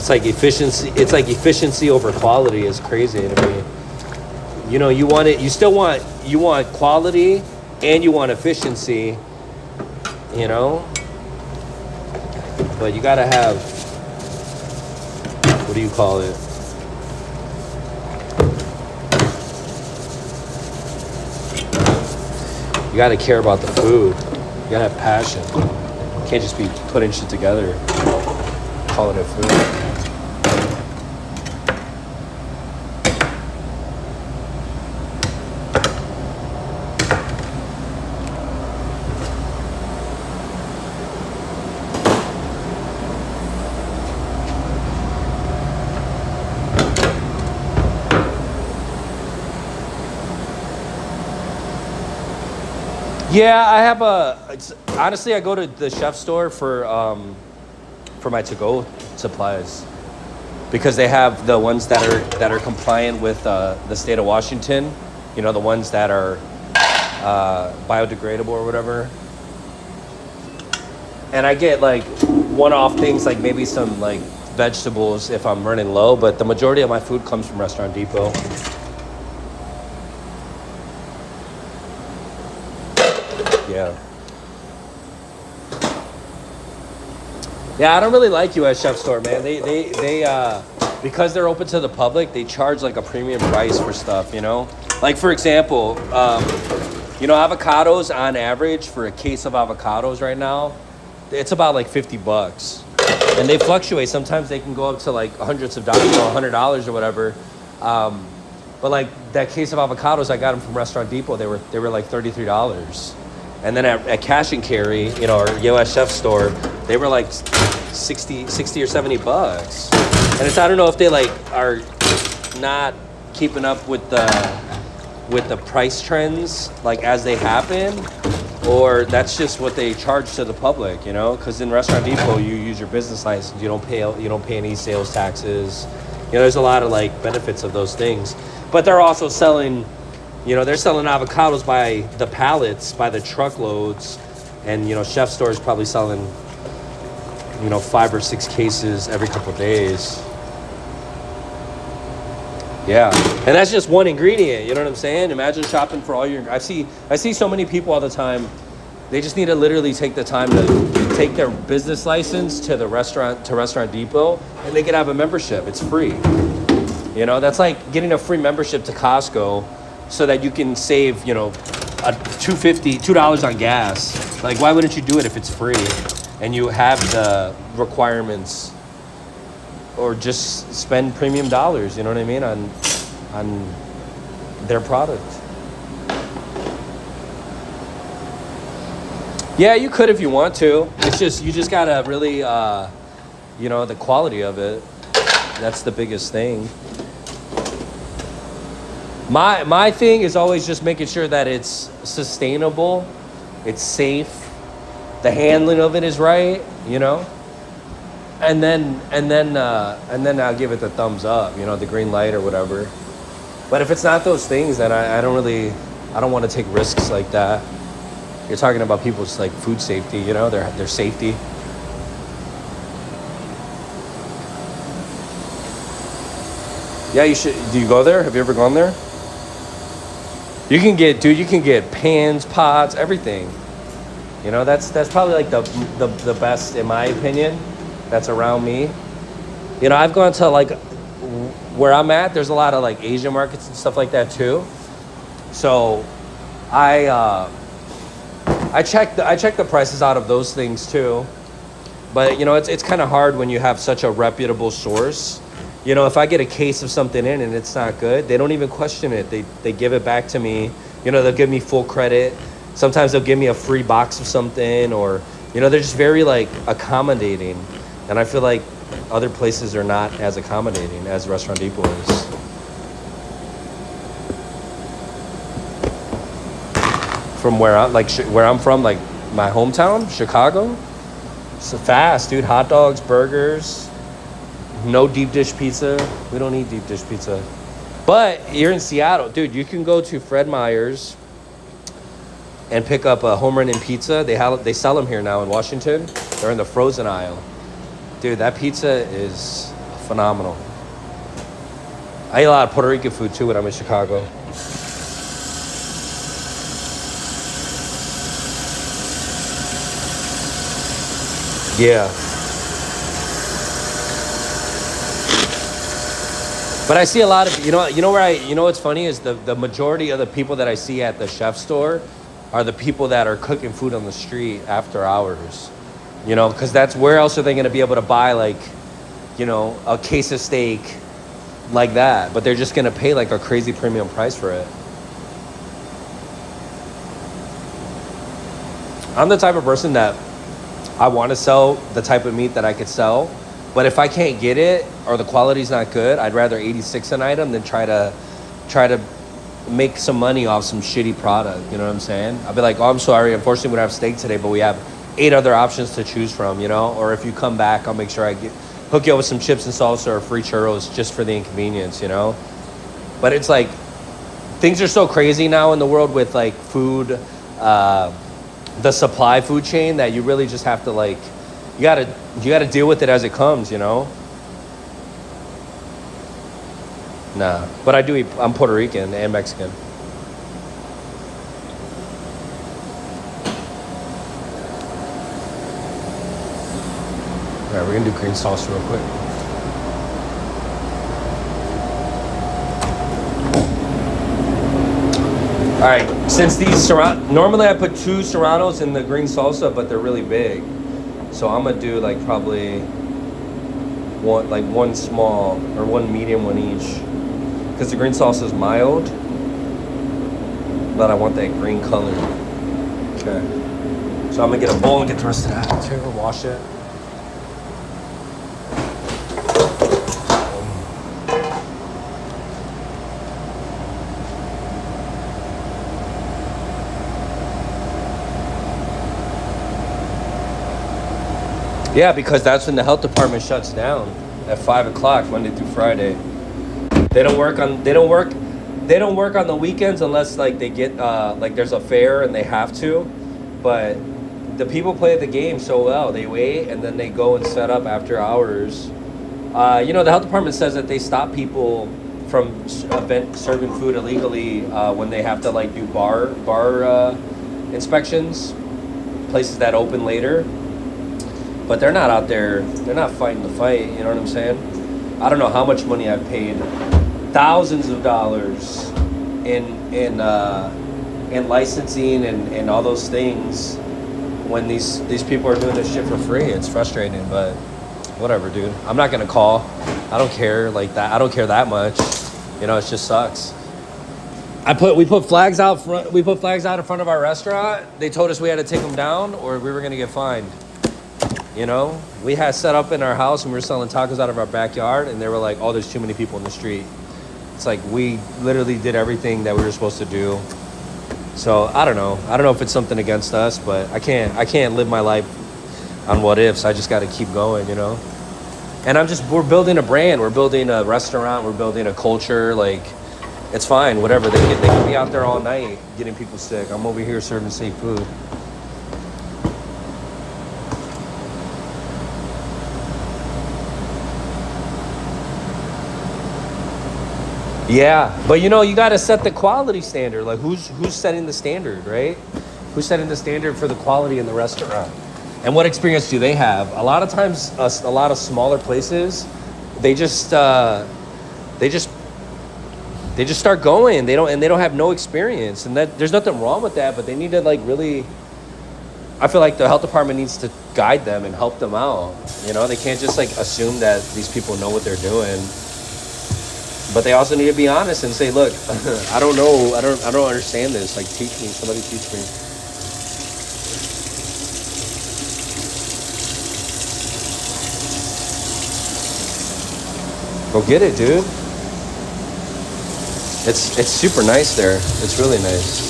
It's like efficiency. It's like efficiency over quality is crazy to me. You know, you want it. You want quality, and you want efficiency. You know, but you gotta have, what do you call it? You gotta care about the food. You gotta have passion. You can't just be putting shit together, calling it food. Yeah, I have honestly, I go to the chef store for my to-go supplies because they have the ones that are compliant with the state of Washington. You know, the ones that are biodegradable or whatever. And I get like one-off things, like maybe some like vegetables if I'm running low, but the majority of my food comes from Restaurant Depot. Yeah. Yeah, I don't really like U.S. Chef Store, man. They because they're open to the public, they charge like a premium price for stuff, you know? Like, for example, you know, avocados on average for a case of avocados right now, it's about like $50. And they fluctuate. Sometimes they can go up to like hundreds of dollars, $100 or whatever. But like that case of avocados, I got them from Restaurant Depot. They were like $33. And then at Cash and Carry, you know, or U.S. Chef Store, they were like 60 or $70. And it's, I don't know if they like are not keeping up with the price trends like as they happen, or that's just what they charge to the public, you know? Because in Restaurant Depot, you use your business license, you don't pay any sales taxes. You know, there's a lot of like benefits of those things. But they're also selling, you know, they're selling avocados by the pallets, by the truckloads, and, you know, Chef Store is probably selling, you know, 5 or 6 cases every couple of days. Yeah, and that's just one ingredient, you know what I'm saying? Imagine shopping for all your, I see so many people all the time, they just need to literally take the time to take their business license to Restaurant Depot, and they can have a membership. It's free. You know, that's like getting a free membership to Costco so that you can save, you know, $2 on gas. Like, why wouldn't you do it if it's free and you have the requirements? Or just spend premium dollars, you know what I mean, on their product. Yeah, you could if you want to. It's just, you just gotta really, you know, the quality of it. That's the biggest thing. My thing is always just making sure that it's sustainable, it's safe, the handling of it is right, you know. And then I'll give it the thumbs up, you know, the green light or whatever. But if it's not those things, then I don't want to take risks like that. You're talking about people's like food safety, you know, their safety. Yeah, you should. Do you go there? Have you ever gone there? You can get pans, pots, everything. You know, that's probably like the best in my opinion. That's around me. You know, I've gone to like where I'm at, there's a lot of like Asian markets and stuff like that too. So I check the prices out of those things too. But you know, it's kind of hard when you have such a reputable source. You know, if I get a case of something in and it's not good, they don't even question it. They give it back to me. You know, they'll give me full credit. Sometimes they'll give me a free box of something, or you know, they're just very like accommodating. And I feel like other places are not as accommodating as Restaurant Depot is. From where I'm from, like my hometown, Chicago, it's fast, dude. Hot dogs, burgers, no deep dish pizza. We don't eat deep dish pizza. But here in Seattle, dude, you can go to Fred Meyer's and pick up a home run in pizza. They sell them here now in Washington. They're in the frozen aisle. Dude, that pizza is phenomenal. I eat a lot of Puerto Rican food too when I'm in Chicago. Yeah. But I see a lot of, what's funny is the majority of the people that I see at the chef store are the people that are cooking food on the street after hours. Because that's where else are they going to be able to buy like, a case of steak like that, but they're just going to pay like a crazy premium price for it. I'm the type of person that I want to sell the type of meat that I could sell, but if I can't get it or the quality's not good, I'd rather 86 an item than try to make some money off some shitty product. You know what I'm saying? I'll be like, oh, I'm sorry, unfortunately we don't have steak today, but we have 8 other options to choose from, or if you come back, I'll make sure I hook you up with some chips and salsa or free churros just for the inconvenience, But it's like, things are so crazy now in the world with like food, the supply food chain, that you really just have to like, you gotta deal with it as it comes, Nah, but I do eat, I'm Puerto Rican and Mexican. All right, we're gonna do green salsa real quick. All right, since these normally I put 2 serranos in the green salsa, but they're really big. So I'm gonna do like probably one small or one medium, one each. Because the green salsa is mild, but I want that green color. Okay. So I'm gonna get a bowl and get the rest of that. Okay, we'll wash it. Yeah, because that's when the health department shuts down at 5 o'clock Monday through Friday. They don't work on the weekends unless like they get like there's a fair and they have to. But the people play the game so well. They wait and then they go and set up after hours. The health department says that they stop people from serving food illegally when they have to like do bar inspections, places that open later. But they're not out there. They're not fighting the fight. You know what I'm saying? I don't know how much money I've paid, thousands of dollars in licensing and all those things when these people are doing this shit for free. It's frustrating, but whatever, dude. I'm not gonna call. I don't care like that. I don't care that much. It just sucks. We put flags out front. We put flags out in front of our restaurant. They told us we had to take them down or we were gonna get fined. We had set up in our house and we were selling tacos out of our backyard and they were like, oh, there's too many people in the street. It's like we literally did everything that we were supposed to do. So I don't know if it's something against us, but I can't live my life on what ifs. I just got to keep going, And we're building a brand. We're building a restaurant. We're building a culture. Like, it's fine, whatever. They can be out there all night getting people sick. I'm over here serving safe food. Yeah, but you got to set the quality standard. Like, who's setting the standard, right? Who's setting the standard for the quality in the restaurant? And what experience do they have? A lot of times, a lot of smaller places, they just start going. They don't have no experience, and there's nothing wrong with that. But they need to like really. I feel like the health department needs to guide them and help them out. They can't just like assume that these people know what they're doing. But they also need to be honest and say, look, I don't know. I don't understand this. Like, teach me. Somebody teach me. Go get it, dude. It's super nice there. It's really nice.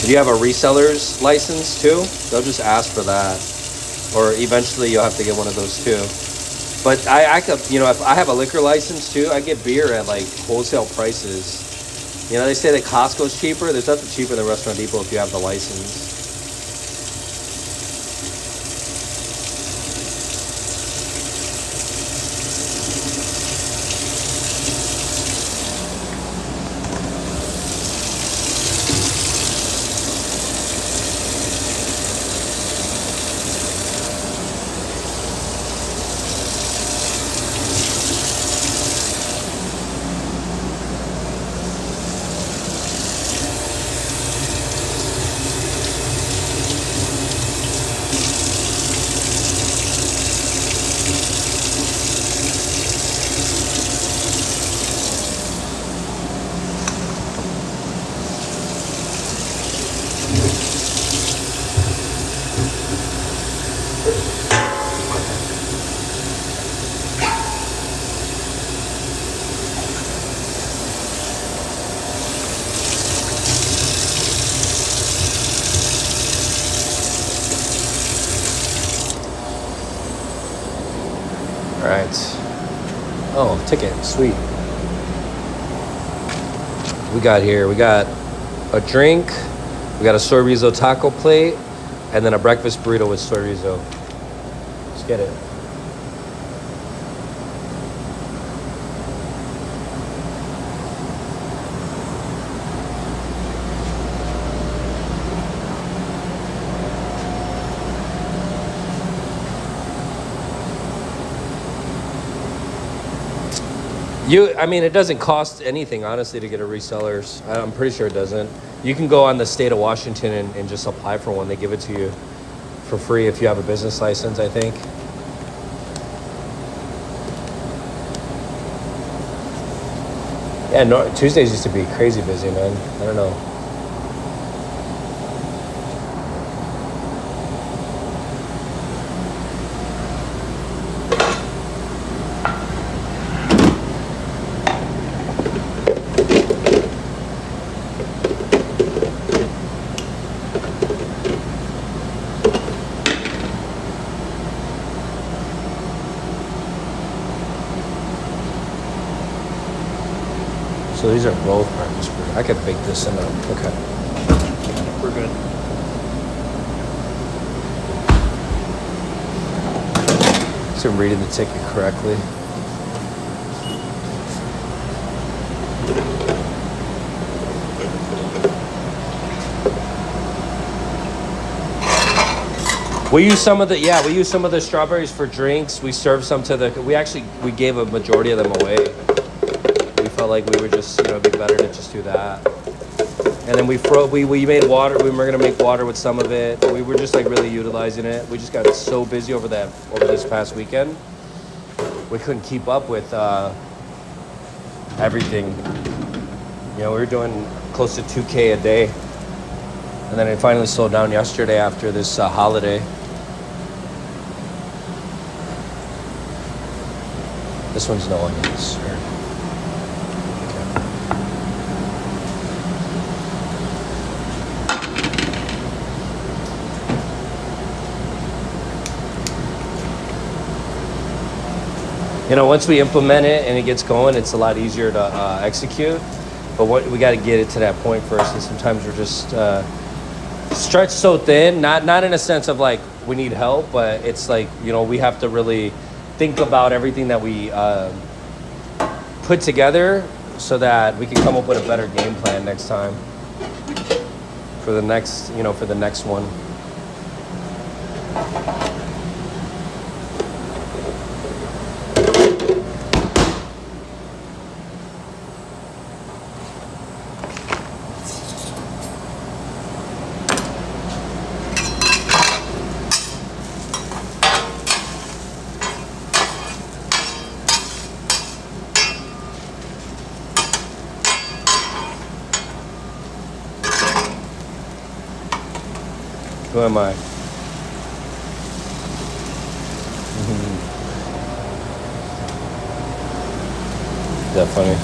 Do you have a reseller's license too? They'll just ask for that. Or eventually you'll have to get one of those too. But I could, if I have a liquor license too, I get beer at like wholesale prices. They say that Costco's cheaper. There's nothing cheaper than Restaurant Depot if you have the license. All right. Oh, ticket. Sweet. We got here. We got a drink. We got a soy rizo taco plate. And then a breakfast burrito with soy rizo. Let's get it. I mean, it doesn't cost anything, honestly, to get a reseller's. I'm pretty sure it doesn't. You can go on the state of Washington and just apply for one. They give it to you for free if you have a business license, I think. Yeah, no, Tuesdays used to be crazy busy, man. I don't know. So these are both breakfast burritos. I could bake this in a, okay. We're good. So I'm reading the ticket correctly. We use some of the strawberries for drinks. We served some to we gave a majority of them away. Felt like we were just, it'd be better to just do that. And then we made water. We were gonna make water with some of it. We were just like really utilizing it. We just got so busy over this past weekend. We couldn't keep up with everything. We were doing close to 2K a day. And then it finally slowed down yesterday after this holiday. This one's no onions. Once we implement it and it gets going, it's a lot easier to execute. But we got to get it to that point first. And sometimes we're just stretched so thin, not in a sense of like we need help, but it's like, we have to really think about everything that we put together so that we can come up with a better game plan next time for the next one. Who am I? Is that funny?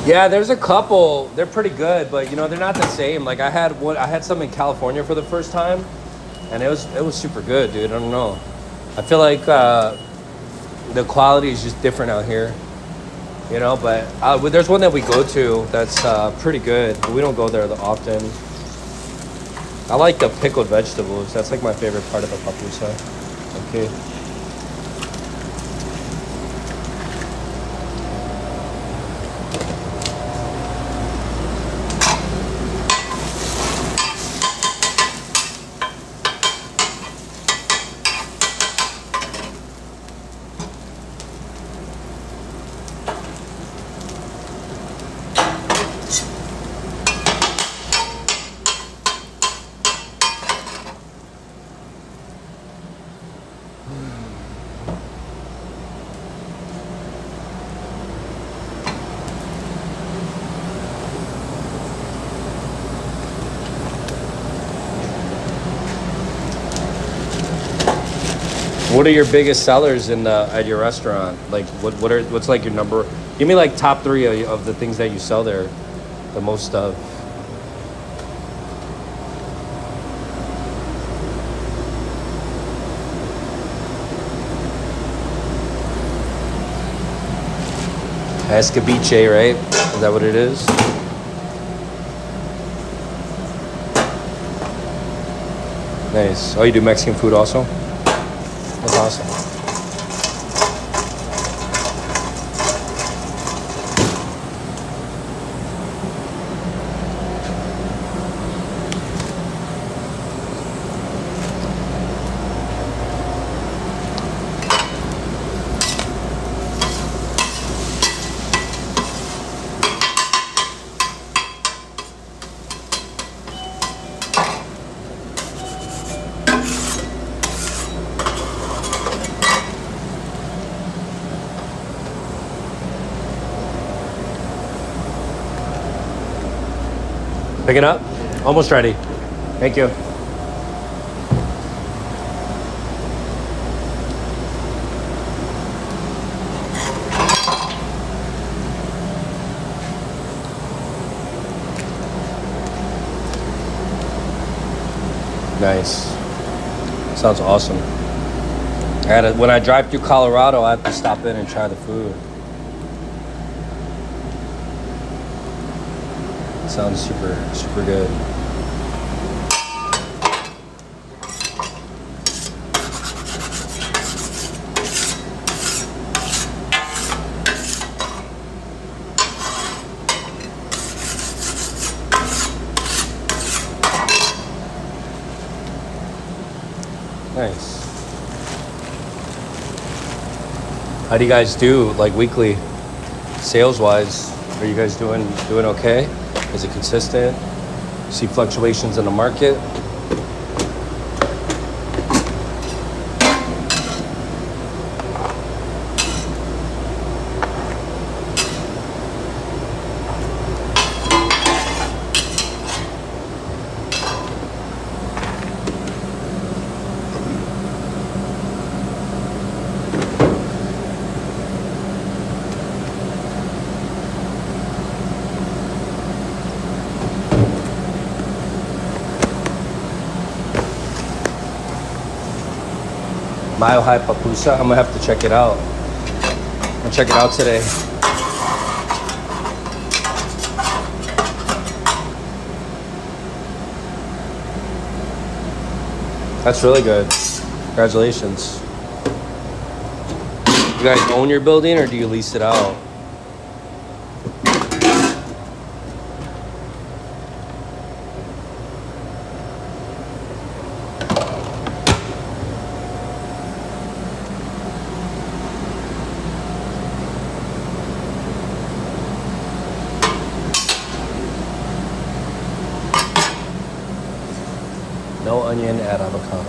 Yeah, there's a couple. They're pretty good, but you know they're not the same. Like I had some in California for the first time, and it was super good, dude. I don't know. I feel like the quality is just different out here, you know. But there's one that we go to that's pretty good, but we don't go there often. I like the pickled vegetables. That's like my favorite part of the papusa. Okay. What are your biggest sellers in at your restaurant? Like, what's like your number? Give me like top three of the things that you sell there, the most of. Escabeche, right? Is that what it is? Nice. Oh, you do Mexican food also? That's awesome. Picking up? Almost ready. Thank you. Nice. Sounds awesome. When I drive through Colorado, I have to stop in and try the food. Sounds super good. Nice. How do you guys do like weekly sales wise? Are you guys doing okay? Is it consistent? See fluctuations in the market? Mile High Papusa. I'm gonna have to check it out. I'll check it out today. That's really good. Congratulations. You guys own your building or do you lease it out? No onion, add avocado.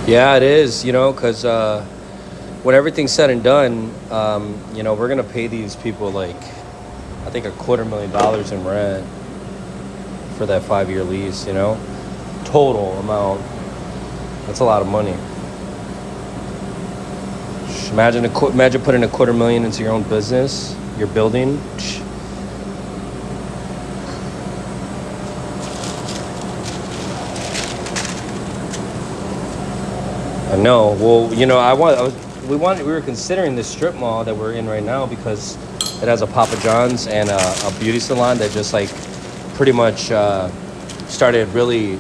Yeah, it is, because when everything's said and done, we're going to pay these people like, I think $250,000 in rent for that 5-year lease, total amount. That's a lot of money. Imagine putting $250,000 into your own business, your building. I know. Well, we were considering this strip mall that we're in right now because it has a Papa John's and a beauty salon that just like pretty much started really.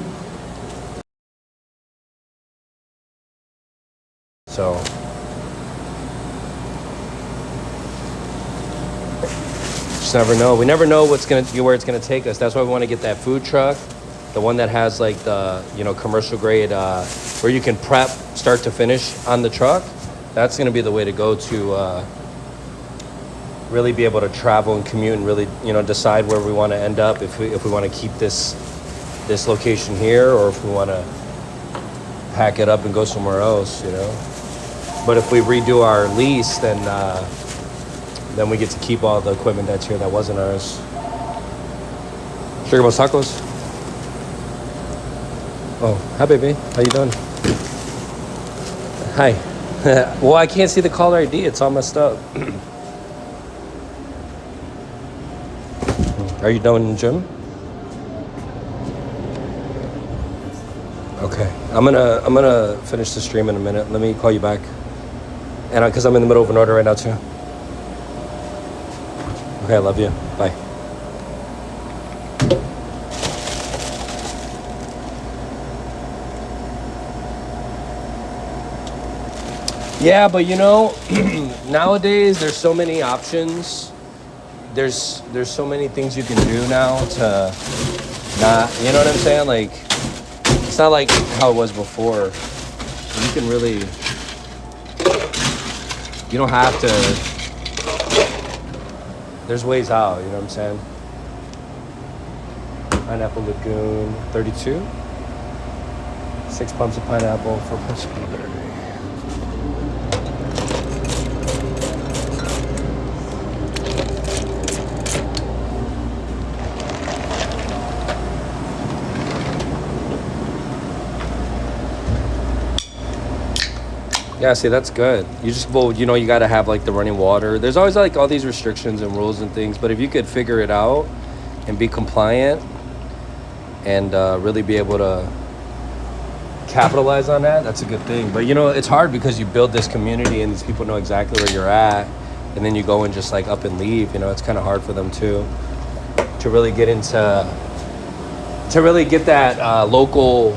So. Just never know. We never know where it's gonna take us. That's why we want to get that food truck, the one that has like the commercial grade where you can prep start to finish on the truck. That's gonna be the way to go to really be able to travel and commute and really decide where we want to end up if we want to keep this location here or if we want to pack it up and go somewhere else. But if we redo our lease, then we get to keep all the equipment that's here that wasn't ours. Sugar Boss Tacos. Oh, hi, baby. How you doing? Hi. Well, I can't see the caller ID. It's all messed up. Are you done in the gym? Okay. I'm gonna finish the stream in a minute. Let me call you back. And because I'm in the middle of an order right now too. Okay, I love you. Bye. Yeah, but nowadays there's so many options. There's so many things you can do now to not, you know what I'm saying? Like, it's not like how it was before. You can really, you don't have to, there's ways out, you know what I'm saying? Pineapple Lagoon, 32. 6 pumps of pineapple, 4 pumps of blueberry. Yeah, see, that's good. You got to have like the running water. There's always like all these restrictions and rules and things, but if you could figure it out and be compliant and really be able to capitalize on that, that's a good thing. But it's hard because you build this community and these people know exactly where you're at, and then you go and just like up and leave. It's kind of hard for them to really get into, to really get that local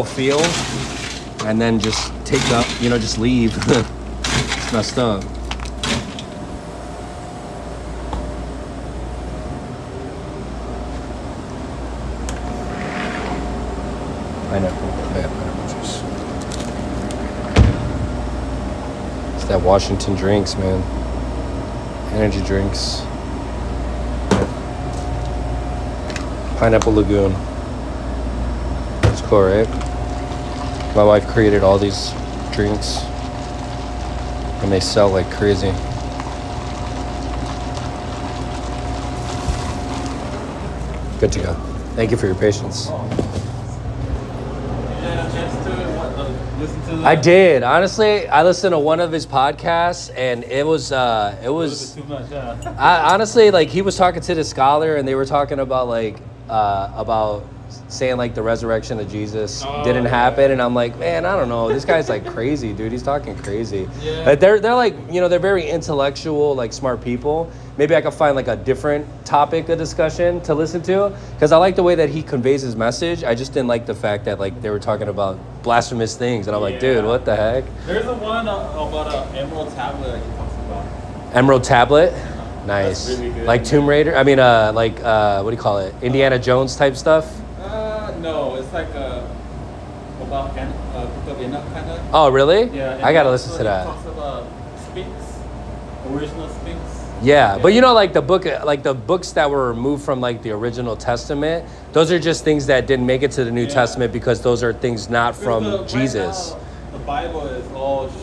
feel, and then just take up, just leave. It's messed up. Pineapple. Yeah, pineapple juice. It's that Washington drinks, man. Energy drinks. Pineapple Lagoon. It's cool, right? My wife created all these drinks and they sell like crazy. Good to go. Thank you for your patience. I did. Honestly, I listened to one of his podcasts and it was too much, honestly, like he was talking to the scholar and they were talking about like about saying like the resurrection of Jesus didn't happen, and I'm like, man, I don't know, this guy's like crazy, dude. He's talking crazy. Yeah. But they're like, they're very intellectual, like smart people. Maybe I could find like a different topic of discussion to listen to, because I like the way that he conveys his message. I just didn't like the fact that like they were talking about blasphemous things, and I'm like, dude, what the heck? There's a one about an emerald tablet that he talks about. Emerald tablet. Nice. That's really good. Like Tomb Raider. I mean, like what do you call it? Indiana Jones type stuff. No, it's like about Book of Enoch kind of. Oh, really? Yeah. I gotta listen to that. It talks about Sphinx, original Sphinx. Yeah, but like the books that were removed from like the original Testament, those are just things that didn't make it to the New Testament because those are things not from Jesus. the Bible is all, it's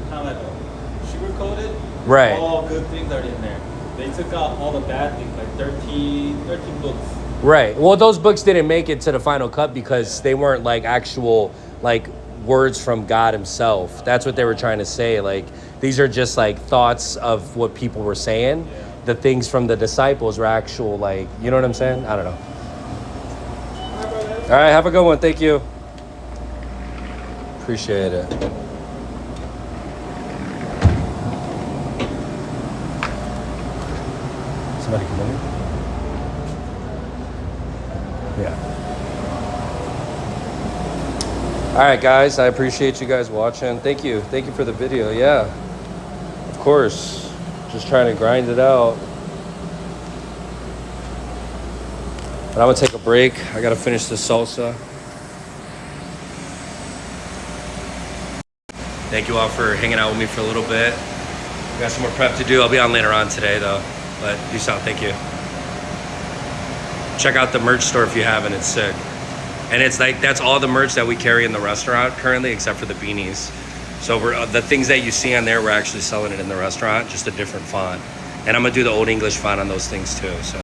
kind of like a sugar coated. Right. All good things are in there. They took out all the bad things, like 13 books. Right. Well, those books didn't make it to the final cut because they weren't like actual like words from God himself. That's what they were trying to say. Like these are just like thoughts of what people were saying. Yeah. The things from the disciples were actual, like, you know what I'm saying? I don't know. All right, have a good one. Thank you. Appreciate it. Somebody come in? Yeah. All right, guys. I appreciate you guys watching. Thank you. Thank you for the video. Yeah. Of course. Just trying to grind it out. But I'm going to take a break. I got to finish this salsa. Thank you all for hanging out with me for a little bit. Got some more prep to do. I'll be on later on today, though. But peace out. Thank you. Check out the merch store if you haven't. It's sick. And it's like, that's all the merch that we carry in the restaurant currently, except for the beanies. So the things that you see on there, we're actually selling it in the restaurant, just a different font. And I'm going to do the Old English font on those things too. So.